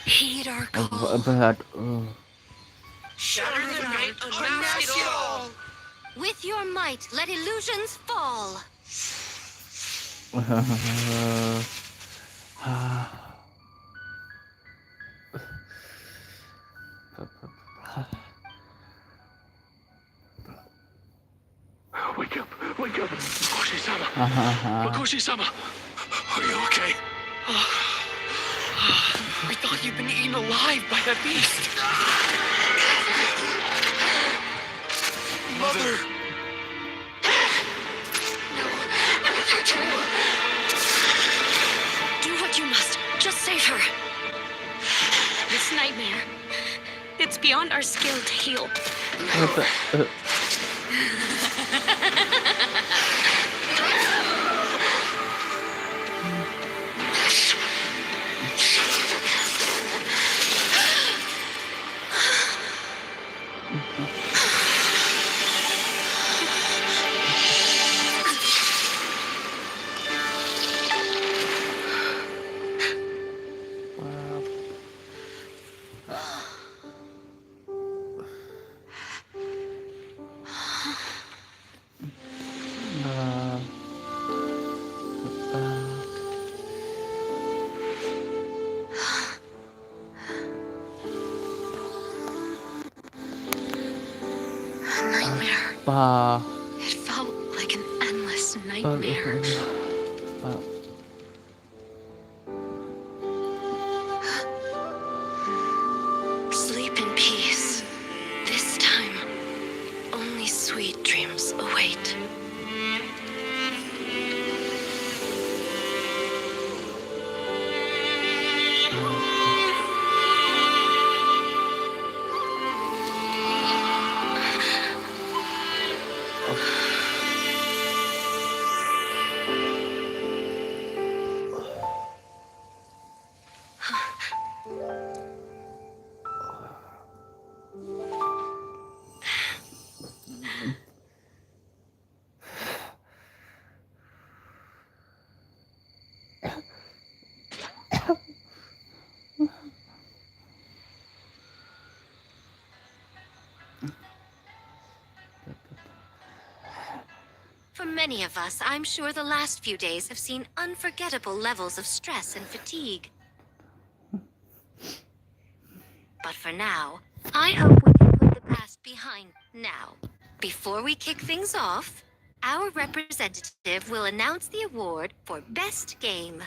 heed our call. Shatter the night, unmask it all! With your might, let illusions fall. Wake up! Wake up! Makoshi-sama! Makoshi-sama! Are you okay? I thought you'd been eaten alive by that beast. Mother! Do what you must. Just save her. This nightmare. It's beyond our skill to heal. It felt like an endless nightmare. Sleep in peace. This time, only sweet dreams await. For many of us, I'm sure the last few days have seen unforgettable levels of stress and fatigue. But for now, I hope we can put the past behind now. Before we kick things off, our representative will announce the award for Best Game.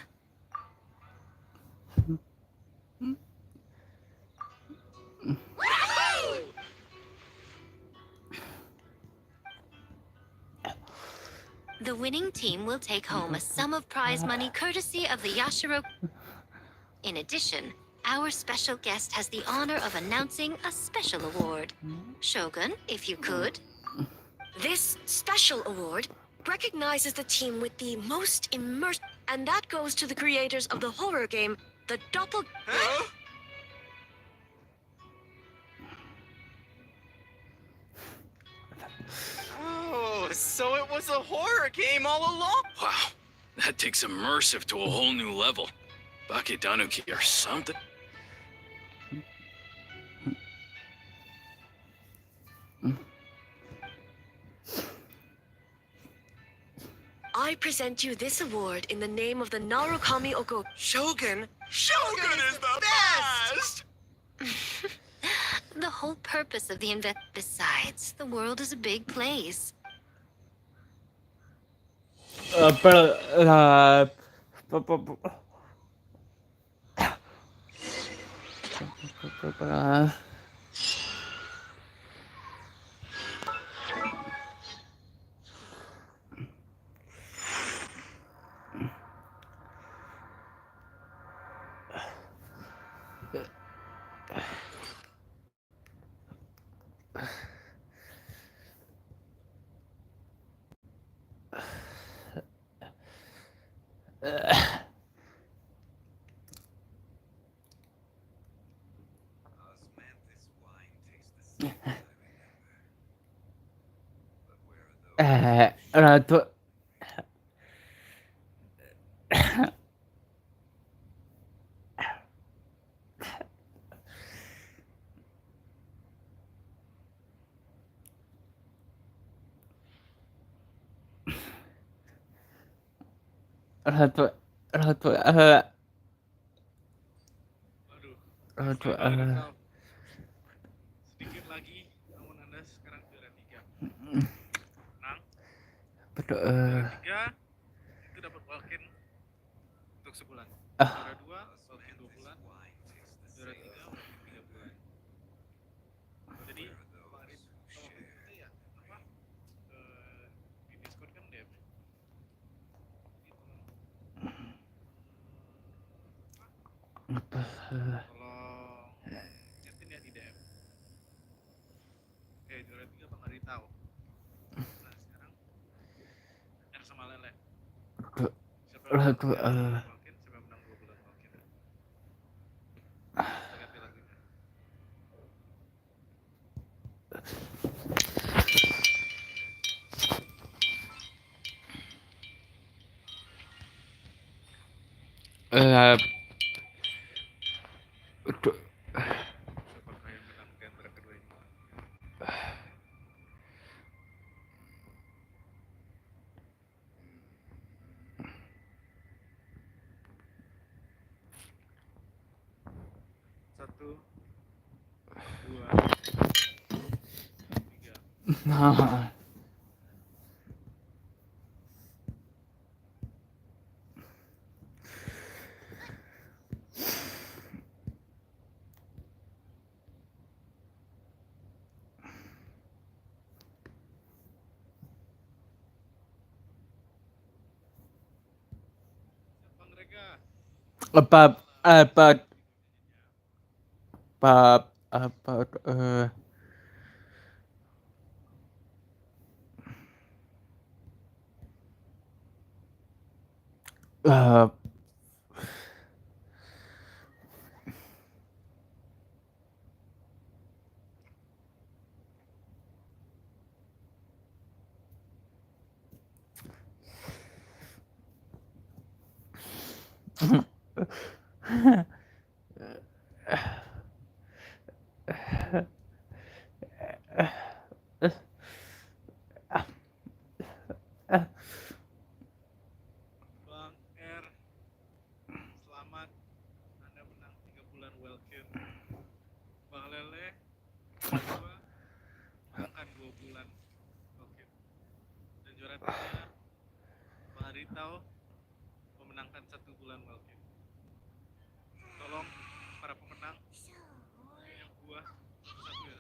The winning team will take home a sum of prize money courtesy of the Yashiro. In addition, our special guest has the honor of announcing a special award. Shogun, if you could. This special award recognizes the team with the most immersive, and that goes to the creators of the horror game, The Doppel... Huh? Oh, so it was a horror game all along? Wow, that takes immersive to a whole new level. Bakidanuki or something. I present you this award in the name of the Narukami Oko... Shogun? Shogun is the best! The whole purpose of the event. Besides, the world is a big place. Pero la... Ratu, ratu, Waduh, ratu, baik AdriTao. Sedikit lagi, namun Anda sekarang juara 3. Menang. betul, Juara 3 itu dapat walk-in untuk sebulan. Juara 2 walk-in 2 bulan. Juara 3 walk-in 3 bulan. Jadi kemarin ya apa di Discord kan DM. Tolong ngetin ya di DM. Oke, juara 3 Bang AdriTao. Nah, sekarang R sama Lele. Siapa yang ratu, menang walk-in, siapa yang menang 2 bulan walk-in. Kita ganti lagunya. betul. Siapakah yang menang di antara kedua ini? Satu, dua, tiga. Siapa mereka? Apa, apa, apa, uh, Bang R, selamat. Anda menang 3 bulan welcome. Bang Lele, juara 2, menangkan 2 bulan welcome. Dan juara 3, Bang AdriTao memenangkan 1 bulan welcome. Tolong para pemenang yang buah satu ya.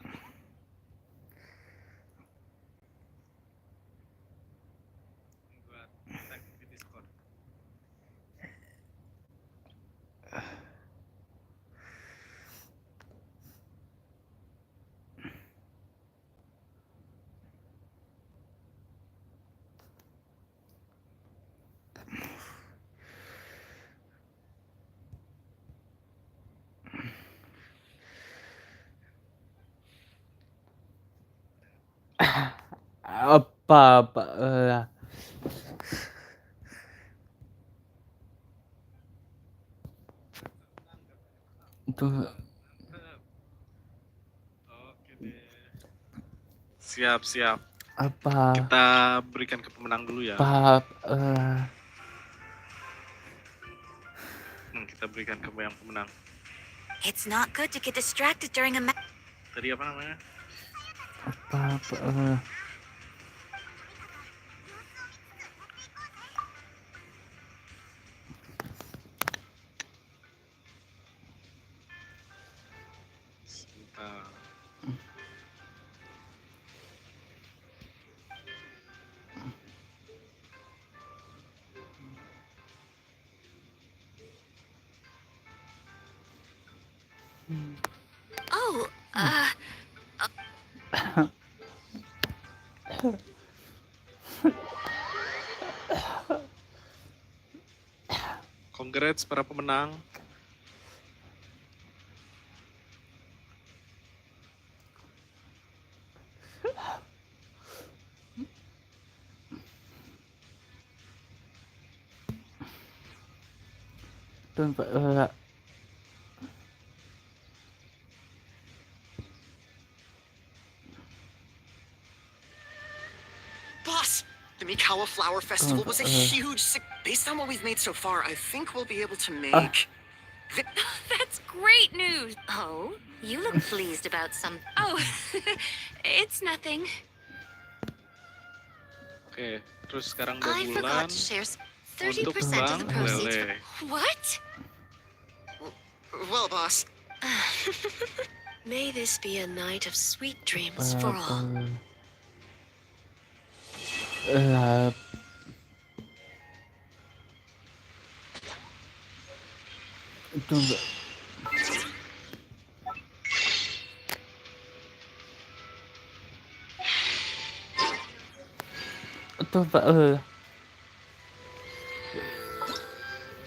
Buat tag di Discord. apa, itu Oke deh. Siap, siap. apa, Kita berikan ke pemenang dulu ya. Kita berikan ke yang pemenang. It's not good to get distracted during a match. Tadi apa namanya? apa, Sebentar. Oh, Congrats para pemenang. Boss, the Mikawa Flower Festival was a huge based on what we've made so far, I think we'll be able to make That's great news. Oh, you look pleased about some. Oh, it's nothing. Oke, terus sekarang 2 I bulan forgot to share untuk 30% of Bang the proceeds. Lele. What? well, boss. May this be a night of sweet dreams for all. Tunggu. Coba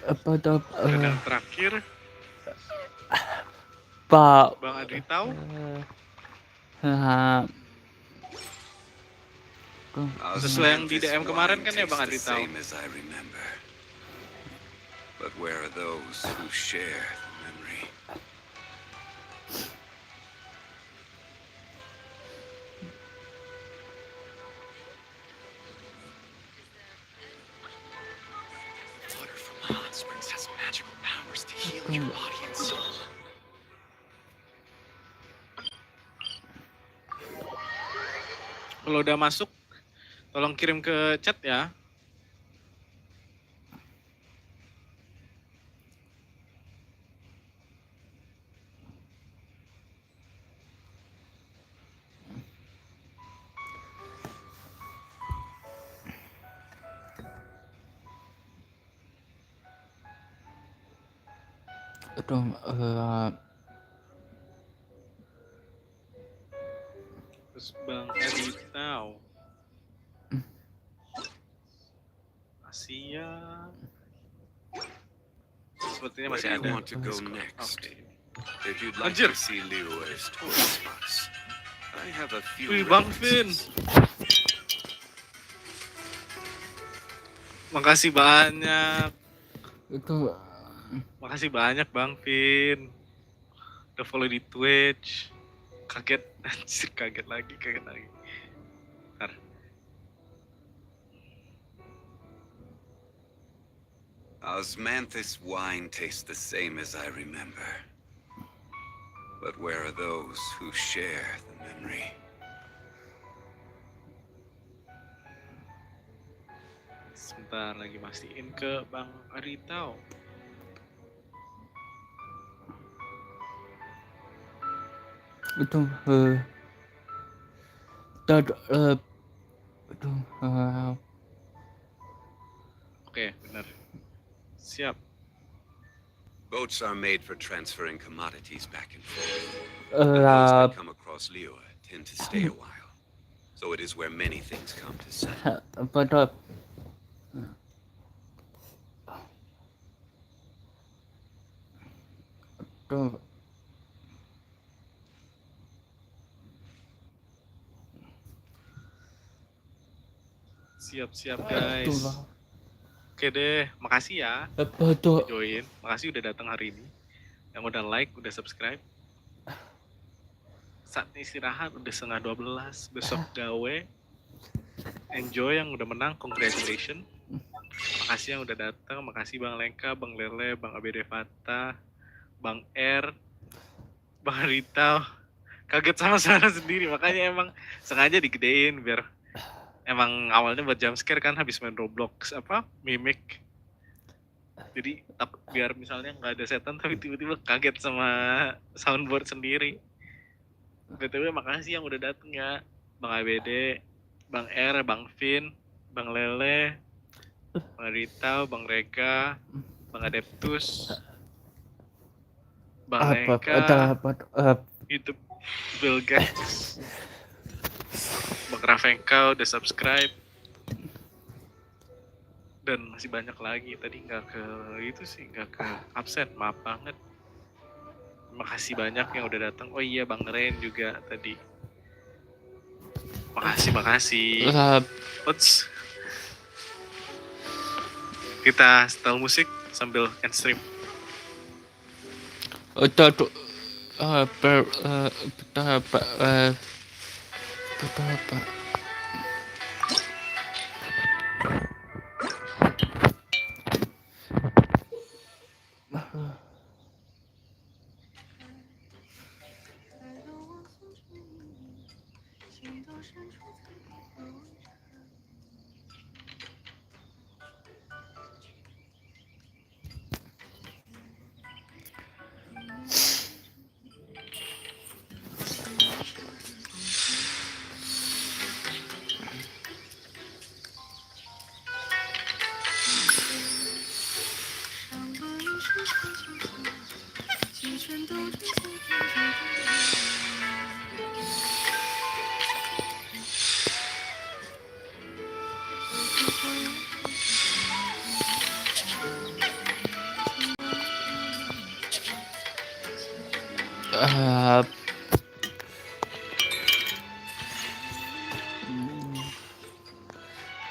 apa tuh Dan yang terakhir Pak Bang AdriTao. Sesuai yang di DM kemarin kan ya Bang AdriTao. But where are those who share the memory? Water from the hot springs has magical powers to heal your body and soul. Kalau udah masuk, tolong kirim ke chat ya. Aduh, Terus Bang AdriTao. Asia. Sepertinya masih Where do ada. you want to go next? Oke. If you'd like Anjir. to see Liyue's tourist spots, I have a few. Wih, Bang Vin. Makasih banyak. itu Makasih banyak Bang Vin. Udah follow di Twitch. Kaget, anjir, kaget lagi. Bentar. Osmanthus wine tastes the same as I remember. But where are those who share the memory? Sebentar lagi mastiin ke Bang AdriTao. itu Oke, benar. Siap. Boats are made for transferring commodities back and forth. Uh, And those that come across Liyue tend to stay a while. So it is where many things come to settle. apa tuh tuh Siap guys. Oke deh, makasih ya. apa tuh Join. Makasih udah datang hari ini. Yang udah like, udah subscribe. Saatnya istirahat, udah 11:30. Besok gawe. Enjoy yang udah menang, congratulations. Makasih yang udah datang, makasih Bang Lengka, Bang Lele, Bang ABD Fata, Bang R, Bang AdriTao. Kaget sama suara sendiri, makanya emang sengaja digedein biar emang awalnya buat jumpscare kan habis main Roblox mimik. Jadi biar misalnya nggak ada setan tapi tiba-tiba kaget sama soundboard sendiri. BTW makasih yang udah dateng ya, Bang ABD, Bang R, Bang Vin, Bang Lele, Bang AdriTao, Bang Reka, Bang Adeptus, Bang Lengka, YouTube Bill Gates, Bang Ravenka udah subscribe, dan masih banyak lagi. Tadi nggak ke absen, maaf banget. Makasih banyak yang udah datang. Oh iya, Bang Ren juga tadi. Makasih. Uts. Kita setel musik sambil end stream. tuh apa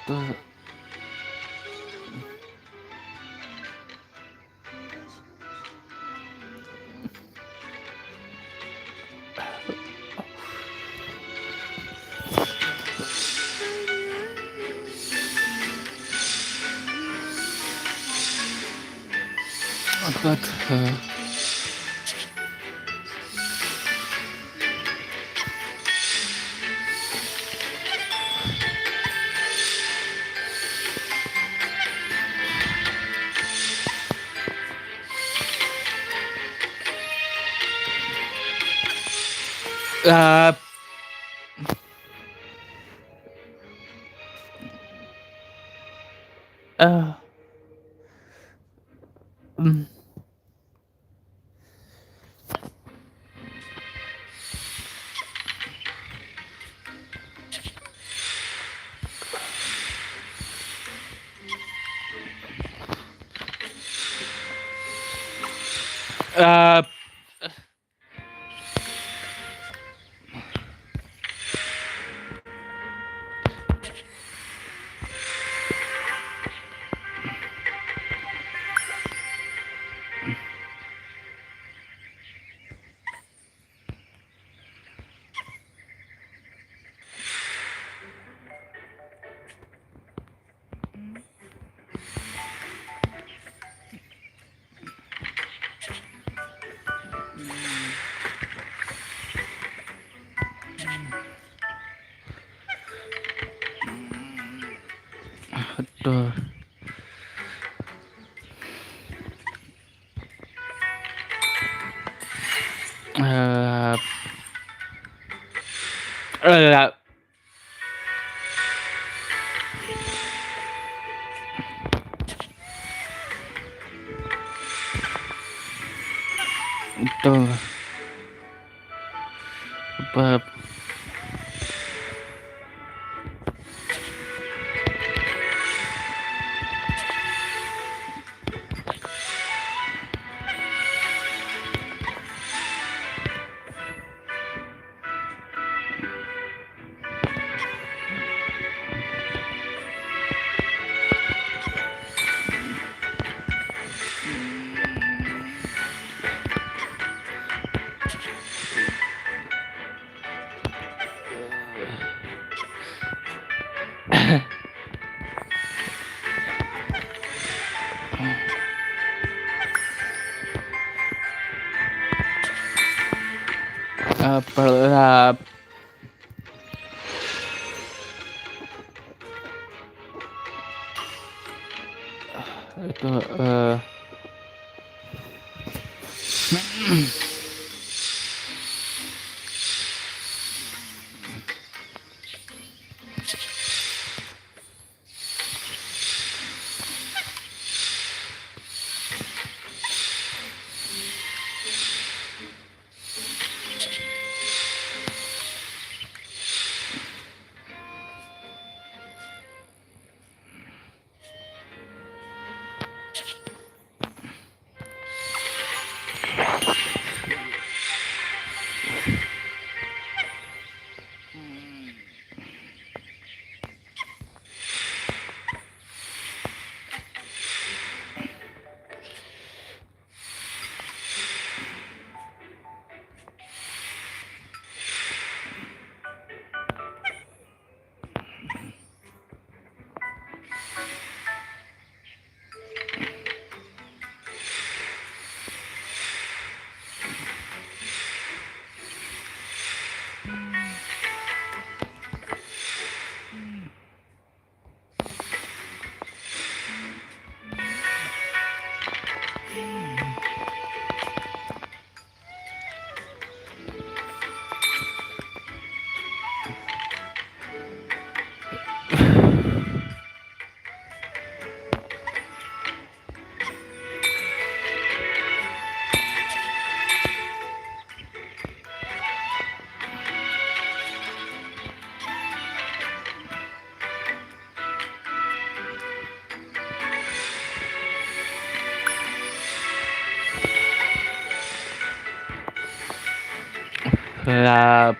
Tuh. Apa tuh? Mm. Aduh. Itu apa? PixelLab. Itu Lab.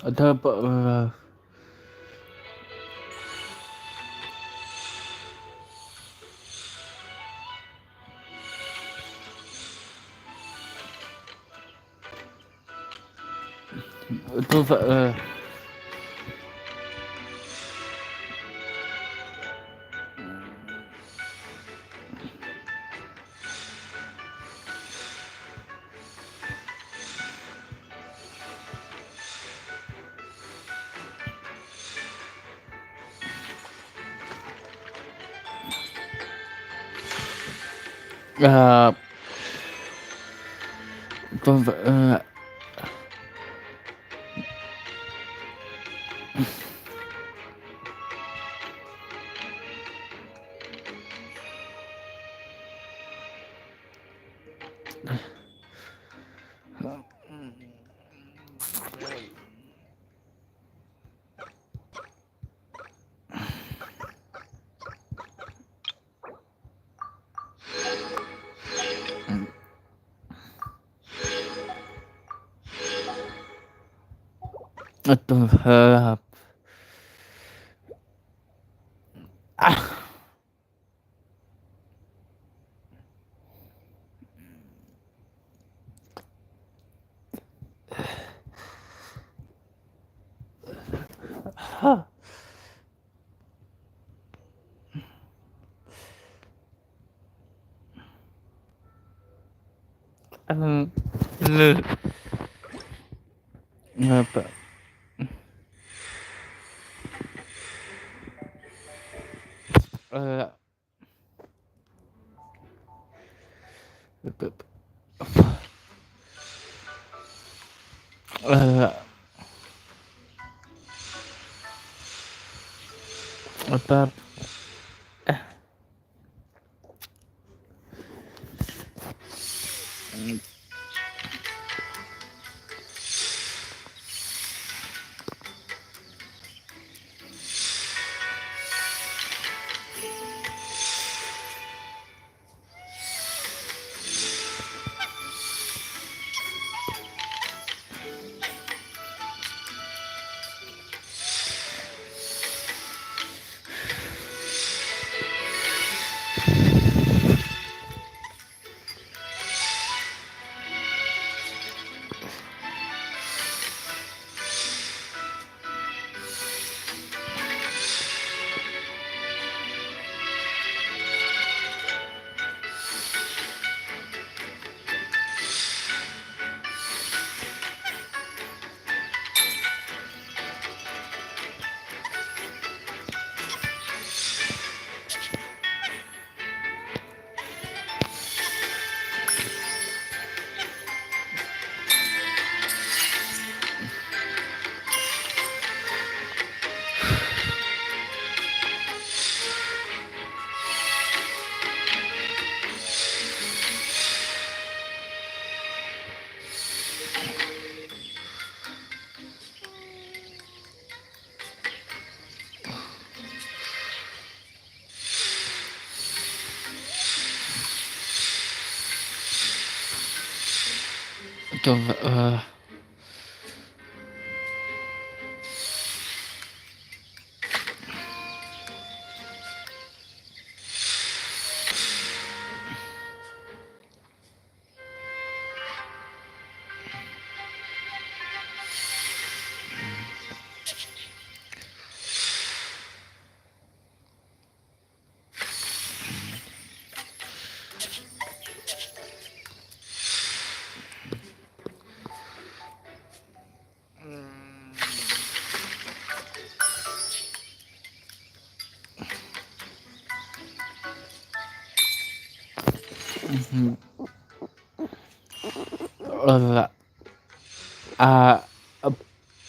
Ada apa? Itu itu apa? Apa? Coba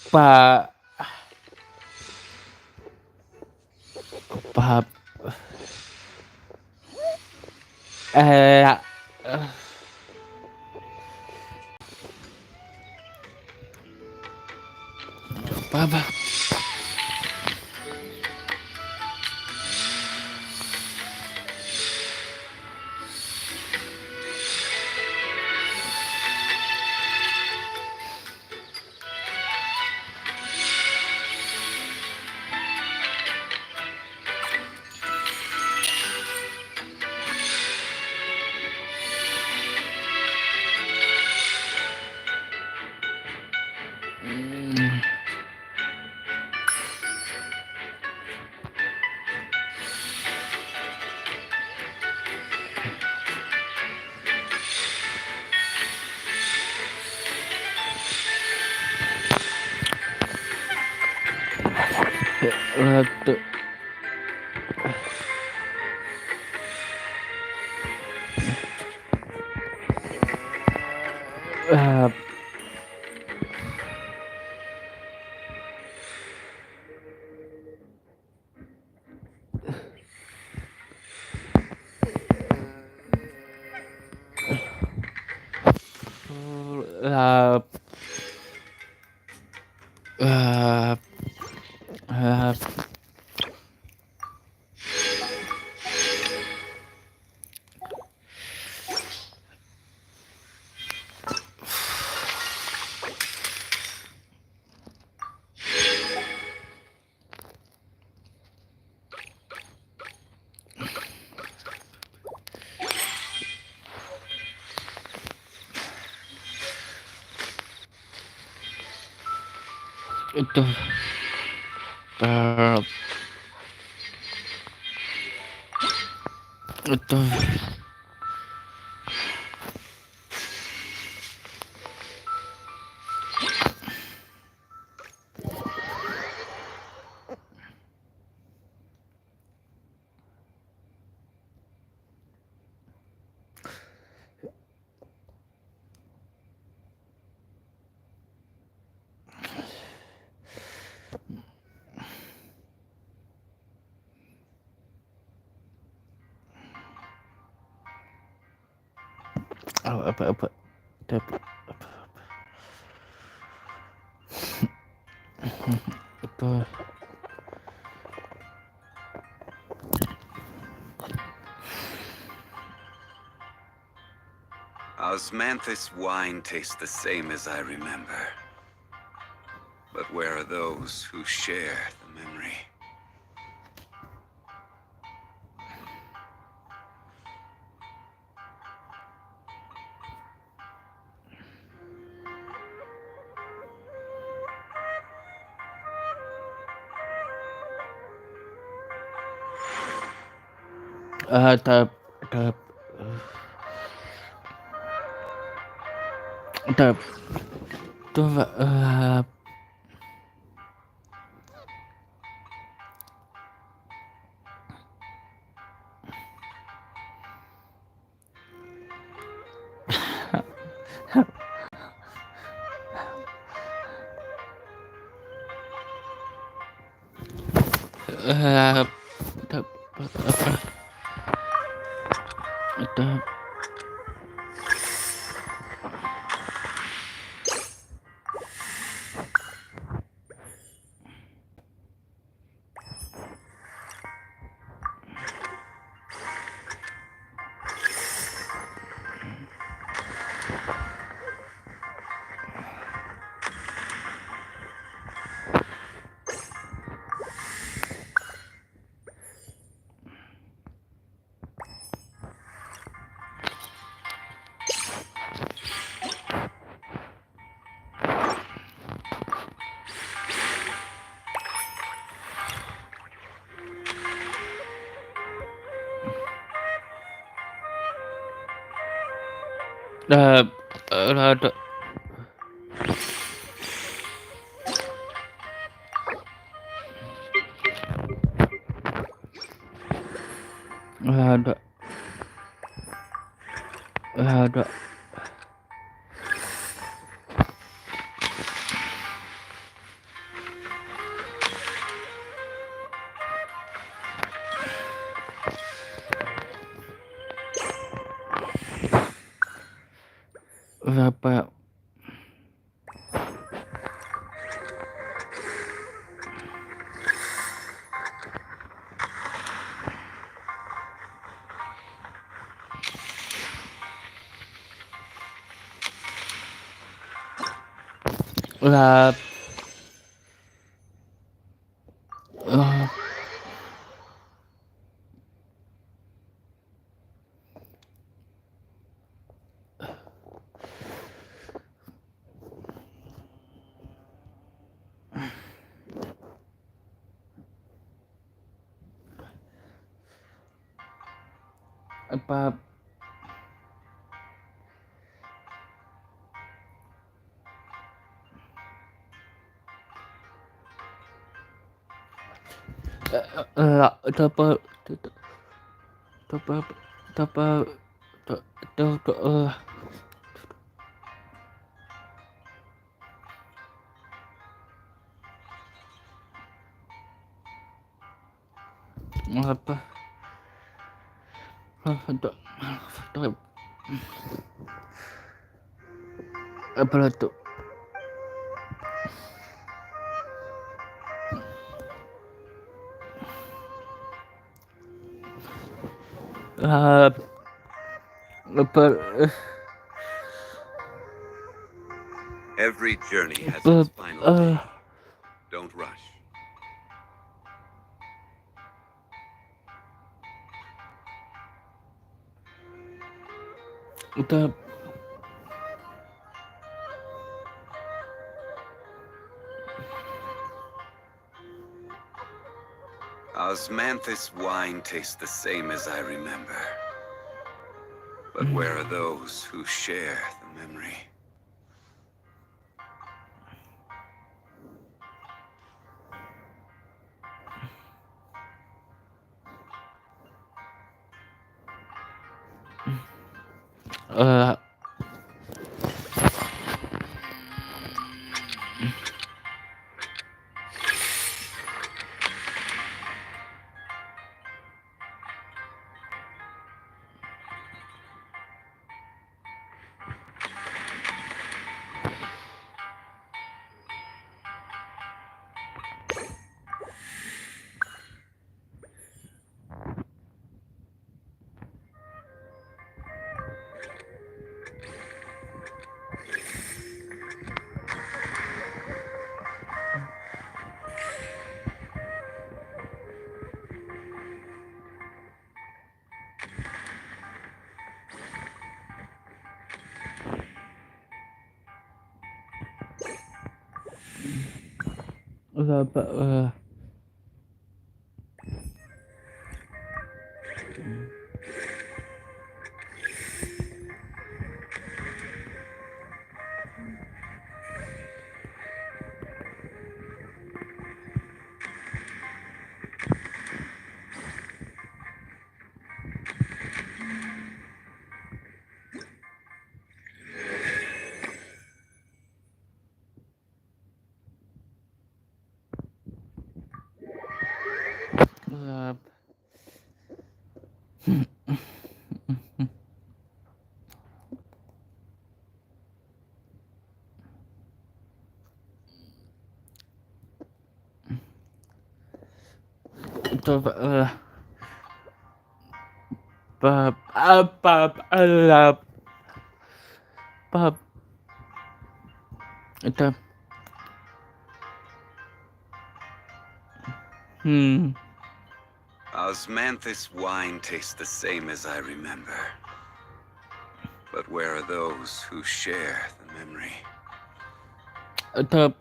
apa apa apa Ratu itu itu apa itu Osmanthus wine tastes the same as I remember. But where are those who share the memory? tap coba itu Ada. Ada. Ada. Berapa? Lab. Apa? Apa? Apa tu? Apa? Every journey has its final day. Don't rush. Kita Osmanthus wine tastes the same as I remember. But where are those who share the memory? apa? Coba apa itu Osmanthus wine tastes the same as I remember. But where are those who share the memory? Tap.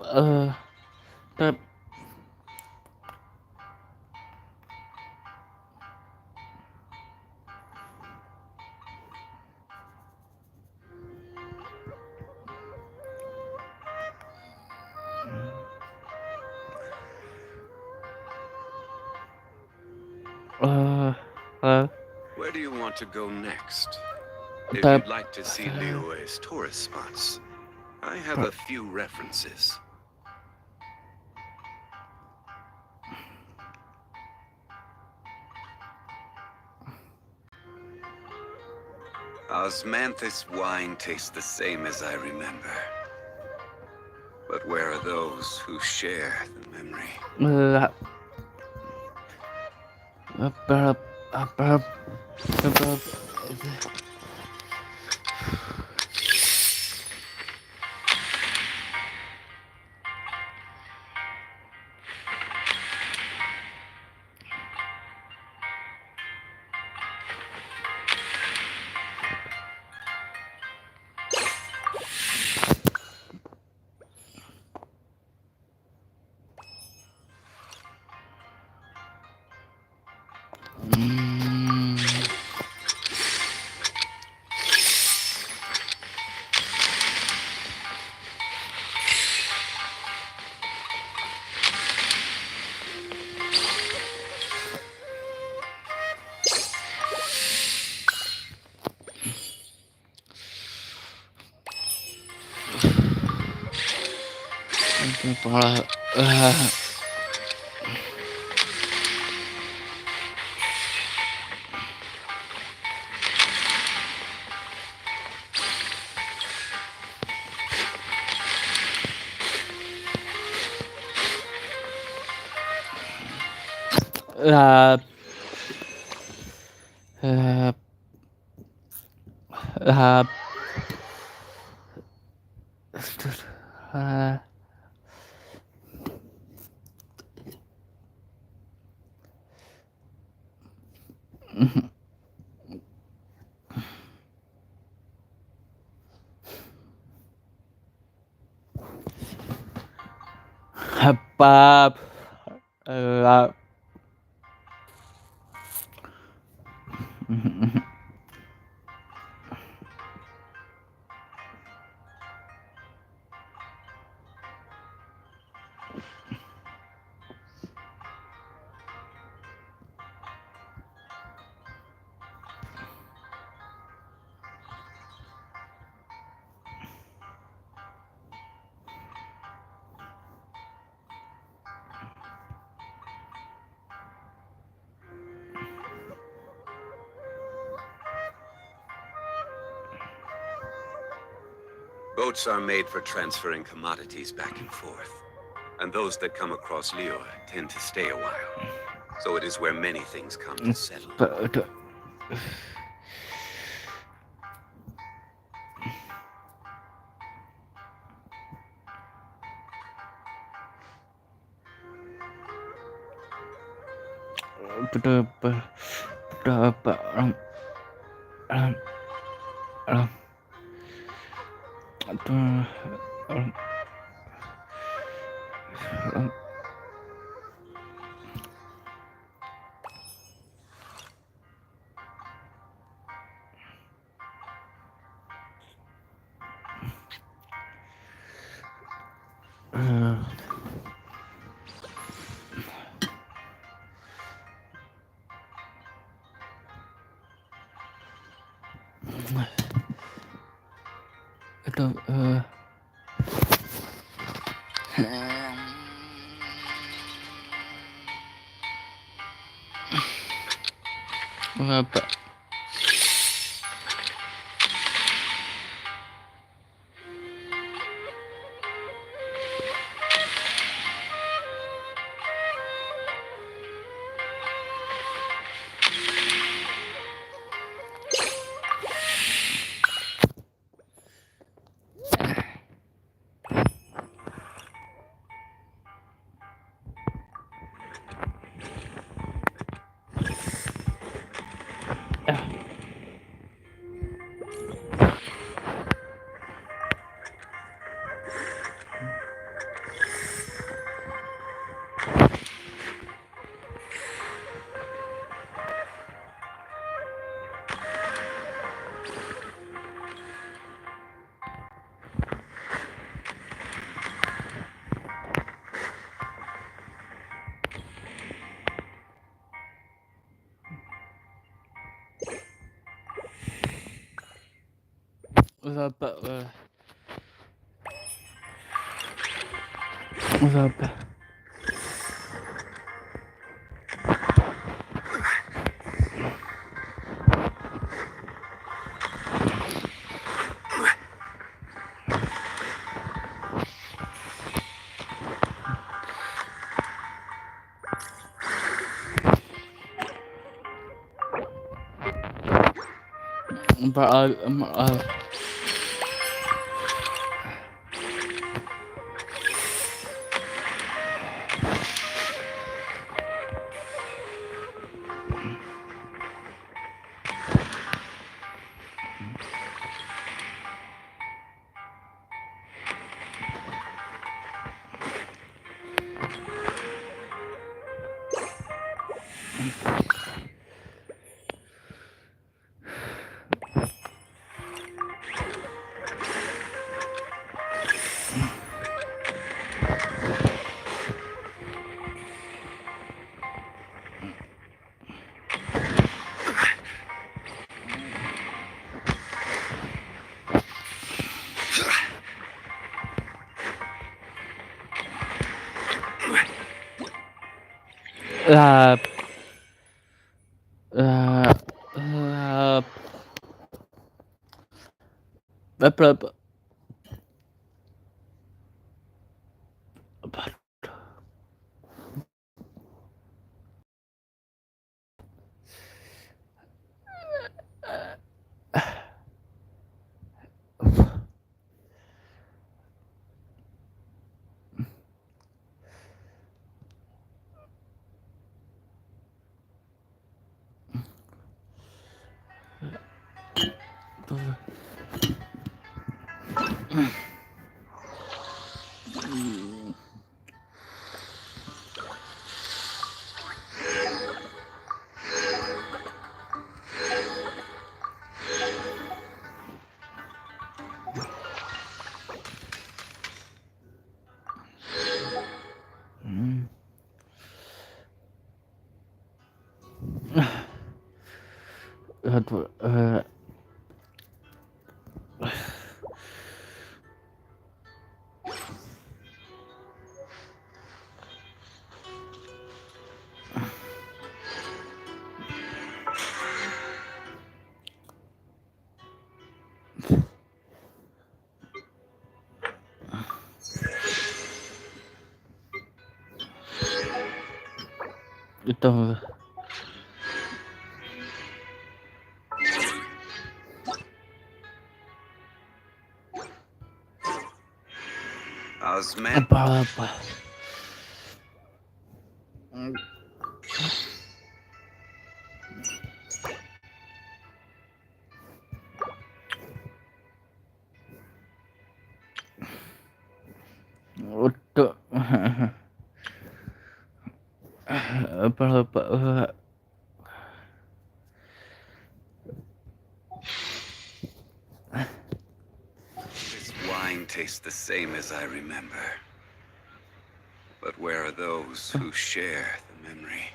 Where do you want to go next? If The- you'd like to see Liyue's tourist spots, I have a few references. Osmanthus wine tastes the same as I remember. But where are those who share the memory? Boats are made for transferring commodities back and forth. And those that come across Liyue tend to stay a while. So it is where many things come to settle. Itu Osman. apa-apa. Untuk apa-apa. This wine tastes the same as I remember. But where are those who share the memory?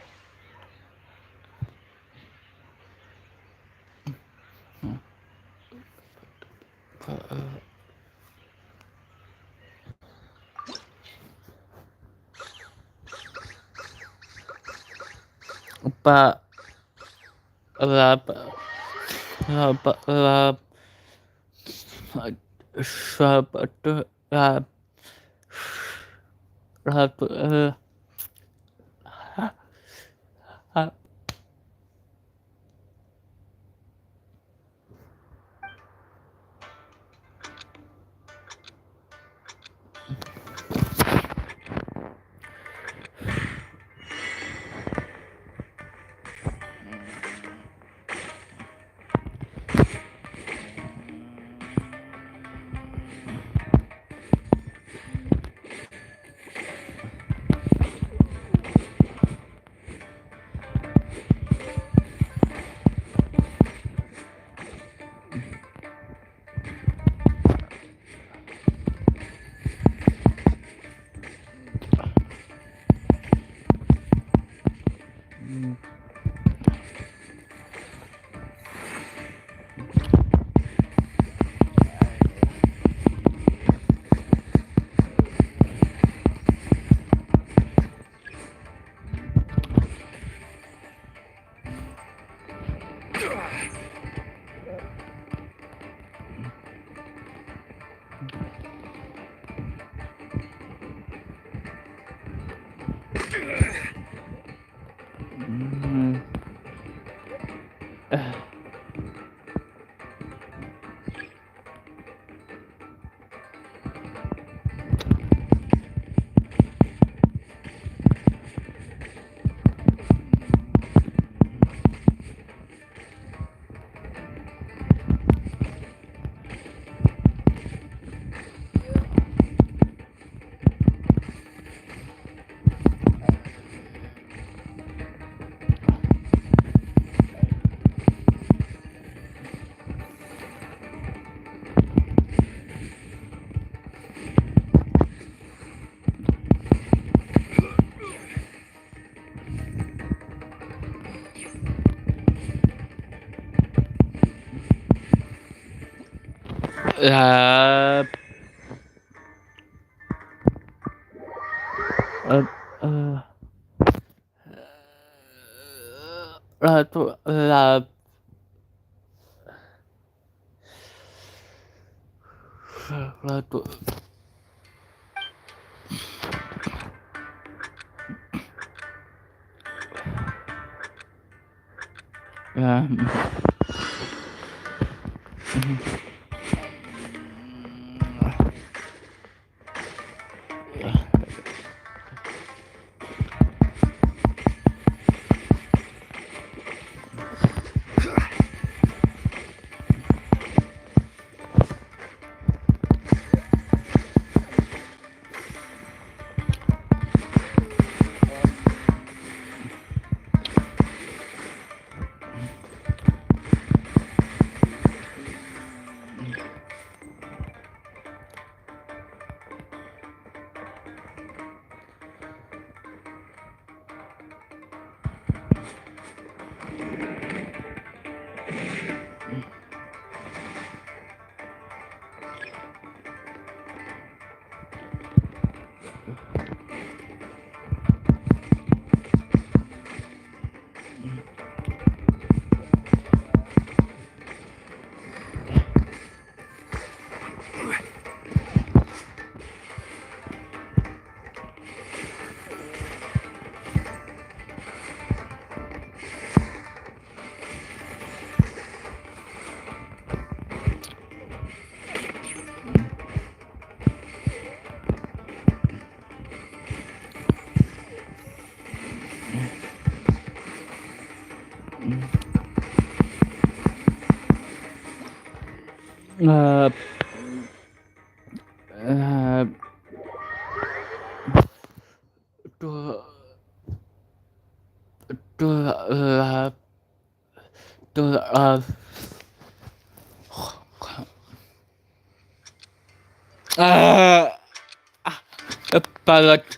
Palette.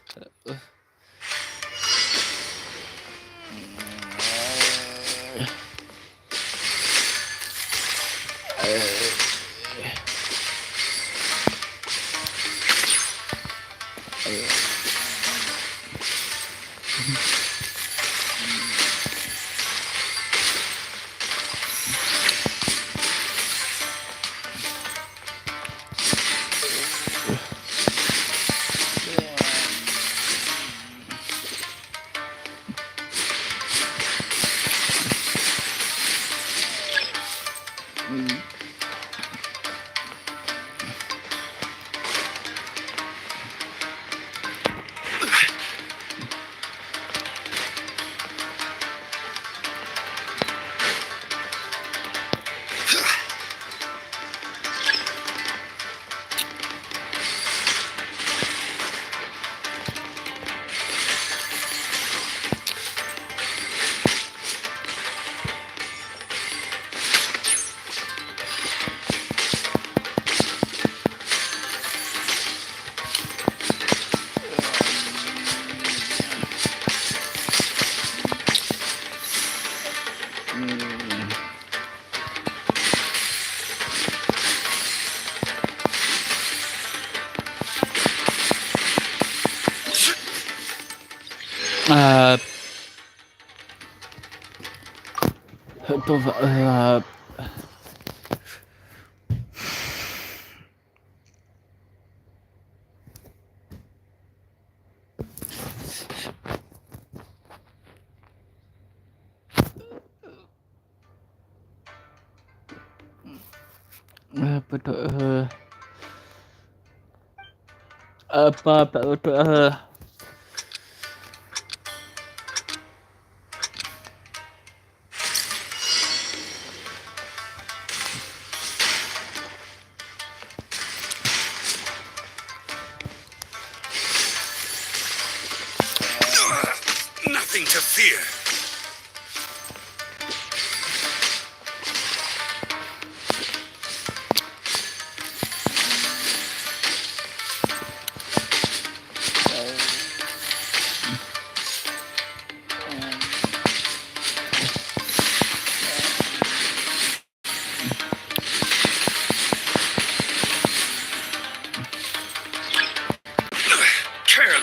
Nothing to fear.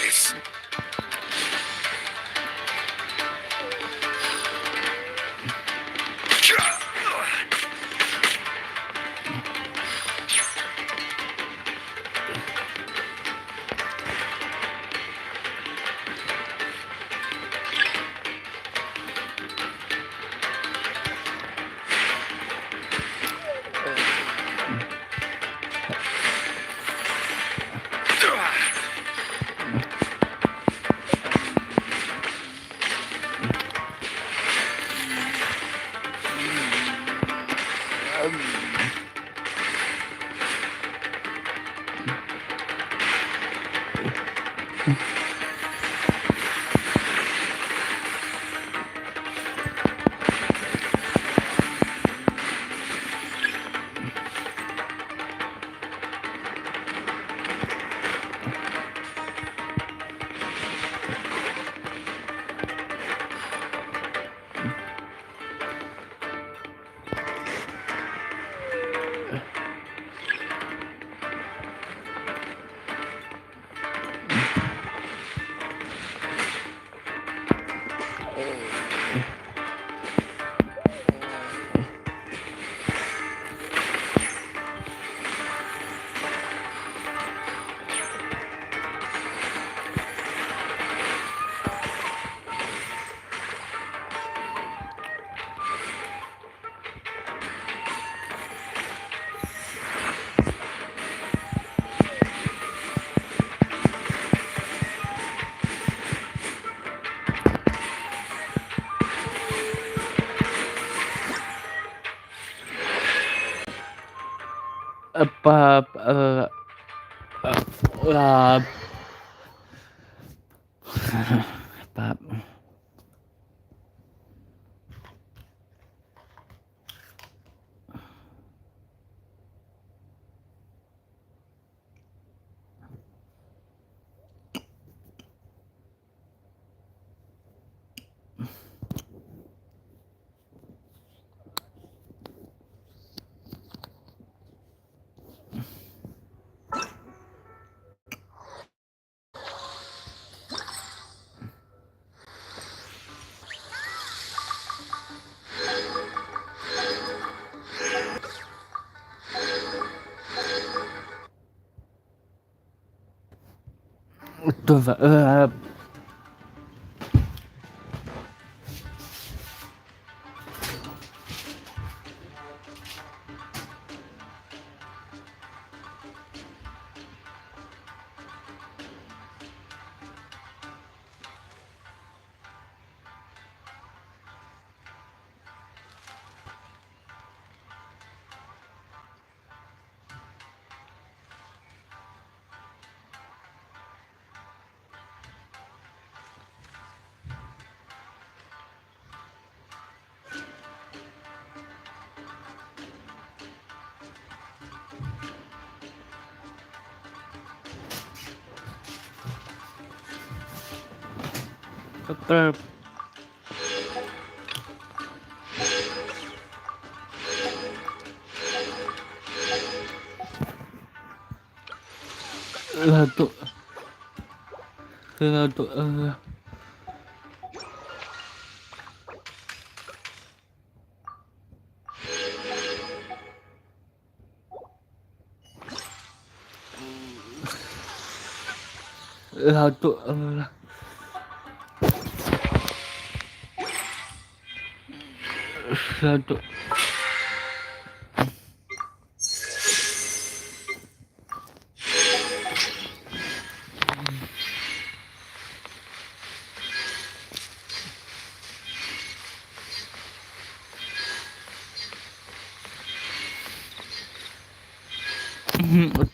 this.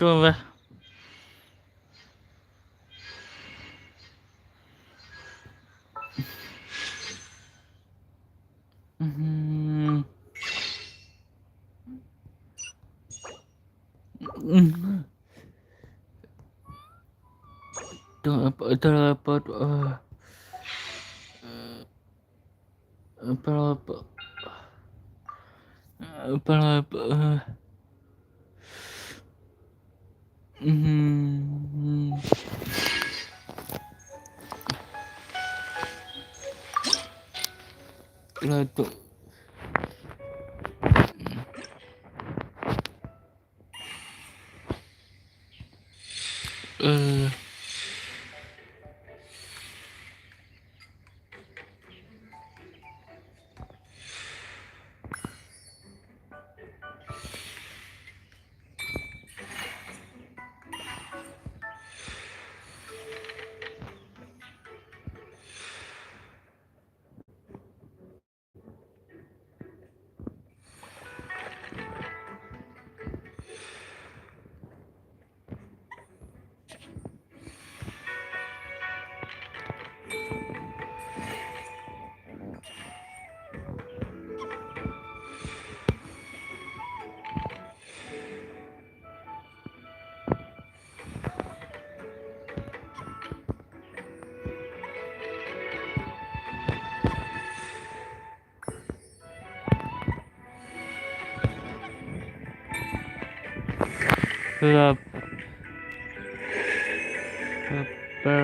Betul lah. Untuk gelap apa lap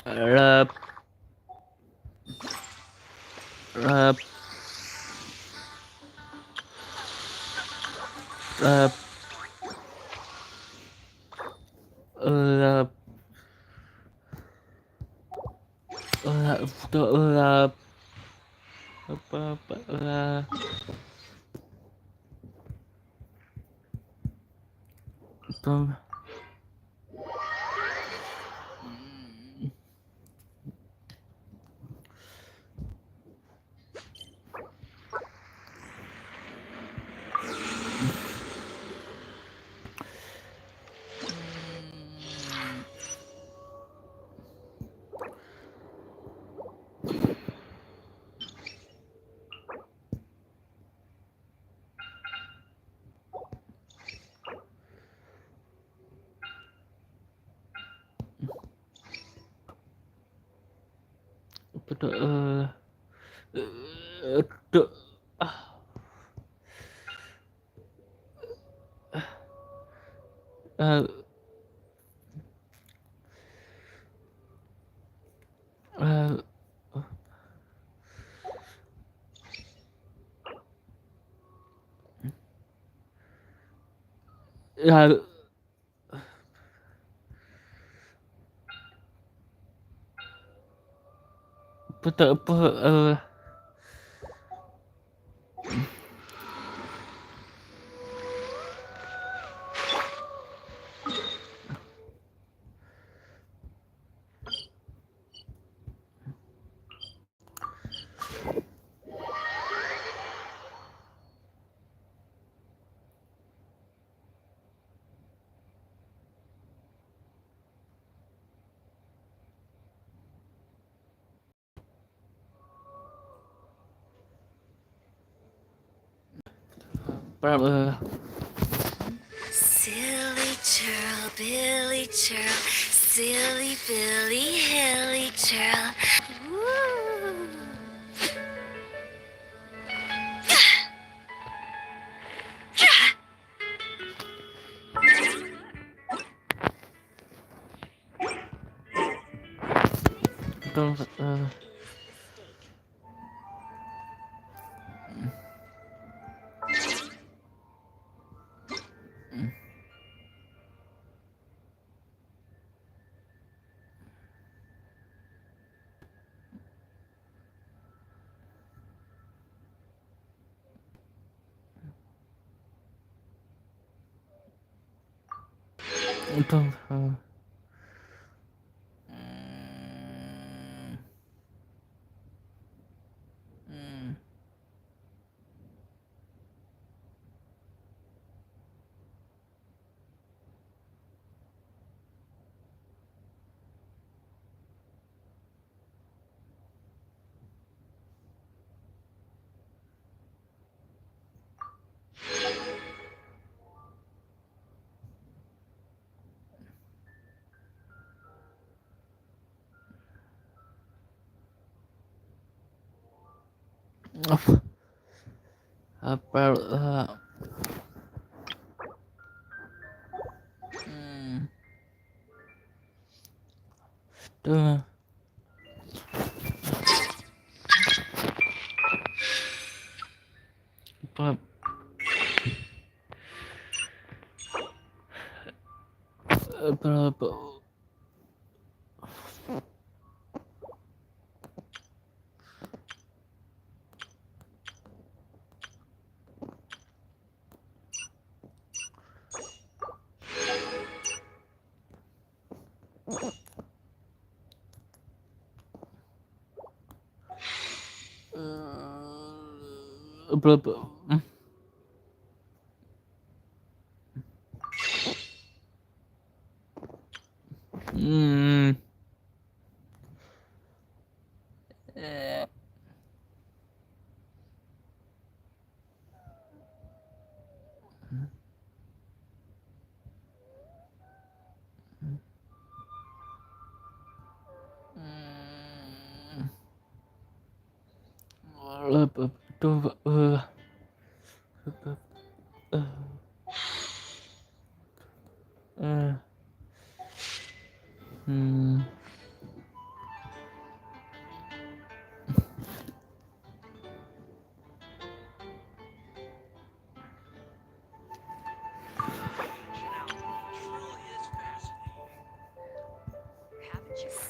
lap lap lap lap lap apa lap Tom betul uh, uh, uh, betul apa Silly churl, Billy churl, silly Billy, hilly churl. Woo. betul betul Apa? Tuh. Apa? Apa? Apa?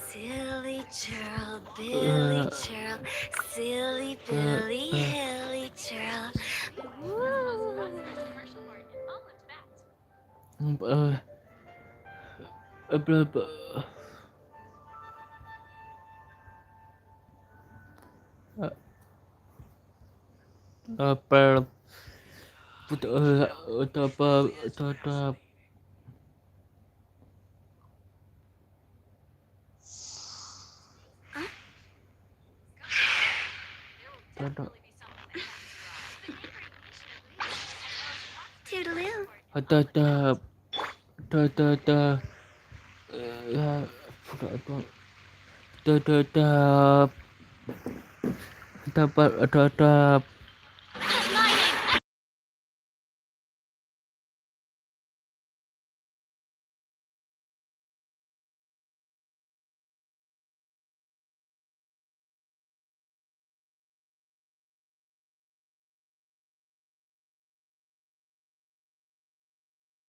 Silly churl, Billy churl, silly Billy, hilly churl. Woo. Apa? Apa? Apa? Toodaloo. Tetap. Tetap.